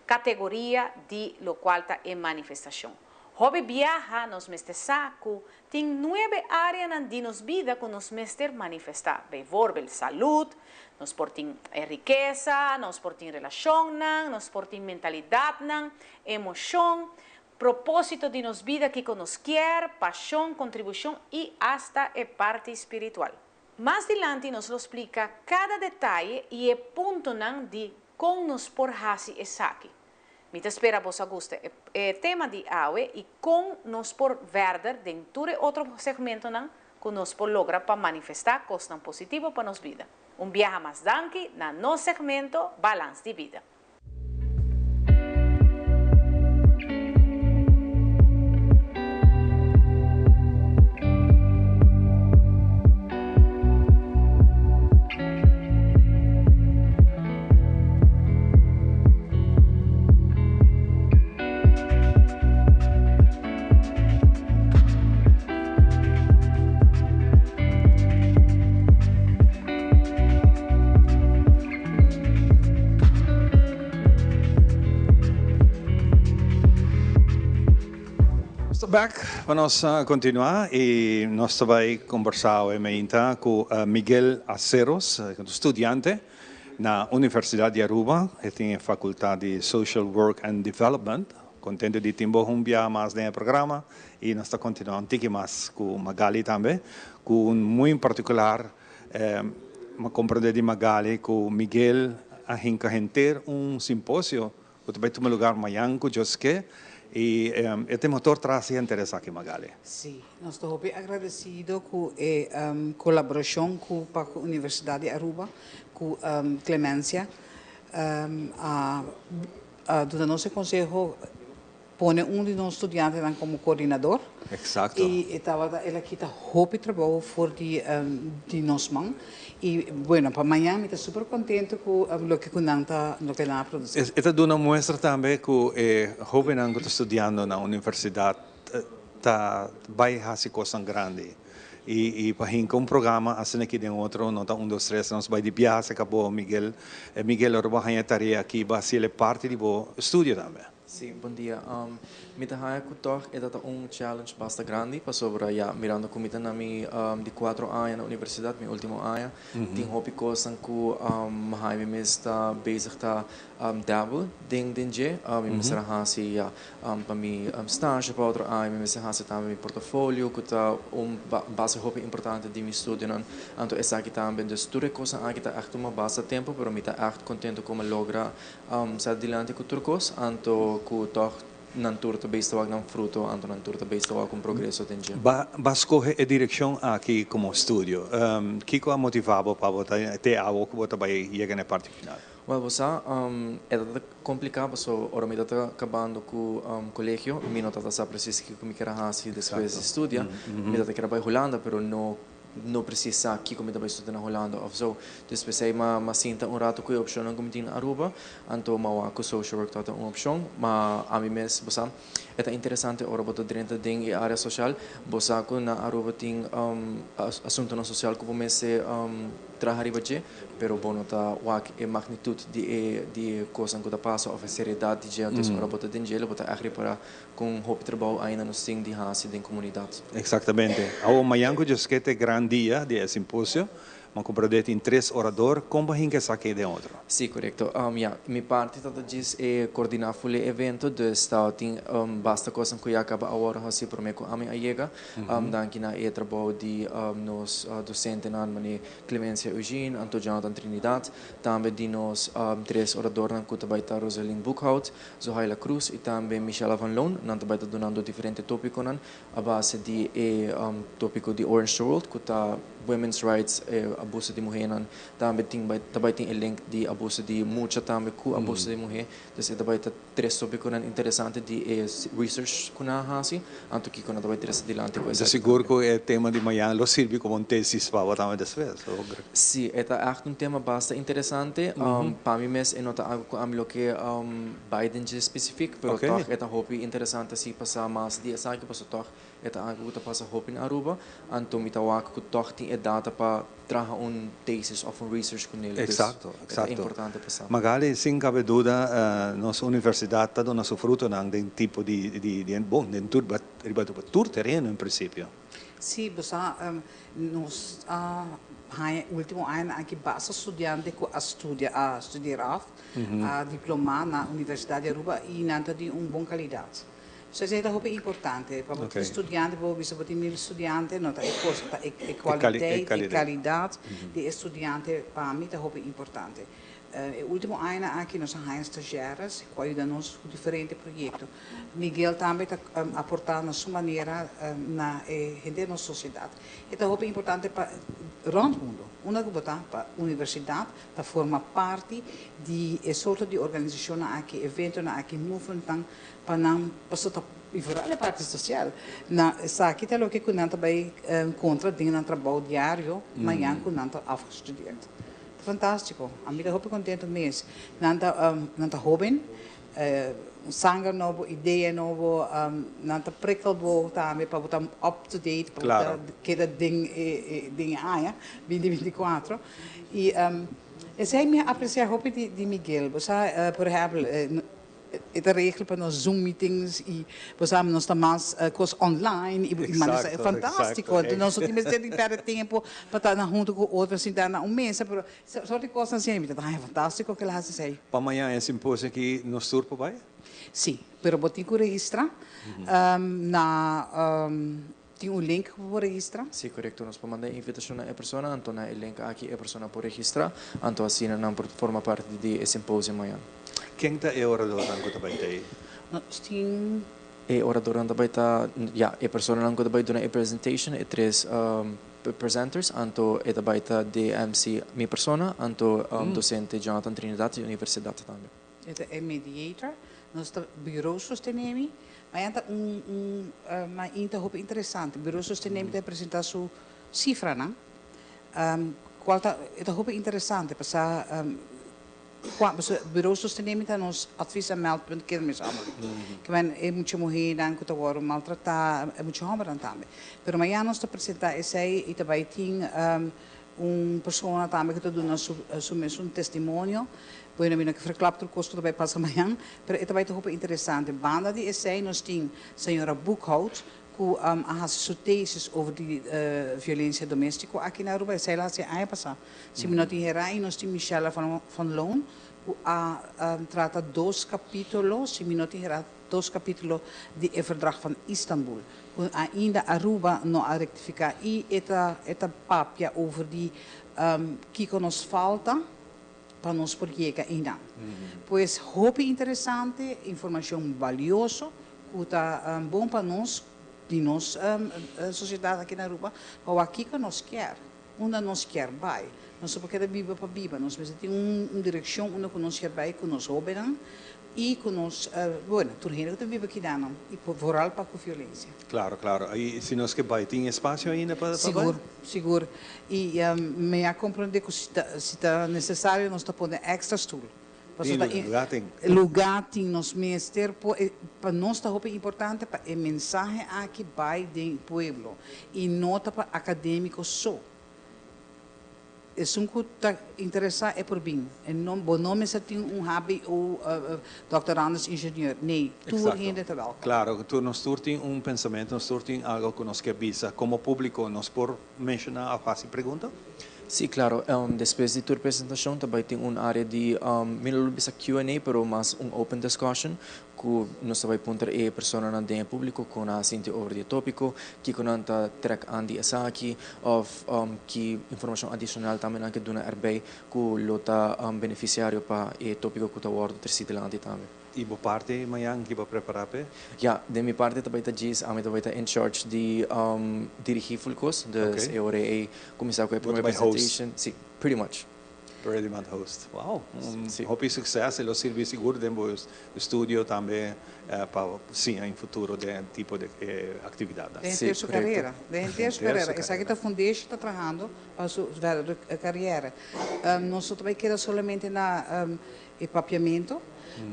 Speaker 8: categoria de lo qual está em manifestação. Hobby viaja, nos mestre saco, tem 9 áreas de nos vida que nos mestre manifestar. Por exemplo, saúde, nos portem riqueza, nos portem relação, nos portem mentalidade, emoção, propósito de nos vida que nos quer, paixão, contribuição e hasta a parte espiritual. Más adelante nos lo explica cada detalle y el punto de con nos por hasi esaki. Mita espera vos guste el tema de awe y con nos por verder dentro de otro segmento que nos por logra para manifestar cosas positivas para nos vida. Un viaje más danki na no segmento balance de vida.
Speaker 1: Back, vamos a continuar y nós vai conversar com Miguel Aceros, estudante na Universidade de Aruba, que tem Faculdade de Social Work and Development. Contente de ter um dia mais no programa e nós estamos continuando um pouco mais com Magali também, com muito particular, uma compreensão de Magali com Miguel a gente ter simpósio que vai ter lugar amanhã com Josque. E este motor traz interesse aqui, Magali.
Speaker 17: Sim, nós estamos bem agradecidos com a colaboração com a Universidade de Aruba, com Clemência. Do nosso conselho, põe de nossos estudantes como coordenador.
Speaker 1: Exato.
Speaker 17: E ela aqui está muito trabalho for de nós mãos. E, bueno, para amanhã, eu estou super contente com o que nós estamos produzindo.
Speaker 1: Esta dá uma mostra também que o jovem que está estudando na universidade vai fazer coisas grandes. E para um programa, assim aqui tem outro, nota 1, 2, 3, nós vai de viagem, acabou Miguel. Miguel, agora vai tarefa aqui, vai ser parte do estúdio também.
Speaker 9: Sim, bom dia. Mita haya kutor ito challenge basta grande pa sobra ya mirando kumita nami di 4 anos na universidade, mi último ano. Ting hopi ko sang ku mahay mi mista bezig ta dabel ding dinje mi misra hasi ya pa mi stage pa outro ano mi misra hasi ta mi portfolio kuta base hopi importante di mi studio nan anto esa kita também de stude cosa akita echt uma basta tempo pero mita echt contento como logra sa dilante ku turcos anto ku toch nantur também está com fruto, anto nantur também está com progresso tenho.
Speaker 1: Vas escolher a direção aqui como estúdio. Kiko a motivado para ter algo que você vai chegar na parte final.
Speaker 9: Well, você é complicado, so ora me está acabando com colégio, me não está preciso que me queira assim depois de estudar, me está queira para Holanda, pero não precisa aqui como também estudar na Holanda of so. Dus pensei mas sinta rato com a opção não como tinha Aruba, anto mawa com social work tá uma opção, mas a mim mesmo bossa é interessante ora botar dentro de área social, bossa com na Aruba tem assunto na social como mesmo trabalhar baje, pero bono tá wak e magnitude de coisa que tá passa of seriedade de antes ora botar dentro botar agri para com hope trabalho ainda no sing de hasi de comunidade.
Speaker 1: Exatamente. Ao amanhã que eu esquece grande dia de simpósio, mas compreendete em 3 oradores, como a gente saque de outro?
Speaker 9: Sim, correto. Minha parte toda diz é coordenar o evento, dus tem basta coisa que eu acaba agora assim para mim com a minha chega, daqui na trabalho de nos docentes na mani Clemência Eugene, Anto Jonathan Trinidad, também de nos 3 oradores que também está Rosalind Boekhout, Zohaila Cruz e também Michelle Van Loon, que também está donando diferentes tópicos a base de tópico de Orange World, que está women's rights, abuso de mulher, também tem link de abuso de mulher, também com abuso de mulher. Então, também tem 3 tópicos interessantes de research que nós fazemos, anto que nós também temos adiante com isso.
Speaker 1: Seguro que o tema de manhã lo serve como tesis para também después.
Speaker 9: Sim, é tema bastante interessante. Para mim mesmo, não está algo que Biden específico, mas é hobby interessante se passar mais dias aqui, para só é algo que passa hobby na Aruba, anto me tawag que toch tem data para trabalhar thesis ou research com ele.
Speaker 1: Exato,
Speaker 9: exato. É importante passar.
Speaker 1: Magali, sem cabe dúvida, nossa universidade está dando fruto de tipo de bom, de tour terreno em princípio.
Speaker 17: Sim, você nos último ano aqui basta estudante que estudar a diploma na Universidade de Aruba e nada de bom qualidade. Isso é muito importante. Para
Speaker 1: Ok.
Speaker 17: o estudante, para o estudante, não tem
Speaker 1: qualidade.
Speaker 17: e qualidade de estudante, para mim, é muito importante. O último ano aqui nós temos estagiários que ajudam-nos com diferentes projetos. Miguel também está aportando na sua maneira na nossa sociedade. É muito importante para rond o mundo. Uma que botar para a universidade para formar parte de sorte de organização aqui, evento aqui, movimento para não passar e vooral a parte social. Sa aqui tem o que nós também contra dentro do trabalho diário, amanhã com nós afgestudeerd. Fantástico. A mim estou contente mesmo. Nanta jovem, sangue novo, ideia novo, nanta prikkel novo também para botar up to date, para botar cada ding aia, 2024. E essa é a minha apreciação de Miguel. Você, por exemplo, het regelen para nos Zoom meetings e passamos nós também coisas online e mas é fantástico. Nós só temos de perder tempo para estar na junto com outros assim dar um mês, mas só de coisas assim, é fantástico que lá se sei.
Speaker 1: Para amanhã é simpósio aqui no Surpo, vai?
Speaker 17: Sim, pero botem que registrar tem um link para registrar?
Speaker 9: Sim, correto. Nós podemos mandar invitação a pessoa, então o link aqui a pessoa pode registrar, então assim não forma parte de simpósio amanhã.
Speaker 1: Quem está é orador que está aí?
Speaker 17: Sim.
Speaker 9: É orador também está, ja, a pessoa não está dando a presentation, é três presenters, então é também está de MC minha pessoa, então docente Jonathan Trinidad da Universidade também.
Speaker 17: É mediator, nós está bureau sostenemi, mas é mas é interessante, bureau sostenemi está apresentar sua cifra, não? Qual é interessante, passar bureau sostenimento nos advisa meldpunt kindermishandeling. Que men é muito morrer dan que agora maltratar é muito homem também. Pero amanhã nós está apresentar esse e também tem pessoa também que está dando um testemunho. Bueno, mina que verklapt o custo também passa amanhã, pero é também muito interessante. Banda de esse nós tem senhora Boekhout que a sua tese over die violência doméstica aqui na Aruba, sei lá se aí passar. Se não tem herai, nós temos Michela van Loon, que trata 2 capítulos, se não tem herai 2 capítulos de verdrag van Istanbul. Ainda Aruba não a rectificar e esta papia over die que nos falta para nos projetos ainda. Pois, roupa interessante, informação valiosa, que está bom para nós, de nossa sociedade aqui na Aruba, ou aqui que nós quer, onde nós quer vai. Nós só porque biba para biba, nós precisamos uma direção onde nós quer vai, que nós roubam e que nós, bueno, turgendo que biba aqui dano e vooral para a violência.
Speaker 1: Claro, claro. E se nós que vai, tem espaço ainda para
Speaker 17: seguro, seguro. E me compreender que se está necessário, nós está pondo extra stool. Lugar tem nos ministérios para nós está importante para a mensagem aqui vai do povo e não para acadêmicos só. É que está interessado é por mim. Não nome se tem hobby ou doutorando engenheiro. Nem, tudo ainda está welkom.
Speaker 1: Claro, tu nós tem pensamento, nós tem algo que nós quer visa. Como público, nós por mencionar a fácil pergunta?
Speaker 9: Sim, claro. Depois de tua apresentação, também tem uma área de não bisa Q&A, pero mais open discussion, que nós vai punter a pessoa na dentro público com a sente over o tópico, que conanta track andi essa aqui, ou que informação adicional também anche dona erbei, que lota beneficiário para o tópico que está o terceiro lado também.
Speaker 1: E boa parte amanhã que vai preparar para?
Speaker 9: Ja, de minha parte também está diz, a mim também está in charge de dirigir o curso, dus eu irei começar com a primeira presentation, sim, pretty much.
Speaker 1: Pretty much host. Wow. Hope sucesso, lo sirve seguro dentro do estúdio também para sim, em futuro de tipo de atividade.
Speaker 17: Dentro sua carreira, essa aqui está foundation está trabalhando para sua carreira. Nós também queremos somente na papiamento.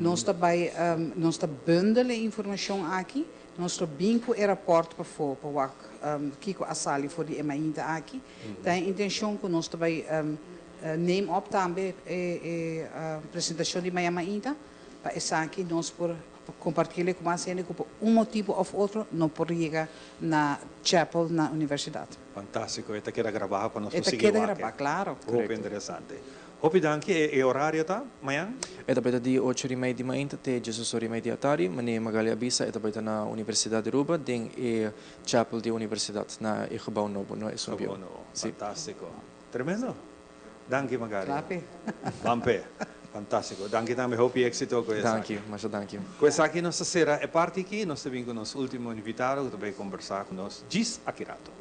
Speaker 17: Nós também nós bundelen informação aqui. Nós bem com o aeroporto para fora, para Kiko Asali for die ainda aqui. Tem intenção que nós também neem op também a apresentação de Miami ainda para essa aqui nós por compartilhar com mais gente por motivo ou outro não por chegar na chapel na universidade.
Speaker 1: Fantástico, esta queda grabada para nosotros.
Speaker 17: Esta queda grabada, claro.
Speaker 1: Muito interessante. Hopi danki, e horário tá, amanhã?
Speaker 9: Eta baita di 8h30 di manhã até 16h30 à tarde, mane Magali Abisa, eta baita na Universidade de Aruba, den e chapel de Universidade, na e gebouw novo, no é
Speaker 1: Gebouw novo, fantástico. Tremendo. Danki Magali.
Speaker 17: Clappe.
Speaker 1: Vampe. Fantástico. Danki também, hopi éxito com essa.
Speaker 9: Danki, mas danki.
Speaker 1: Com essa aqui, nossa será é parte aqui, nós também com o nosso último invitado, que vai conversar com nós, Gis Akirato.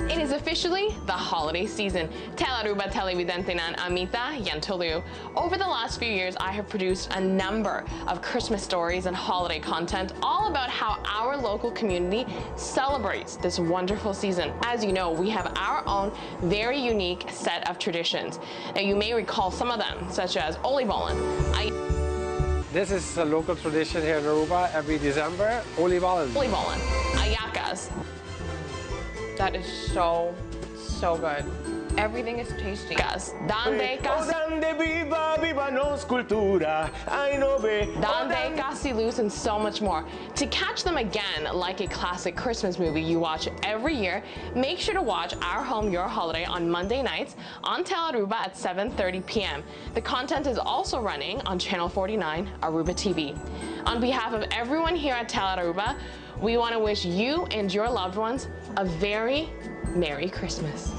Speaker 10: It is officially the holiday season. Telearuba televidente nan Amita Yantolu. Over the last few years, I have produced a number of Christmas stories and holiday content all about how our local community celebrates this wonderful season. As you know, we have our own very unique set of traditions. Now, you may recall some of them, such as Olibolen.
Speaker 12: This is a local tradition here in Aruba every December, Olibolen.
Speaker 10: Olibolen, Ayakas. That is so good. Everything is tasty. Dande
Speaker 23: viva, viva nos cultura. Ay no ve.
Speaker 10: Dande Casilus and so much more. To catch them again, like a classic Christmas movie you watch every year, make sure to watch Our Home, Your Holiday on Monday nights on Telearuba at 7:30 p.m. The content is also running on Channel 49, Aruba TV. On behalf of everyone here at Telearuba, we want to wish you and your loved ones a very Merry Christmas.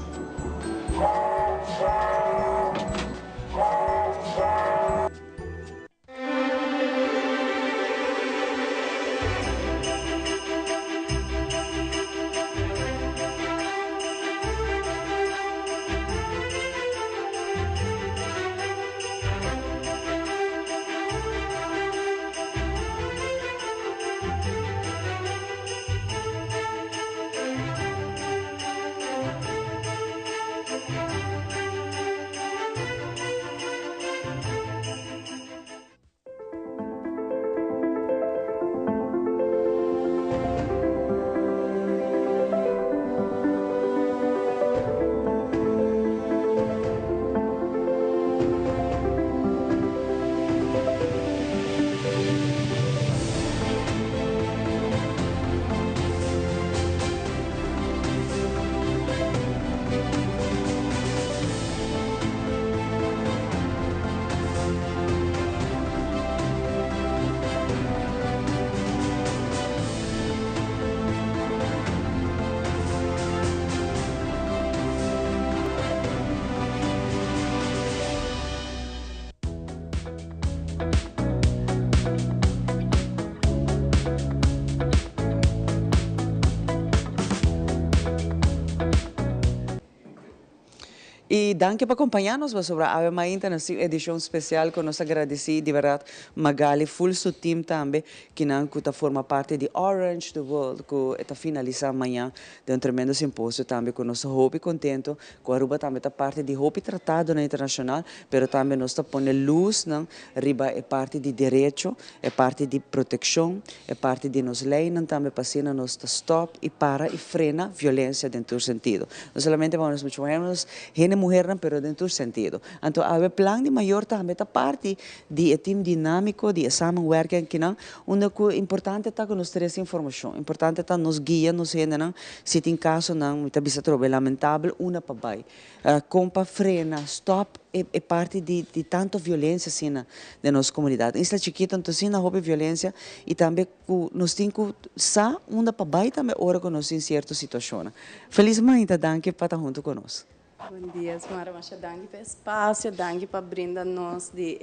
Speaker 2: E danke por acompanhar-nos sobre a Ave Maria nessa edição especial que nós agradecemos de verdade Magali, full seu time também, que não forma parte de Orange the World, que está finalizando amanhã de um tremendo simpósio também com nosso Hope contento, que a Aruba também está parte de Hope tratado na internacional, mas também nós está pondo luz, não, riba é parte de direito, é parte de proteção, é parte de nos leis, também passina nós está stop e para e frena violência dentro do sentido. Não somente vamos nos mulher, pero dentro do sentido. Então, há plano de maior também está parte de time dinâmico, de samenwerking, que não, onde o importante está que nós teremos informação, importante está nos guia, nos rende, não, se tem caso não, muita vez é lamentável, uma para baixo, compa frena, stop, é parte de tanta violência assim na nossa comunidade. Isso é chiquito, então sim, houve violência e também nós temos que sa uma para baixo também hora que nós em certa situação. Felizmente, danke para estar junto conosco.
Speaker 24: Bom dia, Mara Macha, danke pelo espaço, danke para brindar-nos de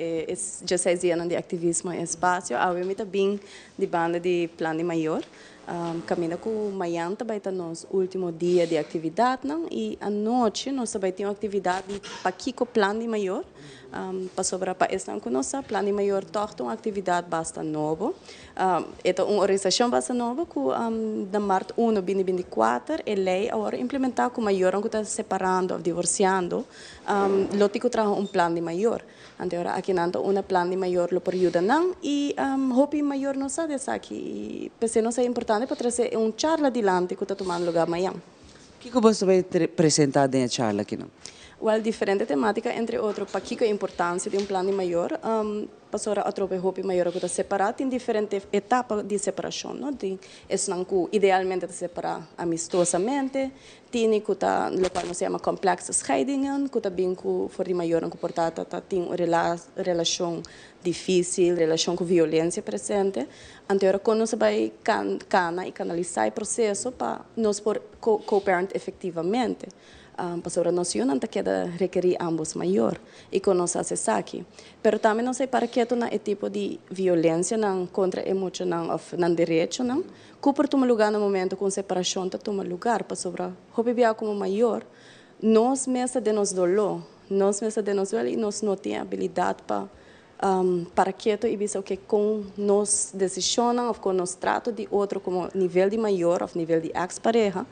Speaker 24: 16 anos de ativismo e espaço. Eu me também de banda de Plano Maior. Caminho com amanhã também está nosso último dia de atividade, não? E à noite nós também temos atividade para Kiko Plano Maior. Para sobrar para esta nossa Plano Maior torna uma atividade bastante nova. É uma organização bastante nova que da março 1 de 2024 a lei agora implementar com maior que está separando, divorciando, lotico traz plano maior. Agora aqui não uma plano maior lo período não e hope maior não sabe essa aqui. Pensei não é importante para trazer charla adiante que está tomando lugar amanhã.
Speaker 2: O que você vai apresentar na charla aqui não?
Speaker 13: Well, diferente temática, entre outros, para que a importância de plano maior, pastora a tropa hopi maior que está separado em diferentes etapas de separação, não? Não que idealmente está separado amistosamente, tem que tá, lo qual se chama complexe scheidingen, que também que for de maior comportada tem uma relação difícil, relação com violência presente. Então, quando nós vai cana e canalizar o processo para nós por co-parent efetivamente. Pastora noção não queda requerir ambos maior e conosco a aqui. Pero também não sei para que tu na tipo de violência não contra emocional ou não direito não. Cooper toma lugar no momento com separação tá toma lugar pastora. Hope bia como maior, nós mesa de nos dolor, nós mesa de nos e nós não tem habilidade para que tu ibisa que com nos decisão ou com nos trato de outro como nível de maior ou nível de ex-pareja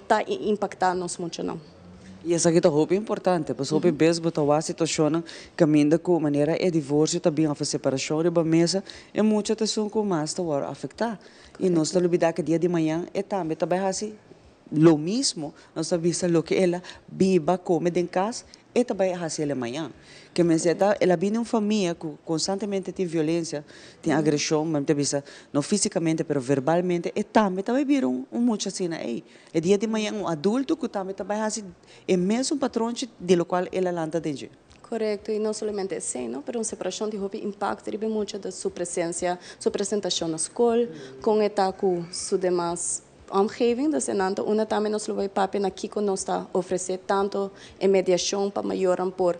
Speaker 13: tá impactar nos muito não.
Speaker 2: E essa aqui é importante, porque hope mesmo tá a situação caminha com maneira é divórcio também a separação de uma mesa é muita atenção com mais tá a afetar. E nós estamos olvidando que dia de manhã é também assim lo mismo, nós sabemos lo que ela viva come em casa e também assim ela amanhã. Que me senta, ela vive em uma família que constantemente tem violência, tem agressão, mas não fisicamente, mas verbalmente, e também viram muito assim, é dia de manhã um adulto que também assim, é mesmo patrão de lo qual ela lanta dentro.
Speaker 13: Correto, e não somente assim, não? Mas uma separação de hobby impacta muito da sua presença, sua apresentação na escola, com com sua demais omgeving, dus en dan una também nos vai papi na Kiko nos está oferecer tanto em mediação para maior por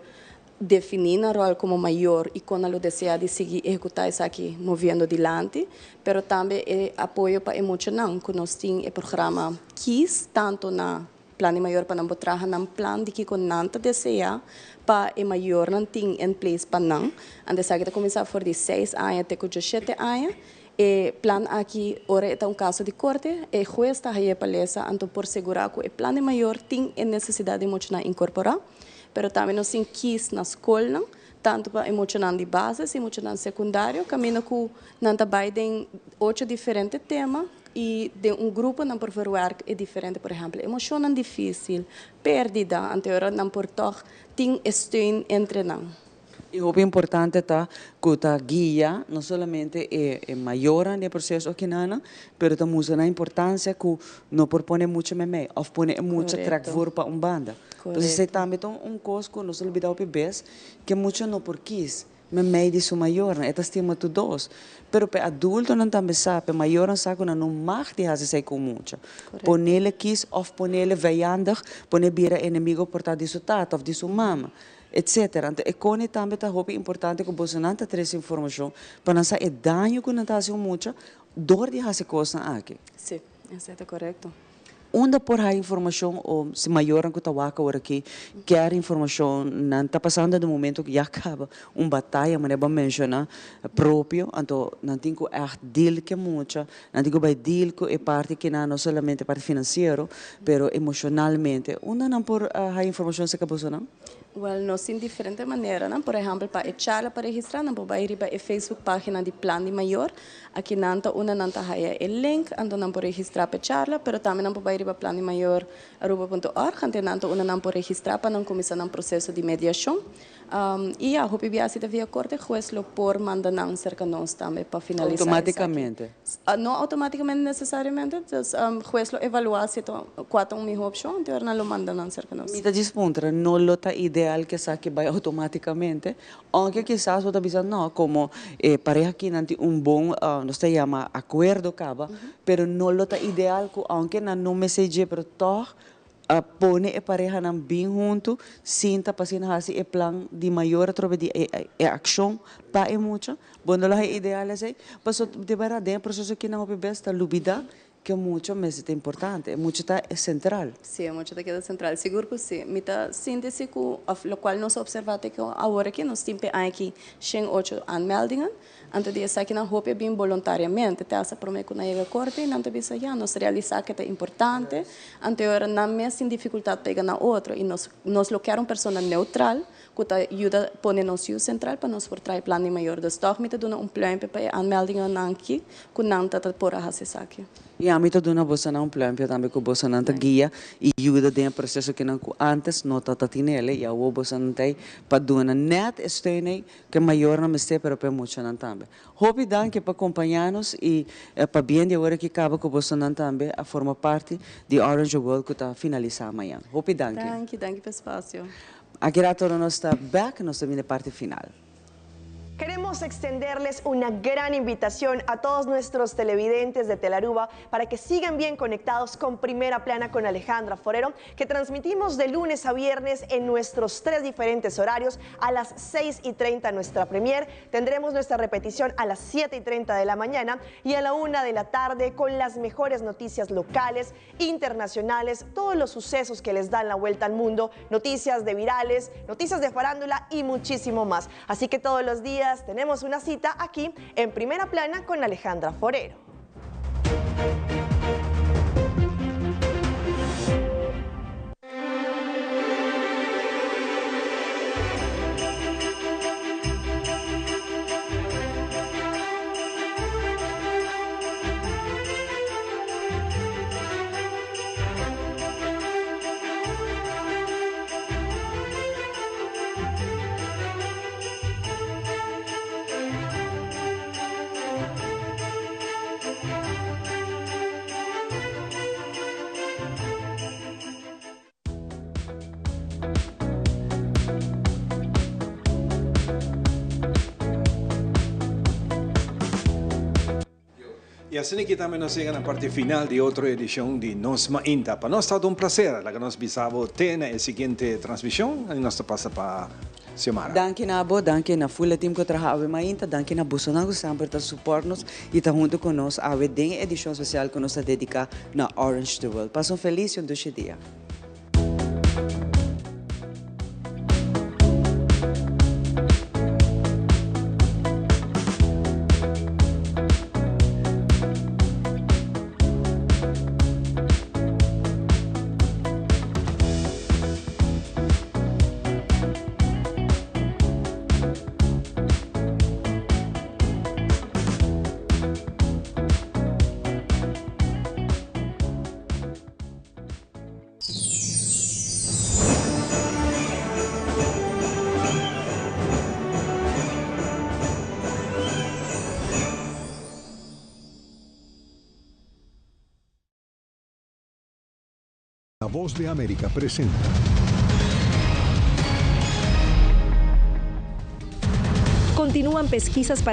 Speaker 13: definir a rol como maior e quando lo deseja de seguir executar isso aqui movendo adiante, pero também é apoio para emocional, que nós temos o programa KISS, tanto na plano maior para não botar na plano de que com nanta deseja para o maior não tem em place para não, antes que começar por de 6 anos até 17 anos. O plano aqui, ora é um caso de corte, o juiz está aí para essa, então por segurar que o plano maior tem a necessidade emocional incorporar, mas também nós temos KISS na escola, tanto para emocional de base, emocional secundário, caminho que não trabalha em 8 diferentes temas e de grupo não por fazer é diferente, por exemplo, emocional difícil, perdida, então não por toque, tem steun entre nós.
Speaker 2: E o importante está que a guia não somente é maior no processo aqui nana, mas também a importância que não propõe muito meme, ou põe muito trabalho para uma banda. Então, se também tem coisa que nós olvidamos o bebês, que muito não por quis, meme de sua maior, é estima tu dois. Pero para adulto não também sabe, maior não sabe que não mais de fazer com muito. Põe-lhe quis, ou põe-lhe veiandig, põe-lhe bira inimigo por estar de sua tata ou de sua mama. Etc. Então, e com também é importante que você não tenha essa informação para não saber o dano que não está fazendo muito, dor de fazer coisas aqui.
Speaker 13: Sim, isso é correto.
Speaker 2: Onde por a informação, ou se maior que está aqui, quer informação, não está passando no momento que já acaba uma batalha, mas é mencionar próprio, então não tem que deal que muito, não tem que vai deal com a parte que não somente parte financeira, mas emocionalmente. Onde não por a informação se acabou não?
Speaker 13: Well, nós temos diferentes maneiras, não? Por exemplo, para echar para registrar, não pode ir para a Facebook página de Plano Maior, aqui não há o link, então não pode registrar para echarla, mas também não pode ir para planomaior.org, então não pode registrar para não começar um processo de mediação. E a HOPBA se devia corte, juez lo por mandar não cerca nós também para finalizar.
Speaker 2: Automaticamente?
Speaker 13: Não automaticamente necessariamente, juez lo evalua se quatro uma opção, então não lo manda não cerca nós.
Speaker 2: Mita dispontra, não lo tá ideal que saque vai automaticamente, aunque quizás você avisa não, como pareja que não tem bom, não se chama acordo caba, pero não lo tá ideal que aunque não message pero toh pone a pareja não bem junto, sinta para sin hasi e plan de maior através de ação para e mucho, quando lá é ideal assim, passo de verdade, processo que não besta lubida que muito mais é importante, muito é central.
Speaker 13: Sim, muito é central, seguro que sim. Mita síntese que o qual nós observamos que agora que nós temos aqui 108 aanmeldingen, antes de essa que na roupa bem voluntariamente, te essa promessa que na chega corte, e não te bisa já nós realizar que é importante, anterior não mais sem dificuldade pegar na outro e nós lo quer uma pessoa neutral que te ajuda a pôr no seu central para nós portar plano maior. Dus toch mita doen plano para aanmeldingen aqui que não te por a fazer aqui.
Speaker 2: E ámbito de una bossa não plan, também que bossa não guia e ajuda no processo que não antes não tá tinele e a bossa não tem para dar net steun que maior não está pero para muito não também. Hope danke para acompanhar-nos e para bem de agora que acaba com bossa não também a forma parte de Orange World que está finalizar amanhã. Hope danke.
Speaker 13: Danke pelo espaço.
Speaker 2: Aqui agora nós está back, nós estamos na parte final.
Speaker 14: Queremos extenderles una gran invitación a todos nuestros televidentes de Telaruba para que sigan bien conectados con Primera Plana con Alejandra Forero, que transmitimos de lunes a viernes en nuestros 3 diferentes horarios. A las 6:30 nuestra premier, tendremos nuestra repetición a las 7:30 de la mañana y a la 1 de la tarde con las mejores noticias locales, internacionales, todos los sucesos que les dan la vuelta al mundo, noticias de virales, noticias de farándula y muchísimo más. Así que todos los días tenemos una cita aquí en Primera Plana con Alejandra Forero.
Speaker 1: E assim que também nós chegamos na parte final de outra edição de Nos Mainta. Para nós está um prazer, que nós bisavo ter na seguinte transmissão e nós passa para Xiomara.
Speaker 2: Danke na abo, danke na full team que trabalha mainta, danke na Bolsonaro sempre para suportar-nos e está junto conosco a den edição especial que nós dedica na Orange the World. Passa feliz e doce dia.
Speaker 15: La Voz de América presenta.
Speaker 19: Continúan pesquisas para